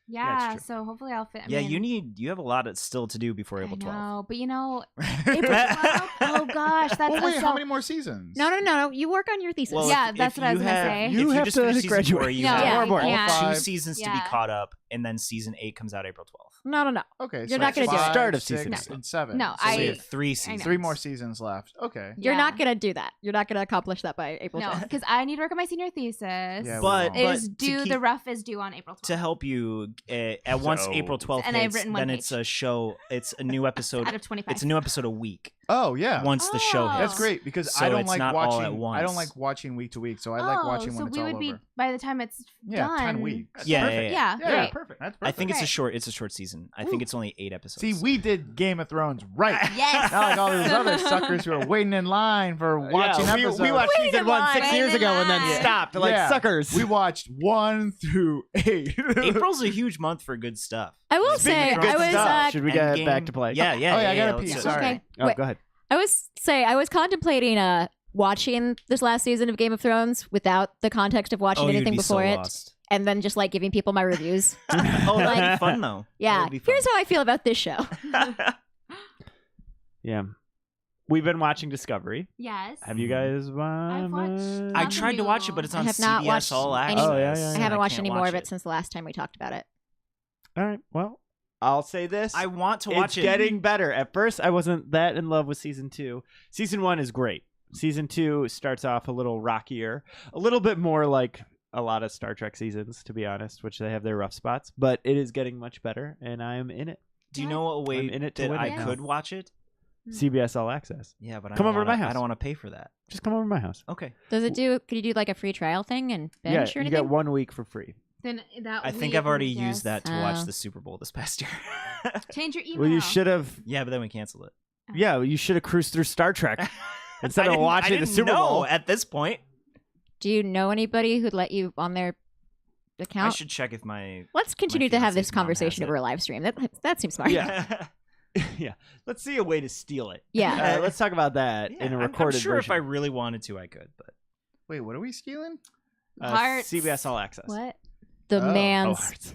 Yeah, true. so hopefully I'll fit. Yeah, you have a lot still to do before I April 12th. know, but you know, April April 12th? Oh gosh, that's Well, wait, so- how many more seasons? No. You work on your thesis. Well, Yeah, if that's what I was gonna say. If You have just to finish season graduate. 4, you No, have yeah, more. you can't. 2 5. seasons to be Yeah. caught up, and then season 8 comes out April 12th. No. Okay, You're so not gonna do it. 5, Start of 6, season and 7. No, So I- we have 3 I know. seasons. 3 more seasons left. Okay. You're Yeah. not gonna do that. You're not gonna accomplish that by April No, 12th. because I need to work on my senior thesis. Yeah, we But- won't. is to due. keep- The rough is due on April 12th. To help you, at once So- April 12th And I've hits, written one then page. it's a show. It's a new episode. Out of 25. It's a new episode a week. Oh yeah. Once the show Oh. hits. That's great because So I don't it's like not all watching. at once. I don't like watching week to week, so I like watching so when it's we all would be over. by the time it's Yeah, done. 10 weeks. Yeah, Perfect. Yeah, Yeah, great. perfect. That's I perfect. think it's a Great. short. It's a short season. I think it's only 8 episodes. See, we did Game of Thrones right. Yes. Not like all these other suckers who are waiting in line for watching episodes. we watched Wait season in 1 line, 6 wait years in ago and then line. stopped like Yeah. suckers. We watched 1 through 8. April's a huge month for good stuff. I will Speaking say of good I was stuff, should we get Endgame. back to play? Yeah. Oh, yeah, I gotta let's pee, do it. sorry. okay. Oh, Wait, go ahead. I was contemplating watching this last season of Game of Thrones without the context of watching Oh, you'd anything be before so it, lost. and then just like giving people my reviews. Oh, that'd be fun though. Yeah, That'd be fun. here's how I feel about this show. Yeah. We've been watching Discovery. Yes. Have you guys I've watched I Nothing tried to new. watch it, but it's I on have not CBS watched All any- Access. Oh, yeah, I yeah. haven't watched can't any more watch of it since the last time we talked about it. All right. Well, I'll say this. I want to It's watch it. getting better. At first, I wasn't that in love with season 2. Season 1 is great. Season 2 starts off a little rockier, a little bit more like a lot of Star Trek seasons, to be honest, which they have their rough spots, but it is getting much better, and I am in it. Do you know a way I'm in it to that win I it now. could watch it? CBS All Access. Yeah, but I Come don't over to my wanna- house. I don't want to pay for that. Just come over to my house. Okay. Does it do? Could you do like a free trial thing and binge Yeah, or you anything? get 1 week for free. Then that I think week, I've already yes. used that to Oh. watch the Super Bowl this past year. Change your email. Well, you should have. Yeah, but then we canceled it. Yeah, you should have cruised through Star Trek instead I of didn't- watching I the didn't Super know Bowl. at this point. Do you know anybody who'd let you on their I account? should check if my. Let's continue to have this fiance's mom has conversation it. over a live stream. That seems smart. Yeah. Yeah, let's see a way to steal it. Yeah. Let's talk about that Yeah, in a I'm recorded sure version. if I really wanted to, I could. But Wait, what are we stealing? Hearts. CBS All Access. What? The Oh. man's. hearts.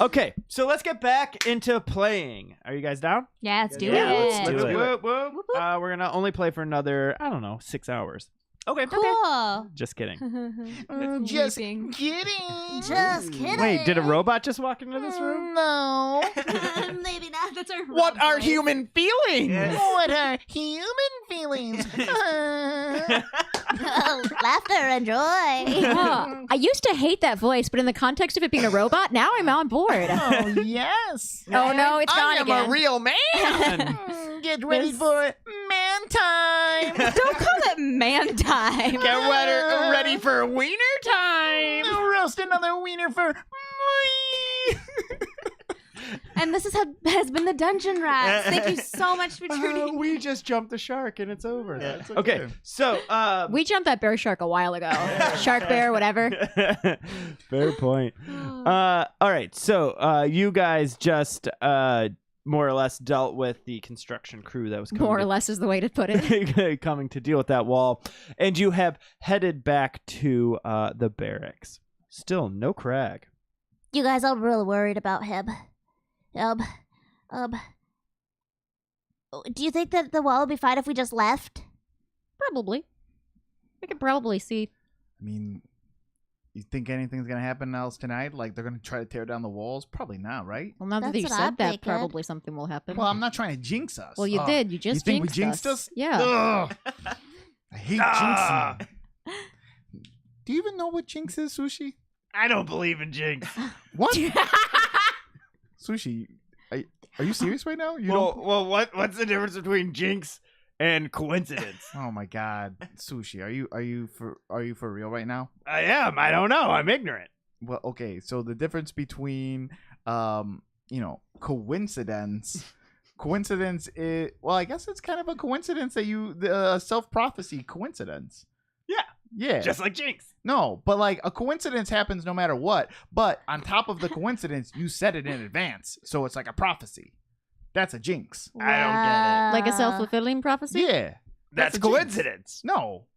Okay, so let's get back into playing. Are you guys down? Yeah, let's do Yeah, it. let's do it. Whoop, whoop. We're gonna only play for another, I don't know, 6 hours. okay. Cool. Just kidding. Just Weeping. kidding. Just kidding. Wait, did a robot just walk into this room? No. Maybe not. That's our What are human feelings? What are human feelings? Laughter and joy. Oh, I used to hate that voice, but in the context of it being a robot, now I'm on board. Oh yes. Oh no, it's gone I am again. a real man. Get ready for man time. Don't call it man time. Get ready for wiener time. Roast another wiener for me. And this has been the Dungeon Rats. Thank you so much for tuning in. We just jumped the shark and it's over. That's Okay, so We jumped that bear shark a while ago. Shark bear, whatever. fair point. All right, so you guys just more or less dealt with the construction crew that was coming More or less is the way to put it. coming to deal with that wall, and you have headed back to the barracks. Still no Crag. You guys are real worried about him. Do you think that the wall would be fine if we just left? Probably. We could probably see. I mean, you think anything's gonna happen else tonight? Like they're gonna try to tear down the walls? Probably not, right? Well, now that That's you what said I'm that, thinking. probably something will happen. Well, I'm not trying to jinx us. Well, you Ugh. did. You just You think we jinxed jinxed us? Yeah. Ugh. I hate jinxing. Do you even know what jinx is, Sushi? I don't believe in jinx. What? Sushi, are you serious right now? You don't. well, what's the difference between jinx and coincidence? Oh my God, Sushi, are you for real right now? I am. I don't know. I'm ignorant. Well, okay. So the difference between coincidence. Coincidence is, well, I guess it's kind of a coincidence that self-prophecy coincidence. Yeah. Just like jinx. No, but like a coincidence happens no matter what. But on top of the coincidence, you said it in advance. So it's like a prophecy. That's a jinx. I don't get Like a self-fulfilling prophecy? Yeah. That's a jinx. coincidence. No.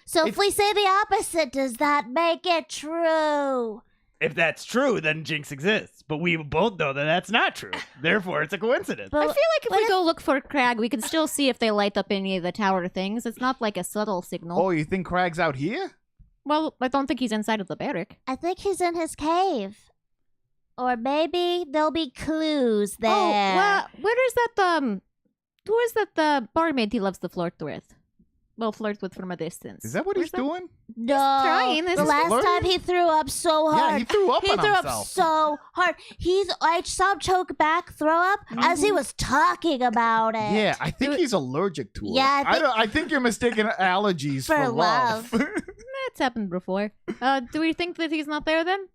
So if It's- we say the opposite, does that make it true? If that's true, then jinx exists. But we both know that that's not true. Therefore, it's a coincidence. I feel But like if what we if- go look for Crag, we can still see if they light up any of the tower things. It's not like a subtle signal. Oh, you think Crag's out here? Well, I don't think he's inside of the barrack. I think he's in his cave. Or maybe there'll be clues there. Oh, well, where is that, who is that, barmaid he loves to flirt with? Well, flirt with from a distance. Is that what Where's he's doing? No. trying. This The is last flirting? time he threw up so hard. Yeah, he threw up on threw himself. up so hard. I saw him choke back, throw up as he was talking about it. Yeah, I think he's allergic to it. Yeah, I think you're mistaking allergies For for love. That's happened before. Do we think that he's not there then?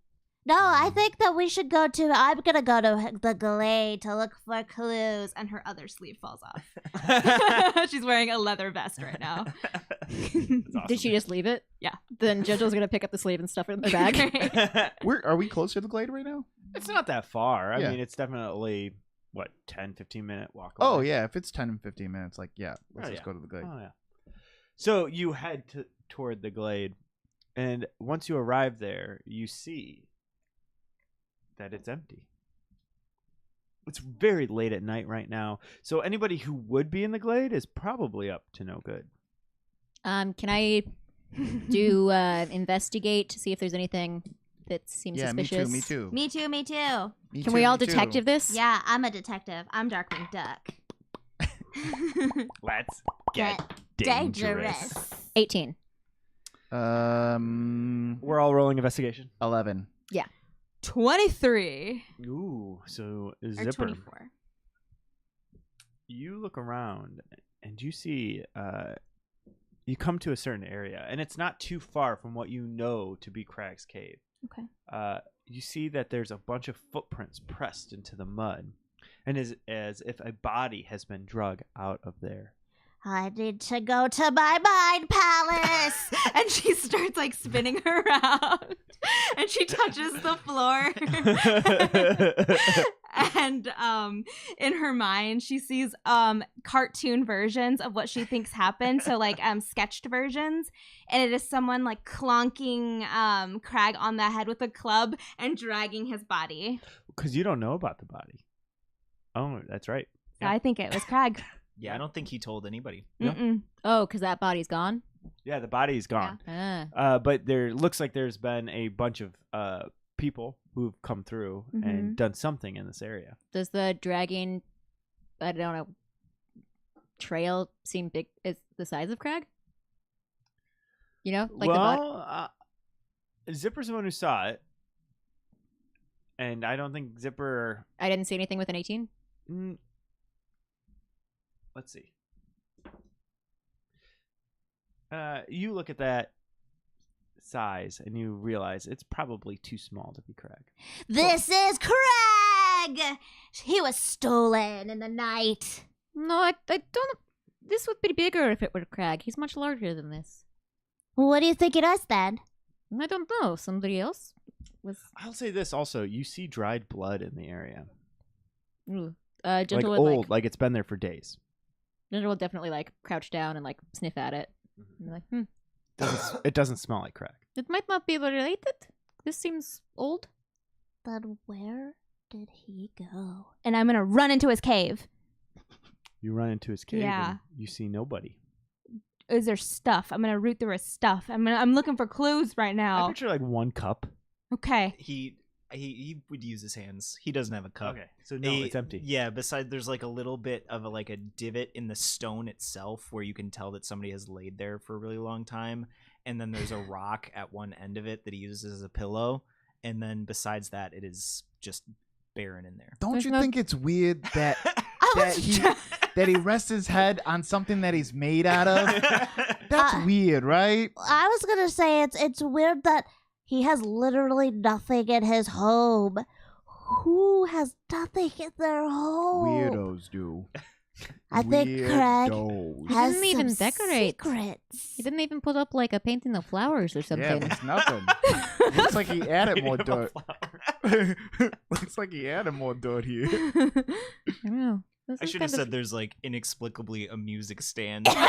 No, I think that we should go to. I'm gonna go to the glade to look for clues. And her other sleeve falls off. She's wearing a leather vest right now. Did she just leave it? Yeah. Then Jojo's gonna pick up the sleeve and stuff it in the bag. Are we close to the glade right now? It's not that far. I Yeah. mean, it's definitely, 10, 15-minute walk away. Oh yeah, if it's 10 and 15 minutes, like let's Oh, just yeah. go to the glade. Oh, yeah. So you head toward the glade, and once you arrive there, you see that it's empty. It's very late at night right now, so anybody who would be in the glade is probably up to no good. Can I do investigate to see if there's anything that seems Yeah, suspicious? me too. Me too, me too. Me Can too, we all me too. detective this? Yeah, I'm a detective. I'm Darkwing Duck. Let's get Get dangerous. 18. We're all rolling investigation. 11. 23. Ooh, so Or Zipper. 24. You look around and you see you come to a certain area, and it's not too far from what you know to be Crag's cave. Okay. You see that there's a bunch of footprints pressed into the mud, and as if a body has been drug out of there. I need to go to my mind palace. And she starts like spinning around and she touches the floor. And in her mind she sees cartoon versions of what she thinks happened, so like sketched versions, and it is someone like clonking Crag on the head with a club and dragging his body. Because you don't know about the body. Oh, that's right. So I think it was Crag. Yeah, I don't think he told anybody. Yep. Mm-mm. Oh, because that body's gone? Yeah, the body's gone. Ah. But there looks like there's been a bunch of people who've come through and done something in this area. Does the dragging, I don't know, trail seem big? Is the size of Crag? You know? Like the body? Well, Zipper's the one who saw it. And I don't think Zipper... I didn't see anything with an 18? Let's see. You look at that size and you realize it's probably too small to be Crag. This is Craig. Crag. He was stolen in the night. No, I don't. This would be bigger if it were Crag. He's much larger than this. What do you think it is then? I don't know. Somebody else was. I'll say this also: you see dried blood in the area, Gentle like would old, like it's been there for days. Gentle will definitely like crouch down and like sniff at it. And be like, It doesn't smell like crack. it might not be related. This seems old. But where did he go? And I'm gonna run into his cave. You run into his cave, Yeah. and you see nobody. Is there stuff? I'm gonna root through his stuff. I'm looking for clues right I now. picture like one cup. Okay. He would use his hands. He doesn't have a cup. so no, it's empty. Yeah, besides there's like a little bit of a divot in the stone itself where you can tell that somebody has laid there for a really long time, and then there's a rock at one end of it that he uses as a pillow, and then besides that it is just barren in there. Don't There's you no- think it's weird that was that he rests his head on something that he's made out of? That's weird, right? I was gonna say it's weird that he has literally nothing in his home. Who has nothing in their home? Weirdos do. I think Craig Weirdos. He has didn't even some decorate. secrets. He didn't even put up like a painting of flowers or Yeah, something. it's nothing. Looks like he added more dirt. Looks like he added more dirt here. I don't know. This I is should have kind said there's like inexplicably a music stand. Thank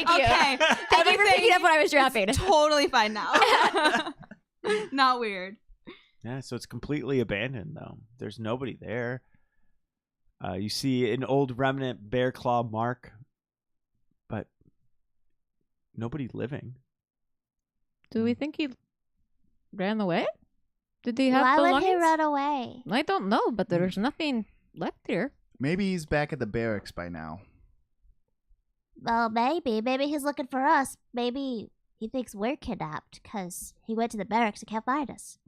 you. Okay. Thank you for picking up what I was dropping. Totally fine now. Not weird. Yeah, so it's completely abandoned though. There's nobody there. You see an old remnant bear claw mark, but nobody living. Do we think he ran away? Did he have Why would he belongings? run away? I don't know, but there's nothing left here. Maybe he's back at the barracks by now. Well, maybe. Maybe he's looking for us. Maybe he thinks we're kidnapped because he went to the barracks and can't find us.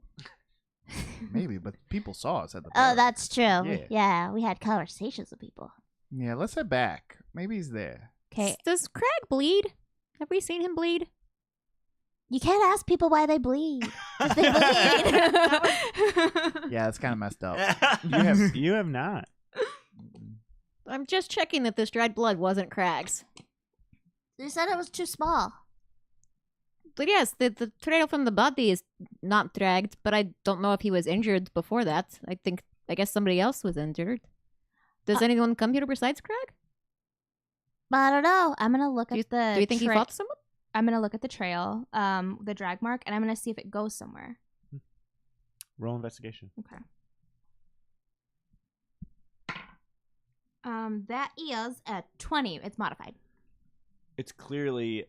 Maybe, but people saw us at the Oh, barracks. that's true. Yeah. Yeah, we had conversations with people. Yeah, let's head back. Maybe he's there. Okay. Does Craig bleed? Have we seen him bleed? You can't ask people why they bleed. If they bleed. Yeah, that's kind of messed up. You have not. I'm just checking that this dried blood wasn't Crag's. They said it was too small. But yes, the trail from the body is not dragged, but I don't know if he was injured before that. I guess somebody else was injured. Does anyone come here besides Craig? But I don't know. I'm gonna look Do you, at the. do you think he fought someone? I'm gonna look at the trail, the drag mark, and I'm gonna see if it goes somewhere. Roll investigation. Okay. That is a 20. It's modified. It's clearly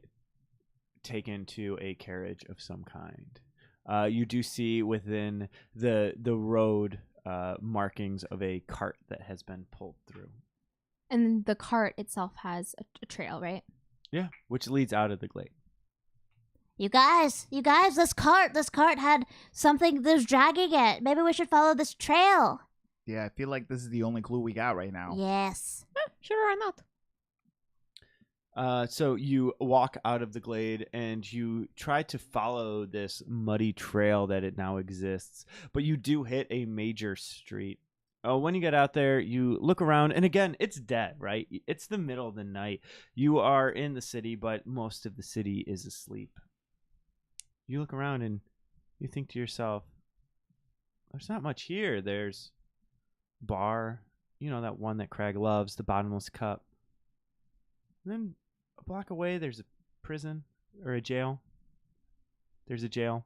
taken to a carriage of some kind. You do see within the road markings of a cart that has been pulled through. And the cart itself has a trail, right? Yeah, which leads out of the glade. You guys, this cart had something that was dragging it. Maybe we should follow this trail. Yeah, I feel like this is the only clue we got right now. Yes. Sure or not. So you walk out of the glade and you try to follow this muddy trail that it now exists, but you do hit a major street. When you get out there, you look around, and again, it's dead, right? It's the middle of the night. You are in the city, but most of the city is asleep. You look around and you think to yourself, there's not much here. There's bar, that one that Craig loves, the bottomless cup. And then a block away, there's a prison or a jail. There's a jail.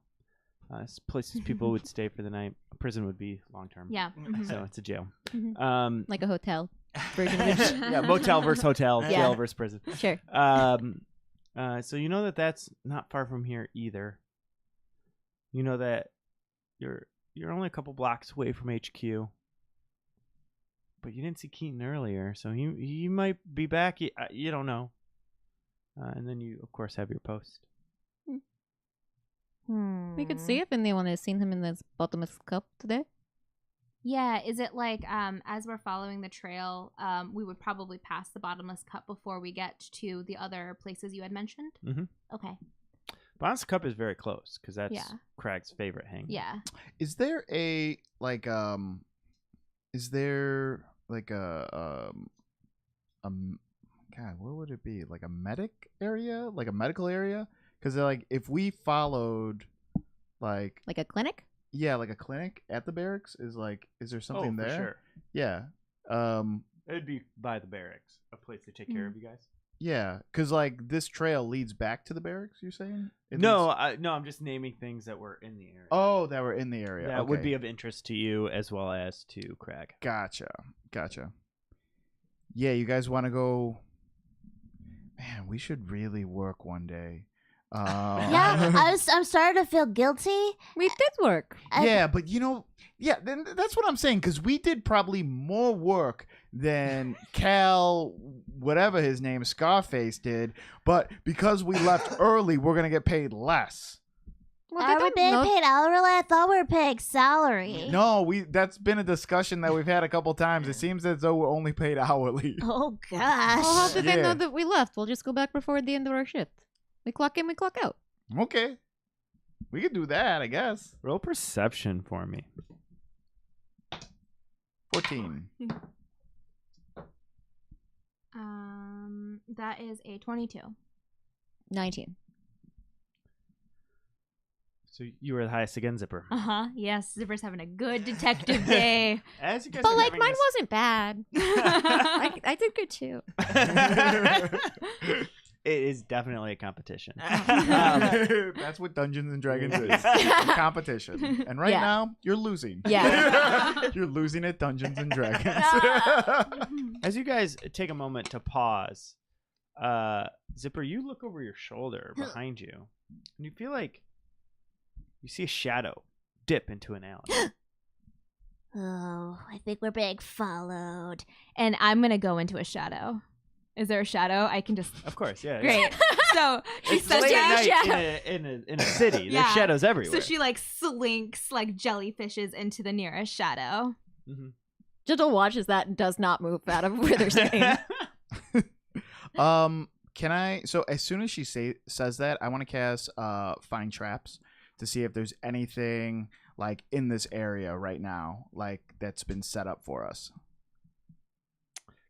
It's places people would stay for the night. A prison would be long term. Yeah. So it's a jail. Mhm. Like a hotel version of it. Yeah, motel versus hotel, Yeah. jail versus prison. Sure. So you know that that's not far from here either. You know that you're only a couple blocks away from HQ. But you didn't see Keaton earlier, so he might be back. You don't know. And then you, of course, have your post. We could see if anyone has seen him in this bottomless cup today. Yeah, is it like as we're following the trail, we would probably pass the bottomless cup before we get to the other places you had mentioned? Mm-hmm. Okay. Bon's Cup is very close because that's Yeah. Craig's favorite hang. Yeah. Is there a is there like God, what would it be? Like a medic area? Like a medical area? Because like if we followed like Like a clinic? yeah, like a clinic at the barracks is there something for there? sure. Yeah. It'd be by the barracks, a place to take care of you guys. Yeah, because like this trail leads back to the barracks. You're saying? No, I'm just naming things that were in the area. Oh, that were in the area. that would Okay. be of interest to you as well as to Craig. Gotcha. Yeah, you guys want to go? Man, we should really work one day. Yeah, I'm starting to feel guilty. We did work. Yeah, but then that's what I'm saying, because we did probably more work than Cal, whatever his name, Scarface did, but because we left early, we're going to get paid less. Well, they Are we don't being know. paid hourly? I thought we were paying salary. No, that's been a discussion that we've had a couple times. It seems as though we're only paid hourly. Oh Well, how gosh. did they Yeah. know that we left? We'll just go back before the end of our shift. We clock in, we clock out. Okay. We could do that, I guess. Roll perception for me. 14. That is a 22. 19. So you were the highest again, Zipper. Yes, Zipper's having a good detective day. As you guys But are like having mine this- wasn't bad. I did good too. It is definitely a competition. That's what Dungeons and Dragons is. A competition. And right Yeah. now, you're losing. Yeah. You're losing at Dungeons and Dragons. As you guys take a moment to pause, Zipper, you look over your shoulder behind you, and you feel like you see a shadow dip into an alley. Oh, I think we're being followed. And I'm going to go into a shadow. Is there a shadow? I can just... Of course, yeah. Great. So she It's says late at shadow. night in a city. Yeah. There's shadows everywhere. So she like slinks like jellyfishes into the nearest shadow. Mhm. Gentle watches that and does not move out of where they're standing. Can I? So as soon as she says that, I want to cast Find Traps to see if there's anything like in this area right now, like that's been set up for us.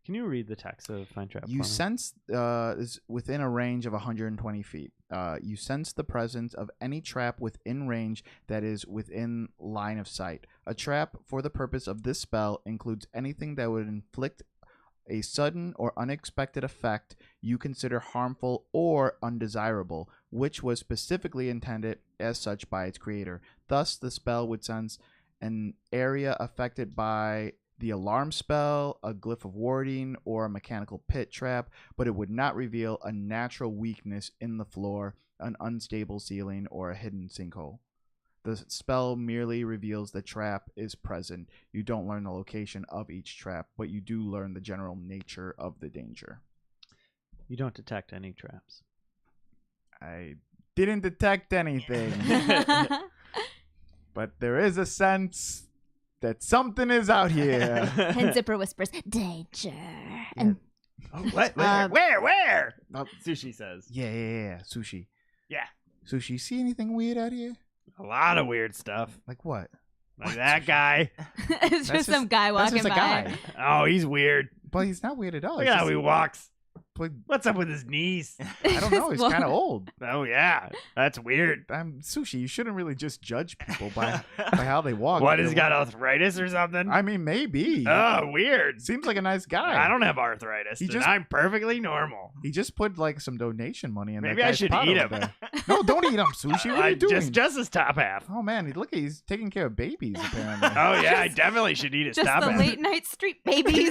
Can you read the text of Find Trap? You for me? sense is within a range of 120 feet. You sense the presence of any trap within range that is within line of sight. A trap for the purpose of this spell includes anything that would inflict a sudden or unexpected effect you consider harmful or undesirable, which was specifically intended as such by its creator. Thus, the spell would sense an area affected by the alarm spell, a glyph of warding, or a mechanical pit trap, but it would not reveal a natural weakness in the floor, an unstable ceiling, or a hidden sinkhole. The spell merely reveals the trap is present. You don't learn the location of each trap, but you do learn the general nature of the danger. You don't detect any traps. I didn't detect anything, but there is a sense that something is out here. And Zipper whispers, Danger. And Oh, what? Uh, Where? Oh, Sushi says. yeah. Sushi. Yeah. Sushi, see anything weird out here? A lot of weird stuff. Like what? Like that guy. it's just some guy That's walking just a by. guy. Oh, he's weird. But he's not weird at all. Look He's at how just- he walks. but What's up with his knees? I don't know. He's kind of old. Oh, yeah. That's weird. Sushi, you shouldn't really just judge people by how they walk. What, has he got arthritis or something? I mean, maybe. Oh, weird. Seems like a nice guy. I don't have arthritis. He and just- I'm perfectly normal. He just put like some donation money in. Maybe that I guy's should pot eat over him. there. No, don't eat him, Sushi. What are you doing? Just his top half. Oh man, look, he's taking care of babies apparently. Oh, yeah. I definitely should eat his Just top the half. late night street babies.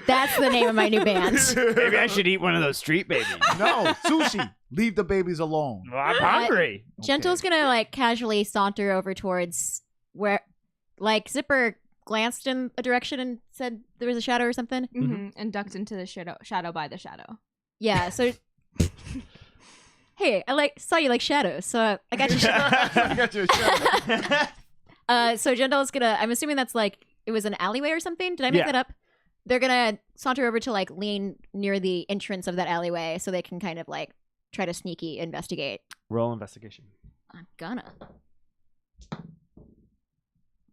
That's the name of my new band. Maybe I should eat one of those street babies. No, Sushi, leave the babies alone. Well, I'm hungry. Gentle's gonna like casually saunter over towards where, like, Zipper glanced in a direction and said there was a shadow or something. And ducked into the shadow by the shadow. Yeah. So, hey, I saw you like shadows, so I got you. I got you a shot. So Gendel's gonna. I'm assuming that's like it was an alleyway or something. Did I make Yeah. that up? They're gonna saunter over to like lean near the entrance of that alleyway, so they can kind of like try to sneaky investigate. Roll investigation. I'm gonna.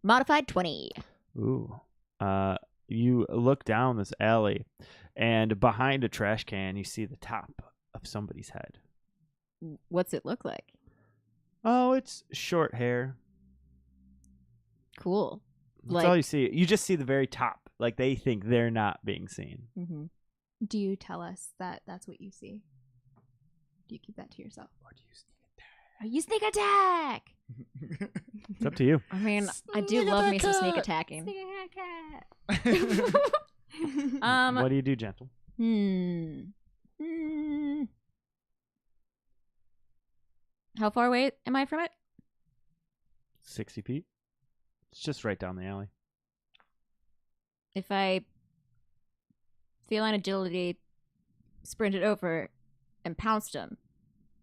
Modified 20. Ooh. You look down this alley, and behind a trash can, you see the top of somebody's head. What's it look like? Oh, it's short hair. Cool. That's all you see. You just see the very top. Like, they think they're not being seen. Mm-hmm. Do you tell us that that's what you see? Do you keep that to yourself? Or do you sneak Are you sneak attack? attack? It's up to you. I mean, I do love me some sneak attacking. Sneak attack. What do you do, Gentle? How far away am I from it? 60 feet. It's just right down the alley. If I feline agility, sprinted over, and pounced him,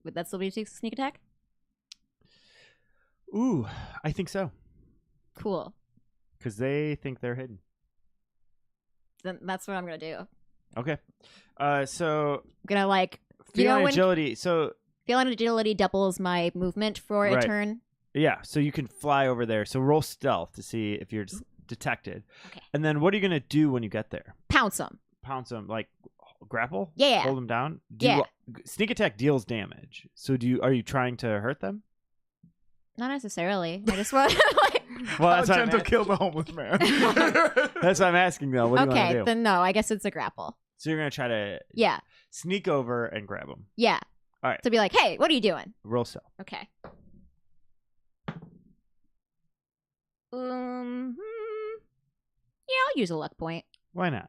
would that still be a sneak attack? Ooh, I think so. Cool. Because they think they're hidden. Then that's what I'm gonna do. Okay. So I'm gonna like you know feline when agility. So feline agility doubles my movement for a Right. turn. yeah, so you can fly over there. So roll stealth to see if you're detected. Okay. And then what are you gonna do when you get there? Pounce him. Pounce them, like grapple? Yeah. Hold them down. Yeah. Sneak attack deals damage. So are you trying to hurt them? Not necessarily. I just want like. Well, How that's what, gentle kill the homeless man. that's what I'm asking though. What do you want to Okay, do? then no. I guess it's a grapple. So you're gonna try to Yeah. sneak over and grab them. Yeah. All right. So be like, hey, what are you doing? Roll stealth. Okay. Yeah, I'll use a luck point. Why not?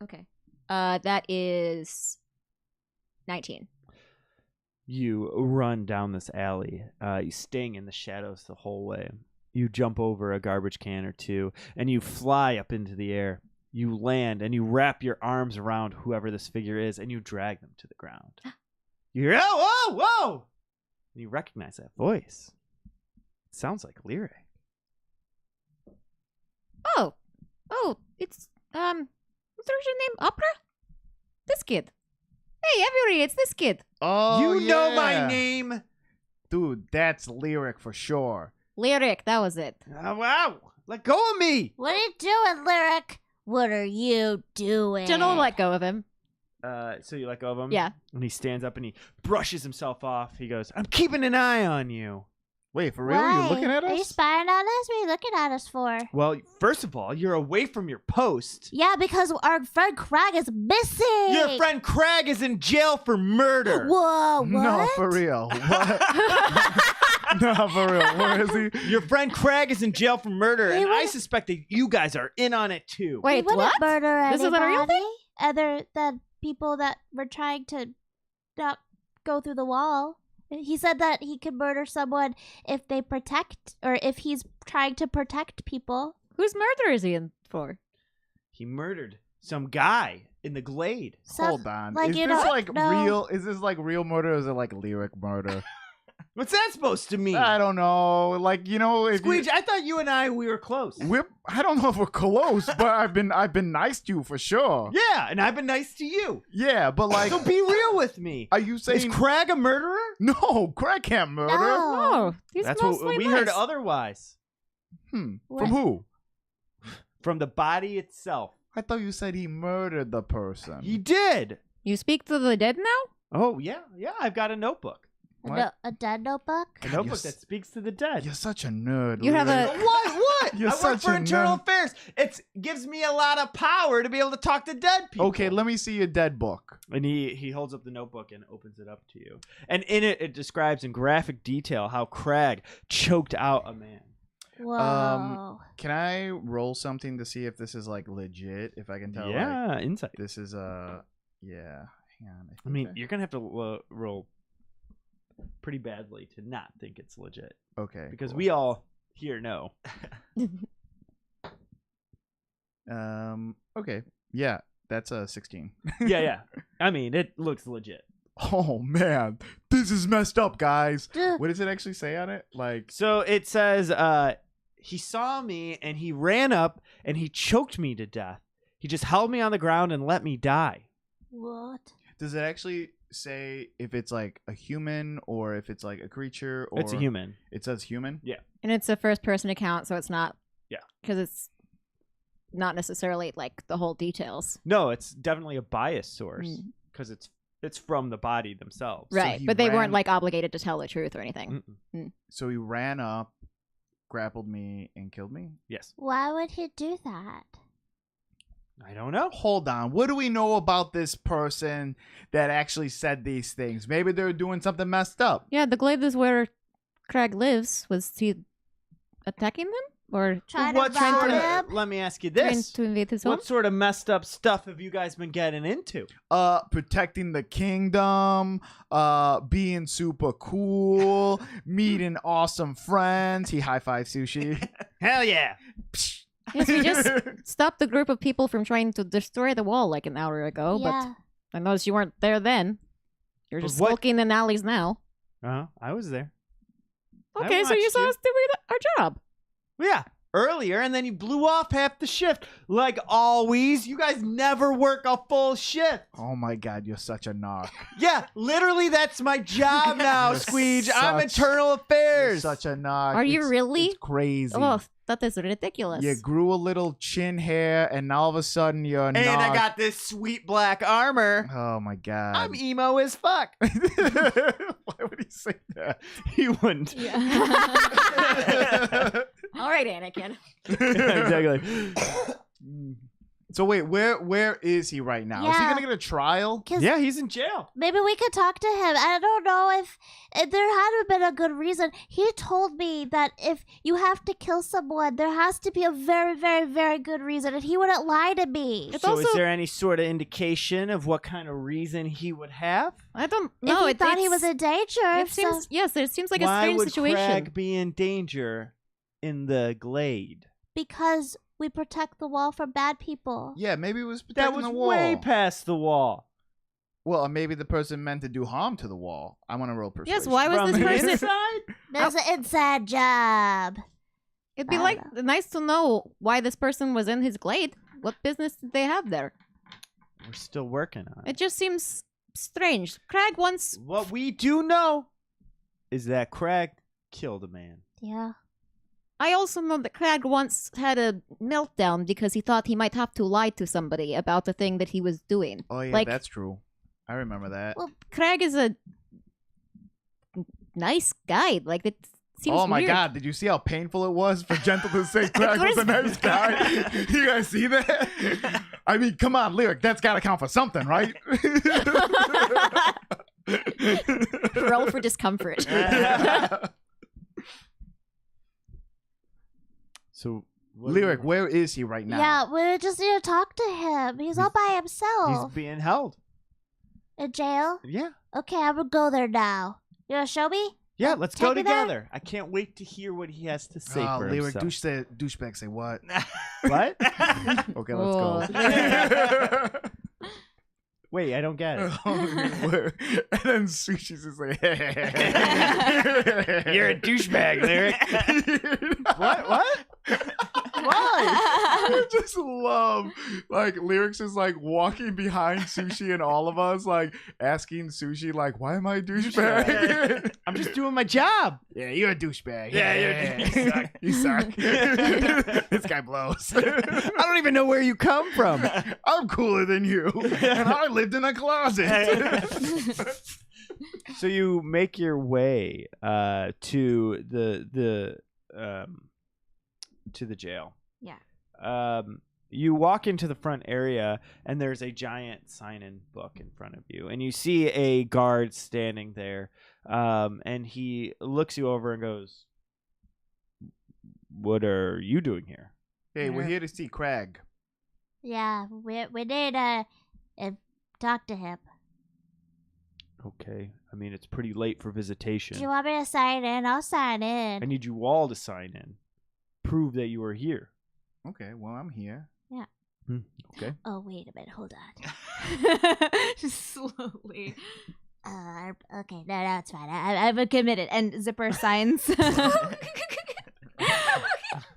Okay. That is 19. You run down this alley. You sting in the shadows the whole way. You jump over a garbage can or two, and you fly up into the air. You land, and you wrap your arms around whoever this figure is, and you drag them to the ground. You hear, oh, whoa, whoa! And you recognize that voice. It sounds like Lyric. Oh, it's what's your name? Opera? This kid. Hey, everybody, it's this kid. Oh, you know yeah. my name! Dude, that's Lyric for sure. Lyric, that was it. Wow! Let go of me! What are you doing, Lyric? What are you doing? Don't let go of him. So you let go of him? Yeah. And he stands up and he brushes himself off. He goes, I'm keeping an eye on you. Wait, for real? Why? You looking at us? Are you spying on us? What are you looking at us for? Well, first of all, you're away from your post. Yeah, because our friend Crag is missing. Your friend Crag is in jail for murder. Whoa, what? No, for real. What? No, for real. Where is he? Your friend Crag is in jail for murder, Hey, and what- I suspect that you guys are in on it too. We Wait, wouldn't what? murder This is a real anybody thing? other than people that were trying to not go through the wall. He said that he could murder someone if they protect, or if he's trying to protect people. Whose murder is he in for? He murdered some guy in the glade. So, Hold on. like, Is you this don't like know- real? Is this like real murder or is it like Lyric murder? What's that supposed to mean? I don't know. Like, you know, if Squeege, you, I thought you and we were close. I don't know if we're close, but I've been nice to you for sure. Yeah, and I've been nice to you. Yeah, but like, So be real with me. are you Is saying Crag a murderer? no? Craig can't murder. No. Oh, he's That's what mostly we nice. heard otherwise. From What? who? From the body itself. I thought you said he murdered the person. He did. You speak to the dead now? Oh, yeah. I've got a notebook. What? A dead notebook? A God, notebook you're that speaks to the dead. You're such a nerd. You have Lyric. a- What? You're I work such for a internal nerd. affairs. It gives me a lot of power to be able to talk to dead people. Okay, let me see your dead book. And he holds up the notebook and opens it up to you. And in it, it describes in graphic detail how Crag choked out a man. Whoa. Can I roll something to see if this is like legit? If I can tell. Like, Yeah, insight. this is yeah. Hang on. I mean, you're going to have to roll pretty badly to not think it's legit. okay. Because cool. we all here know. Okay. Yeah, that's a 16. Yeah. I mean, it looks legit. Oh man, this is messed up, guys. Duh. What does it actually say on it? Like, So it says, he saw me and he ran up and he choked me to death. He just held me on the ground and let me die. What? does it actually say if it's like a human or if it's like a creature? Or It's a human. It says human. And it's a first-person account, so it's not. Yeah. Because it's not necessarily like the whole details. No, it's definitely a biased source Mm. because it's from the body themselves. Right, he but they ran- weren't like obligated to tell the truth or anything. Mm-mm. So he ran up, grappled me, and killed me. Yes. Why would he do that? I don't know. Hold on. What do we know about this person that actually said these things? Maybe they're doing something messed up. Yeah, the glade is where Craig lives. Was he attacking them or Try to What rob sort him? of, let me ask you trying this. to invade his home? What sort of messed up stuff have you guys been getting into? Protecting the kingdom, being super cool, meeting awesome friends. He high-fived Sushi. Hell yeah. Yes, we just stopped a group of people from trying to destroy the wall like an hour ago, Yeah. but I noticed you weren't there then. You're But just what- skulking in alleys now. I was there. I Okay, so you watched saw you. us doing our job. Yeah, earlier, and then you blew off half the shift. Like always, you guys never work a full shift. Oh my god, you're such a narc. Yeah, literally, that's my job now, You're Squeege. I'm such- internal You're affairs. such a narc. Are you It's- really? It's crazy. Oh, that is ridiculous. You grew a little chin hair, and all of a sudden you're a and I narc. got this sweet black armor. Oh my god. I'm emo as fuck. Why would he say that? He wouldn't. All right, Anakin. Exactly. So wait, where is he right now? Is he Yeah. gonna get a trial? 'Cause Yeah, he's in jail. maybe we could talk to him. I don't know if there had to have been a good reason. He told me that if you have to kill someone, there has to be a very, very, very good reason, and he wouldn't lie to me. It's So is also- there any sort of indication of what kind of reason he would have? I don't If know. he thought he was in danger, It seems yes. It seems like a Why strange would situation. Craig be in danger in the glade? because we protect the wall from bad people. Yeah, maybe it was That protecting was the wall. way past the wall. Well, maybe the person meant to do harm to the wall. I want to roll persuasion. Yes, why was From this the person? inside? There's an inside job. It'd be I like don't nice to know why this person was in his glade. What business did they have there? We're still working on it. It just seems strange. Craig once. What we do know is that Craig killed a man. Yeah. I also know that Craig once had a meltdown because he thought he might have to lie to somebody about the thing that he was doing. Oh yeah, Like- that's true. I remember that. Well, Craig is a nice guy. Like it seems. Oh my weird. god, did you see how painful it was for Gentle to say Craig was a nice guy? You guys see that? I mean, come on, Lyric, that's gotta count for something, right? Roll for discomfort. So, Lyric, where is he right now? Yeah, we just need to talk to him. He's all by he's himself. being held. In jail? Yeah. Okay, I will go there now. You wanna show me? Yeah, let's go Take me there? together. I can't wait to hear what he has to say Oh, for Lyric, himself. douchebag say what? What? Okay, Oh, let's go. Wait, I don't get it. And then Sushi's just like, You're a douchebag, Lyric. What? What? Why? I just love like Lyrics is like walking behind Sushi and all of us, like asking Sushi, like, why am I a douchebag? I'm just doing my job. Yeah, you're a douchebag. Yeah, you suck. This guy blows. I don't even know where you come from. I'm cooler than you, and I lived in a closet. So you make your way to the jail. Yeah. You walk into the front area, and there's a giant sign-in book in front of you, and you see a guard standing there, and he looks you over and goes, "What are you doing here?" Hey, we're here to see Craig. Yeah, we need to talk to him. Okay, I mean it's pretty late for visitation. Do you want me to sign in? I'll sign I in. need you all to sign in, prove that you are here. Okay, well, I'm here. Okay. Oh, wait a minute. Hold on. Just slowly. Okay, no, it's fine. I'm committed. And Zipper signs.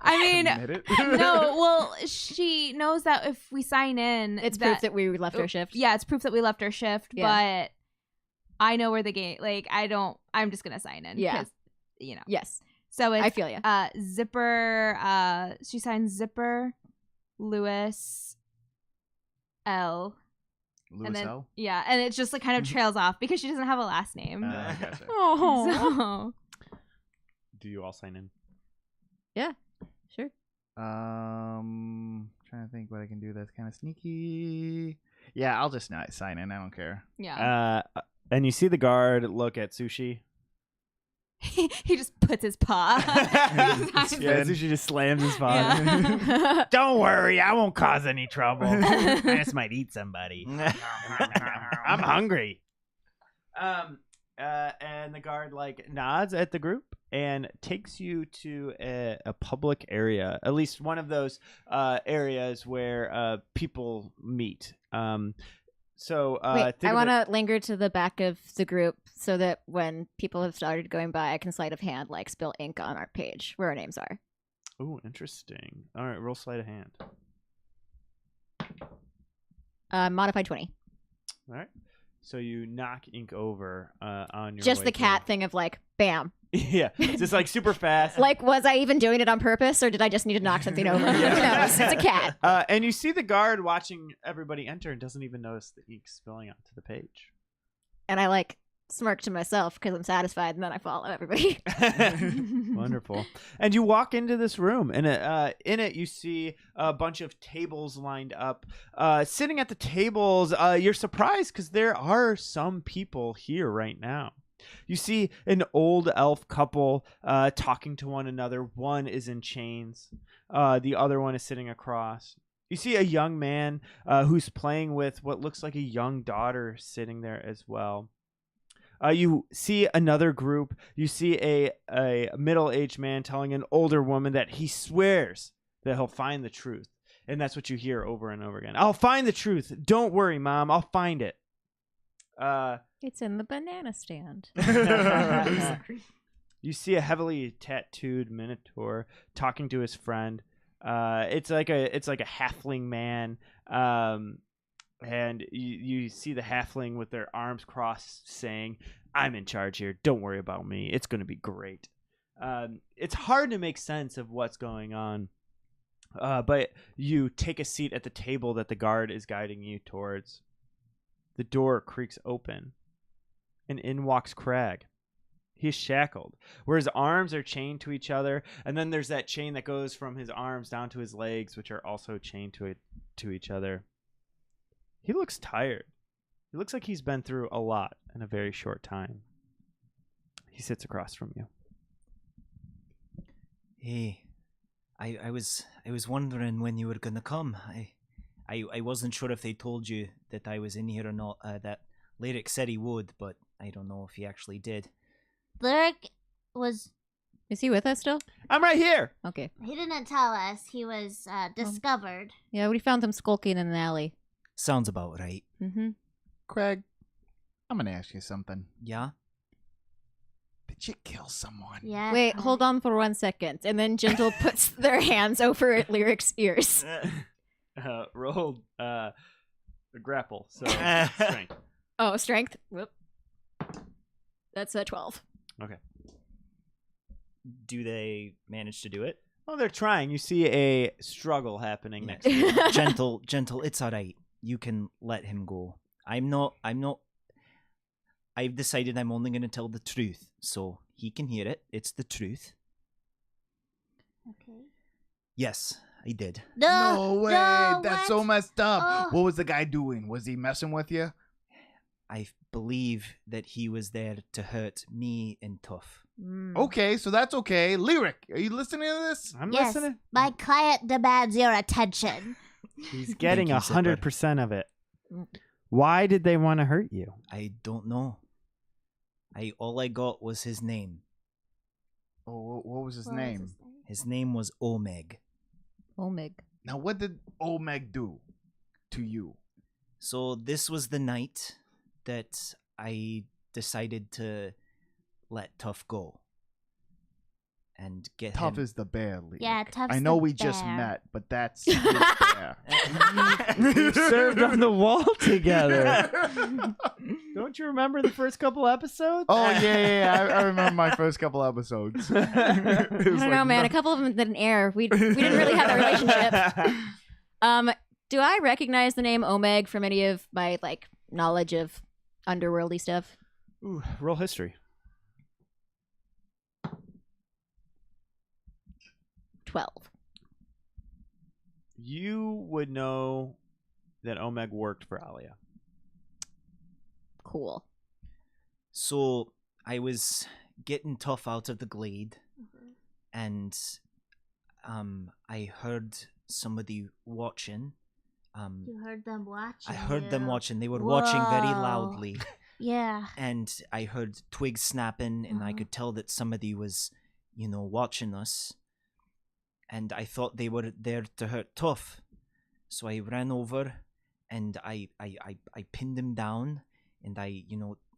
I mean, Admit it. no, well, she knows that if we sign in, It's proof that we left our shift. Yeah, it's proof that we left our shift, Yeah. I know where the game. Like I'm just gonna sign in. Yeah. 'Cause, Yes. So it's I feel you. Zipper. She signs Zipper, Lewis, L. Lewis and then L. yeah, and it just like kind of trails off because she doesn't have a last name. I gotcha. So Do you all sign in? Sure. Trying to think what I can do that's kind of sneaky. Yeah, I'll just not sign in. I don't care. yeah, And you see the guard look at Sushi. he just puts his paw. Yeah, Sushi just slams his paw. Yeah. Don't worry, I won't cause any trouble. I just might eat somebody. I'm hungry. And the guard like nods at the group and takes you to a public area, at least one of those areas where people meet. So Wait, think I of want it- to linger to the back of the group so that when people have started going by, I can sleight of hand, like spill ink on our page where our names are. Ooh, interesting. All right, roll sleight of hand. Modified 20. All right. So you knock ink over on your Just way the cat thing of like, bam. through. Yeah, just like super fast. Like, was I even doing it on purpose or did I just need to knock something over? Yeah. Who knows? It's a cat. And you see the guard watching everybody enter and doesn't even notice the ink spilling onto the page. And I like smirk to myself because I'm satisfied and then I follow everybody. Wonderful. And you walk into this room, and in it you see a bunch of tables lined up. Sitting at the tables, you're surprised because there are some people here right now. You see an old elf couple talking to one another. One is in chains. The other one is sitting across. You see a young man who's playing with what looks like a young daughter sitting there as well. You see another group. You see a middle-aged man telling an older woman that he swears that he'll find the truth. And that's what you hear over and over again. I'll find the truth. Don't worry, Mom. I'll find it. It's in the banana stand. You see a heavily tattooed minotaur talking to his friend. It's like a halfling man. And you see the halfling with their arms crossed saying, I'm in charge here. Don't worry about me. It's going to be great. It's hard to make sense of what's going on. But you take a seat at the table that the guard is guiding you towards. The door creaks open, and in walks Crag. He's shackled, where his arms are chained to each other, and then there's that chain that goes from his arms down to his legs, which are also chained to each other. He looks tired. He looks like he's been through a lot in a very short time. He sits across from you. Hey, I was wondering when you were gonna come. I wasn't sure if they told you that I was in here or not. That Lyric said he would, but I don't know if he actually did. Lyric was. Is he with us still? I'm right here. Okay. He didn't tell us. He was discovered. Yeah, we found him skulking in an alley. Sounds about right. Mm-hmm. Craig, I'm gonna ask you something. Yeah? Did you kill someone? Yeah. Wait, hold on for 1 second. And then Gentle puts their hands over Lyric's ears. Rolled a grapple, so strength. Oh, strength. Whoop. That's a 12. Okay. Do they manage to do it? Well, they're trying. You see a struggle happening next to you. Gentle, it's alright. You can let him go. I've decided I'm only going to tell the truth, so he can hear it. It's the truth. Okay. Yes, I did. No way. No, That's what? so messed up. Oh. What was the guy doing? Was he messing with you? I believe that he was there to hurt me and Tuff. Mm. Okay, so that's okay. Lyric, are you listening to this? I'm Yes, listening. my client demands your attention. He's getting Thank you, Zipper. 100% of it. Mm. Why did they want to hurt you? I don't know. All I got was his name. Oh, what was his What was name? his name? His name was Omeg. Omeg. Now, what did Omeg do to you? So this was the night that I decided to let Tuff go and get Tough him. is the bear, Lyric. Yeah, Tough's I know the we just bear. met, but that's his bear. You served on the wall together. Don't you remember the first couple episodes? Oh yeah. I remember my first couple episodes. I I don't know, man. A couple of them didn't air. We didn't really have a relationship. Do I recognize the name Omeg from any of my knowledge of underworldy stuff? Ooh, roll history. 12. You would know that Omeg worked for Alia. Cool. So I was getting tough out of the glade, and I heard somebody watching. You heard them watching. I heard them watching. They were Whoa. watching very loudly. Yeah. And I heard twigs snapping, and I could tell that somebody was, watching us. And I thought they were there to hurt Tough. So I ran over, and I pinned him down, and I,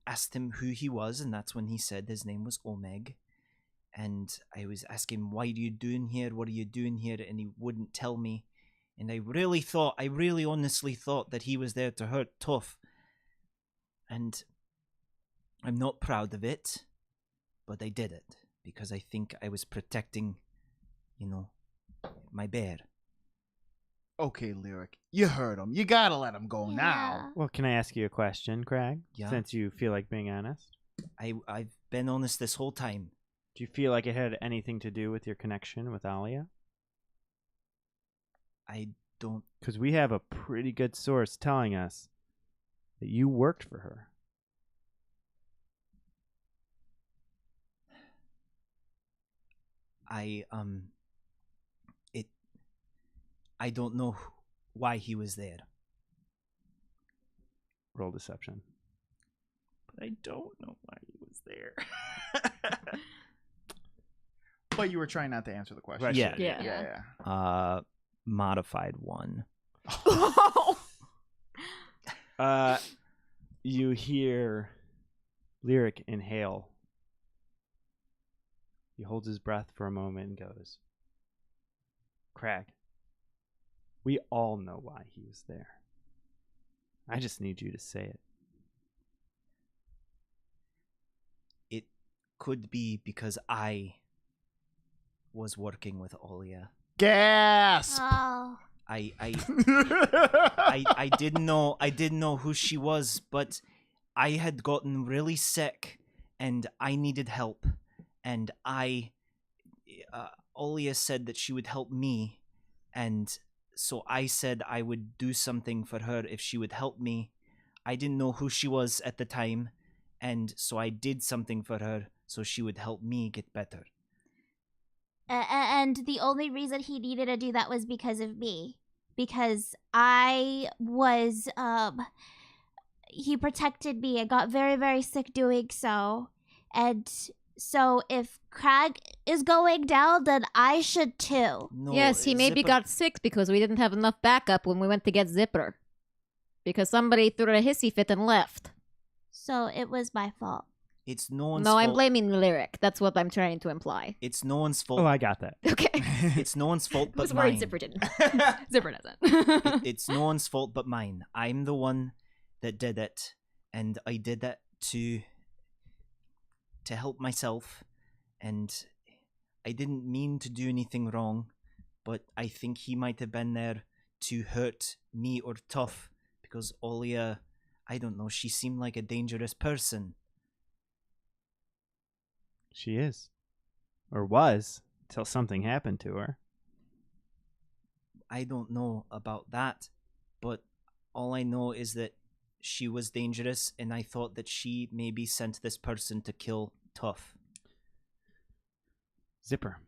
asked him who he was, and that's when he said his name was Omeg. And I was asking him, "Why are you doing here? What are you doing here?" And he wouldn't tell me. And I really honestly thought that he was there to hurt Tough. And I'm not proud of it, but I did it because I think I was protecting, my bear. Okay, Lyric, you heard him. You gotta let him go now. Well, can I ask you a question, Craig? Yeah. Since you feel like being honest. I've been honest this whole time. Do you feel like it had anything to do with your connection with Alia? I don't. Because we have a pretty good source telling us that you worked for her. I don't know why he was there. Roll deception. But I don't know why he was there. But you were trying not to answer the question. Yeah. Modified 1. You hear Lyric inhale. He holds his breath for a moment and goes, "Crag, we all know why he was there. I just need you to say it." It could be because I was working with Olia. Gasp! Oh. I didn't know who she was, but I had gotten really sick and I needed help, and Olia said that she would help me, and so I said I would do something for her if she would help me. I didn't know who she was at the time, and so I did something for her so she would help me get better. And the only reason he needed to do that was because of me. Because I was, he protected me. I got very, very sick doing so. And so if Crag is going down, then I should too. No, Yes, he maybe Zipper- got sick because we didn't have enough backup when we went to get Zipper. Because somebody threw a hissy fit and left. So it was my fault. It's no one's No, fault. I'm blaming Lyric. That's what I'm trying to imply. It's no one's fault. Oh, I got that. Okay. It's no one's fault I but was worried mine. Zipper didn't. Zipper doesn't. It's no one's fault but mine. I'm the one that did it, and I did it to help myself, and I didn't mean to do anything wrong, but I think he might have been there to hurt me or Tough, because Olia, I don't know, she seemed like a dangerous person. She is. Or was, until something happened to her. I don't know about that, but all I know is that she was dangerous, and I thought that she maybe sent this person to kill Tough. Zipper,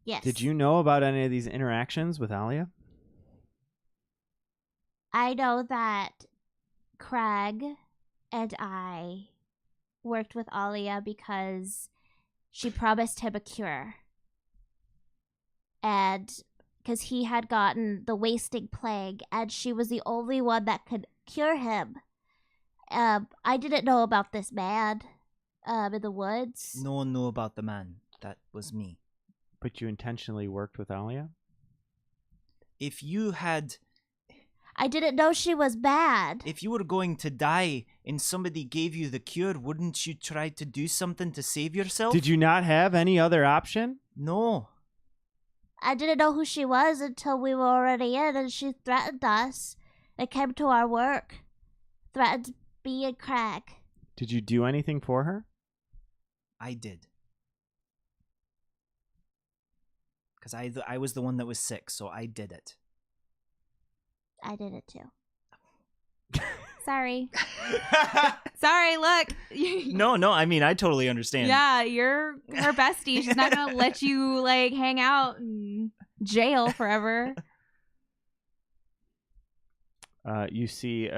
Yes. did you know about any of these interactions with Alia? I know that Crag and I worked with Alia because she promised him a cure. And because he had gotten the wasting plague, and she was the only one that could cure him. I didn't know about this man in the woods. No one knew about the man. That was me. But you intentionally worked with Alia? If you had... I didn't know she was bad. If you were going to die and somebody gave you the cure, wouldn't you try to do something to save yourself? Did you not have any other option? No. I didn't know who she was until we were already in, and she threatened us. It came to our work. Threatened me and Craig. Did you do anything for her? I did. Because I was the one that was sick, so I did it. I did it too. Sorry. Sorry, look. No, I mean, I totally understand. Yeah, you're her bestie. She's not going to let you, like, hang out in jail forever. You see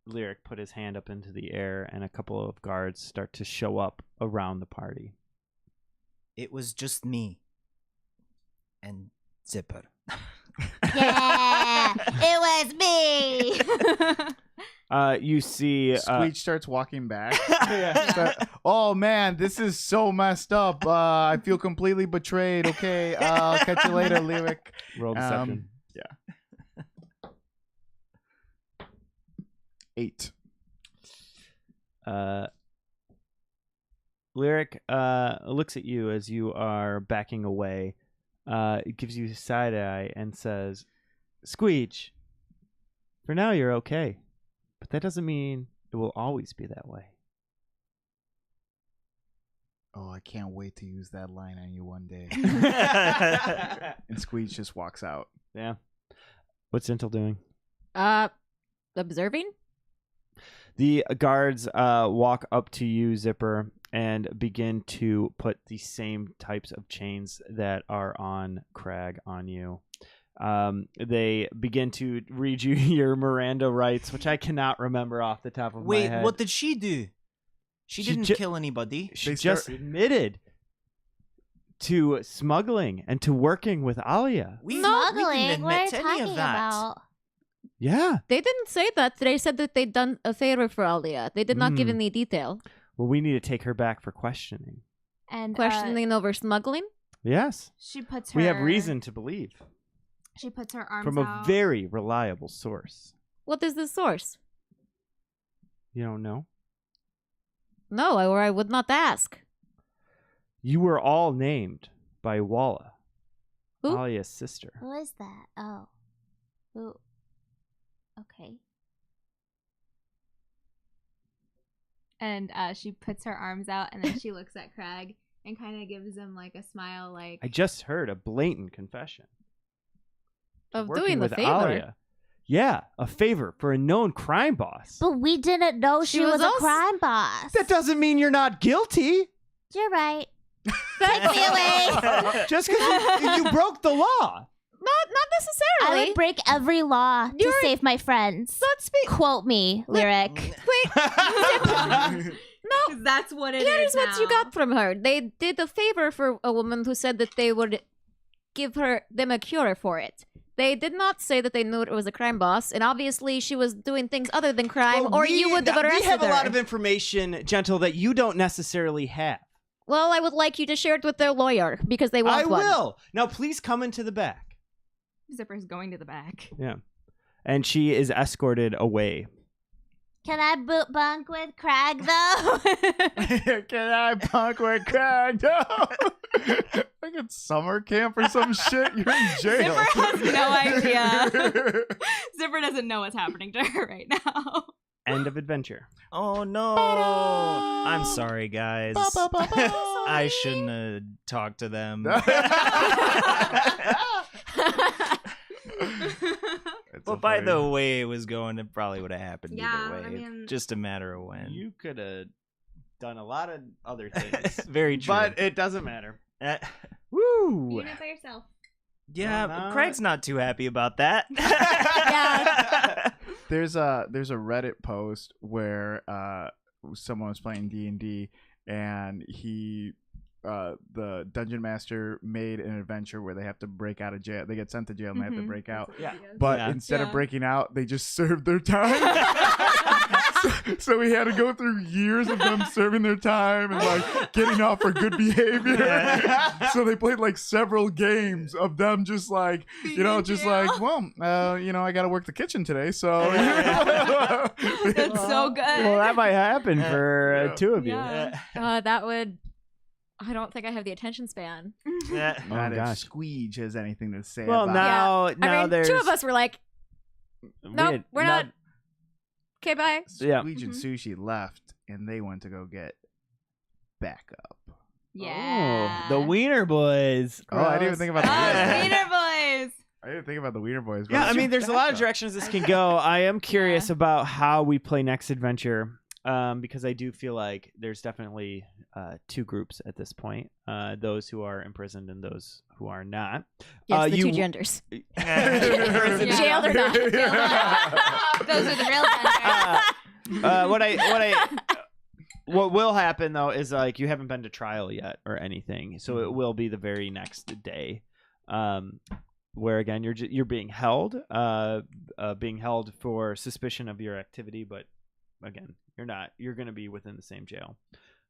Lyric put his hand up into the air, and a couple of guards start to show up around the party. It was just me. And Zipper. Yeah, it was me. You see Squeech starts walking back. Oh man, this is so messed up. I feel completely betrayed. Okay, I'll catch you later, Lyric. roll deception. 8. Lyric looks at you as you are backing away. It gives you a side eye and says, Squeech, for now you're okay, but that doesn't mean it will always be that way. Oh, I can't wait to use that line on you one day. And Squeech just walks out. Yeah. What's Gentle doing? Observing? The guards walk up to you, Zipper, and begin to put the same types of chains that are on Crag on you. They begin to read you your Miranda rights, which I cannot remember off the top of my head. Wait, what did she do? She didn't kill anybody. She just admitted to smuggling and to working with Alia. We Smuggling? didn't What are admit you to any talking of that. about? Yeah. They didn't say that. They said that they'd done a favor for Alia. They did not give any detail. Well, we need to take her back for questioning. And Questioning over smuggling? Yes. she puts her... We have reason to believe She puts her arms from a out. very reliable source. What is the source? You don't know? No, or I would not ask. You were all named by Walla, Who? Alia's sister. Who is that? Oh. Who? Okay. And she puts her arms out, and then she looks at Craig and kind of gives him, like, a smile, like... I just heard a blatant confession. Of Working doing the with favor. Alia. Yeah, a favor for a known crime boss. But we didn't know she was a also- crime boss. That doesn't mean you're not guilty. You're right. Take me away. Just because you broke the law. Not I necessarily. would break every law to You're- save my friends. Let's speak. Quote me, Lyric. Wait. No. That's what it is Here's what you now. got from her. They did a favor for a woman who said that they would give them a cure for it. They did not say that they knew it was a crime boss, and obviously she was doing things other than crime, or you would have arrested We have a her. lot of information, Gentle, that you don't necessarily have. Well, I would like you to share it with their lawyer because they want I one. will. Now, please come into the back. Zipper's going to the back. Yeah. And she is escorted away. Can I boot bunk with Craig, though? Can I punk with Craig? No. Like it's summer camp or some shit. You're in jail. Zipper has no idea. Zipper doesn't know what's happening to her right now. End of adventure. Oh no! I'm sorry, guys. I shouldn't have talked to them. But by the way it was going, it probably would have happened Yeah, either way. I mean- Just a matter of when. You could have done a lot of other things. Very true. But it doesn't matter. Uh, Woo! You did it by yourself. yeah, Well, no. Craig's not too happy about that. Yeah. There's a Reddit post where someone was playing D&D and he the dungeon master made an adventure where they have to break out of jail. They get sent to jail and they have to break out. Yeah. But Yeah. instead of breaking out, they just served their time. so we had to go through years of them serving their time and like getting off for good behavior. So they played like several games of them just like, you know, just like, well, you know, I got to work the kitchen today. So That's so good. Well, that might happen for two of you. Yeah. That would. I don't think I have the attention span. Not if gosh. Squeege has anything to say Well, about now I mean, there's two of us were like, nope, we're not. Okay, bye. Yeah. Squeege and Sushi left and they went to go get backup. Yeah. Oh, the Wiener Boys. Oh, I didn't even think about the Oh, Wiener Boys. Wiener Boys. I didn't think about the Wiener Boys. Yeah, I mean, there's a lot of backup? directions this can go. I am curious about how we play next adventure, because I do feel like there's definitely two groups at this point: those who are imprisoned and those who are not. Yes, the you- two genders. Imprisoned- Jailed or not. Those are the real genders. What will happen though is like you haven't been to trial yet or anything, so it will be the very next day, where again you're being held, for suspicion of your activity, but again you're not. You're going to be within the same jail.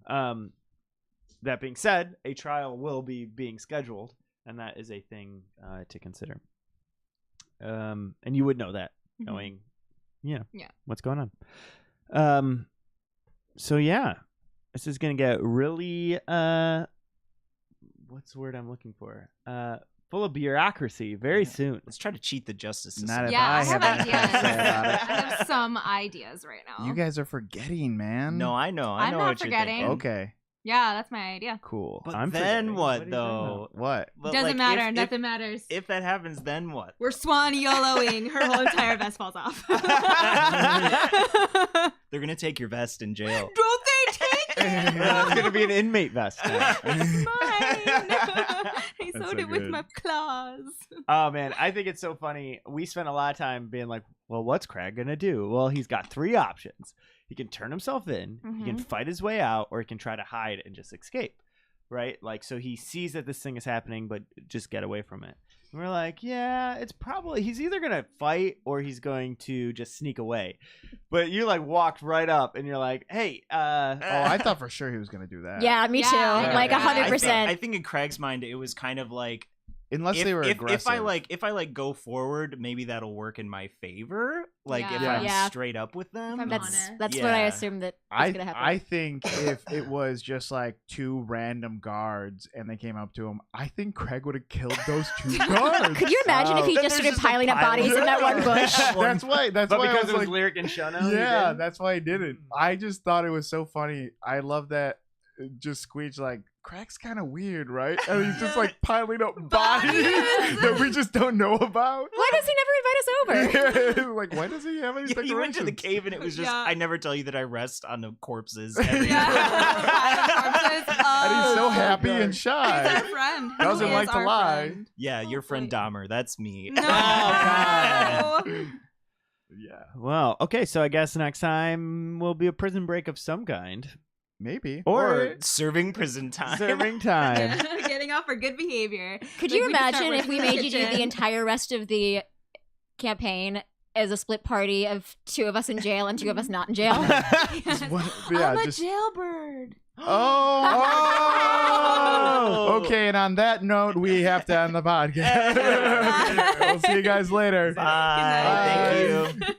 That being said, a trial will be being scheduled, and that is a thing to consider. And you would know that knowing, what's going on. So yeah, this is gonna get really what's the word I'm looking for? Full of bureaucracy very soon. Let's try to cheat the justice system. Not if Yeah, I I have have anything to ideas. say about it. I have some ideas right now. You guys are forgetting, man. No, I know. I I'm know not what forgetting. you're thinking. Okay, Yeah, that's my idea. cool. But I'm then forgetting. what, What are you talking though? What? But, Doesn't like, matter. if- Nothing matters. If that happens, then what? We're swan YOLOing. Her whole entire vest falls off. They're gonna take your vest in jail. Don't they take it? It's gonna be an inmate vest. now. It's mine. I That's sewed so it with good. my claws. Oh man, I think it's so funny. We spent a lot of time being like, well, what's Craig gonna do? Well, he's got three options. He can turn himself in, he can fight his way out, or he can try to hide and just escape. Right? Like, so he sees that this thing is happening, but just get away from it. And we're like, yeah, it's probably, he's either going to fight or he's going to just sneak away. But you like walked right up and you're like, hey, Oh, I thought for sure he was gonna do that. Yeah, me Yeah, too. yeah, Like yeah. 100%. I think in Craig's mind, it was kind of like Unless they were aggressive. if I go forward, maybe that'll work in my favor. Like if Yeah. I'm Yeah. straight up with them. If I'm That's honest. that's what I Yeah. assumed that was I gonna happen. I think if it was just like two random guards and they came up to him, I think Craig would have killed those two guards. Could you imagine if he Then just there's started just a piling up pile bodies of- in that one bush? That's why. That's but why I because was it was like, Lyric and Shono? you yeah, did? that's why I did it. I just thought it was so funny. I love that. Just Squeege like Craig's kind of weird, right? And he's just like piling up bodies that we just don't know about. Why does he never invite us over? Like, why does he have any Yeah, you went to the decorations? cave and it was just, Yeah. I never tell you that I rest on the corpses. Yeah. every Corpses. And he's so Oh. happy and He's our shy. friend. Doesn't He like is to our lie. friend. Yeah, your friend Hopefully. Dahmer. That's me. No. God. Yeah, Well, okay, so I guess next time will be a prison break of some kind. maybe. Or serving prison time. Serving time. Getting off for good behavior. Could Like, you we just start imagine if we working in made the you do the kitchen. entire rest of the campaign as a split party of two of us in jail and two of us not in jail? Just one- yeah, I'm a just jailbird. oh. Okay, and on that note, we have to end the podcast. We'll see you guys later. Bye. Thank you.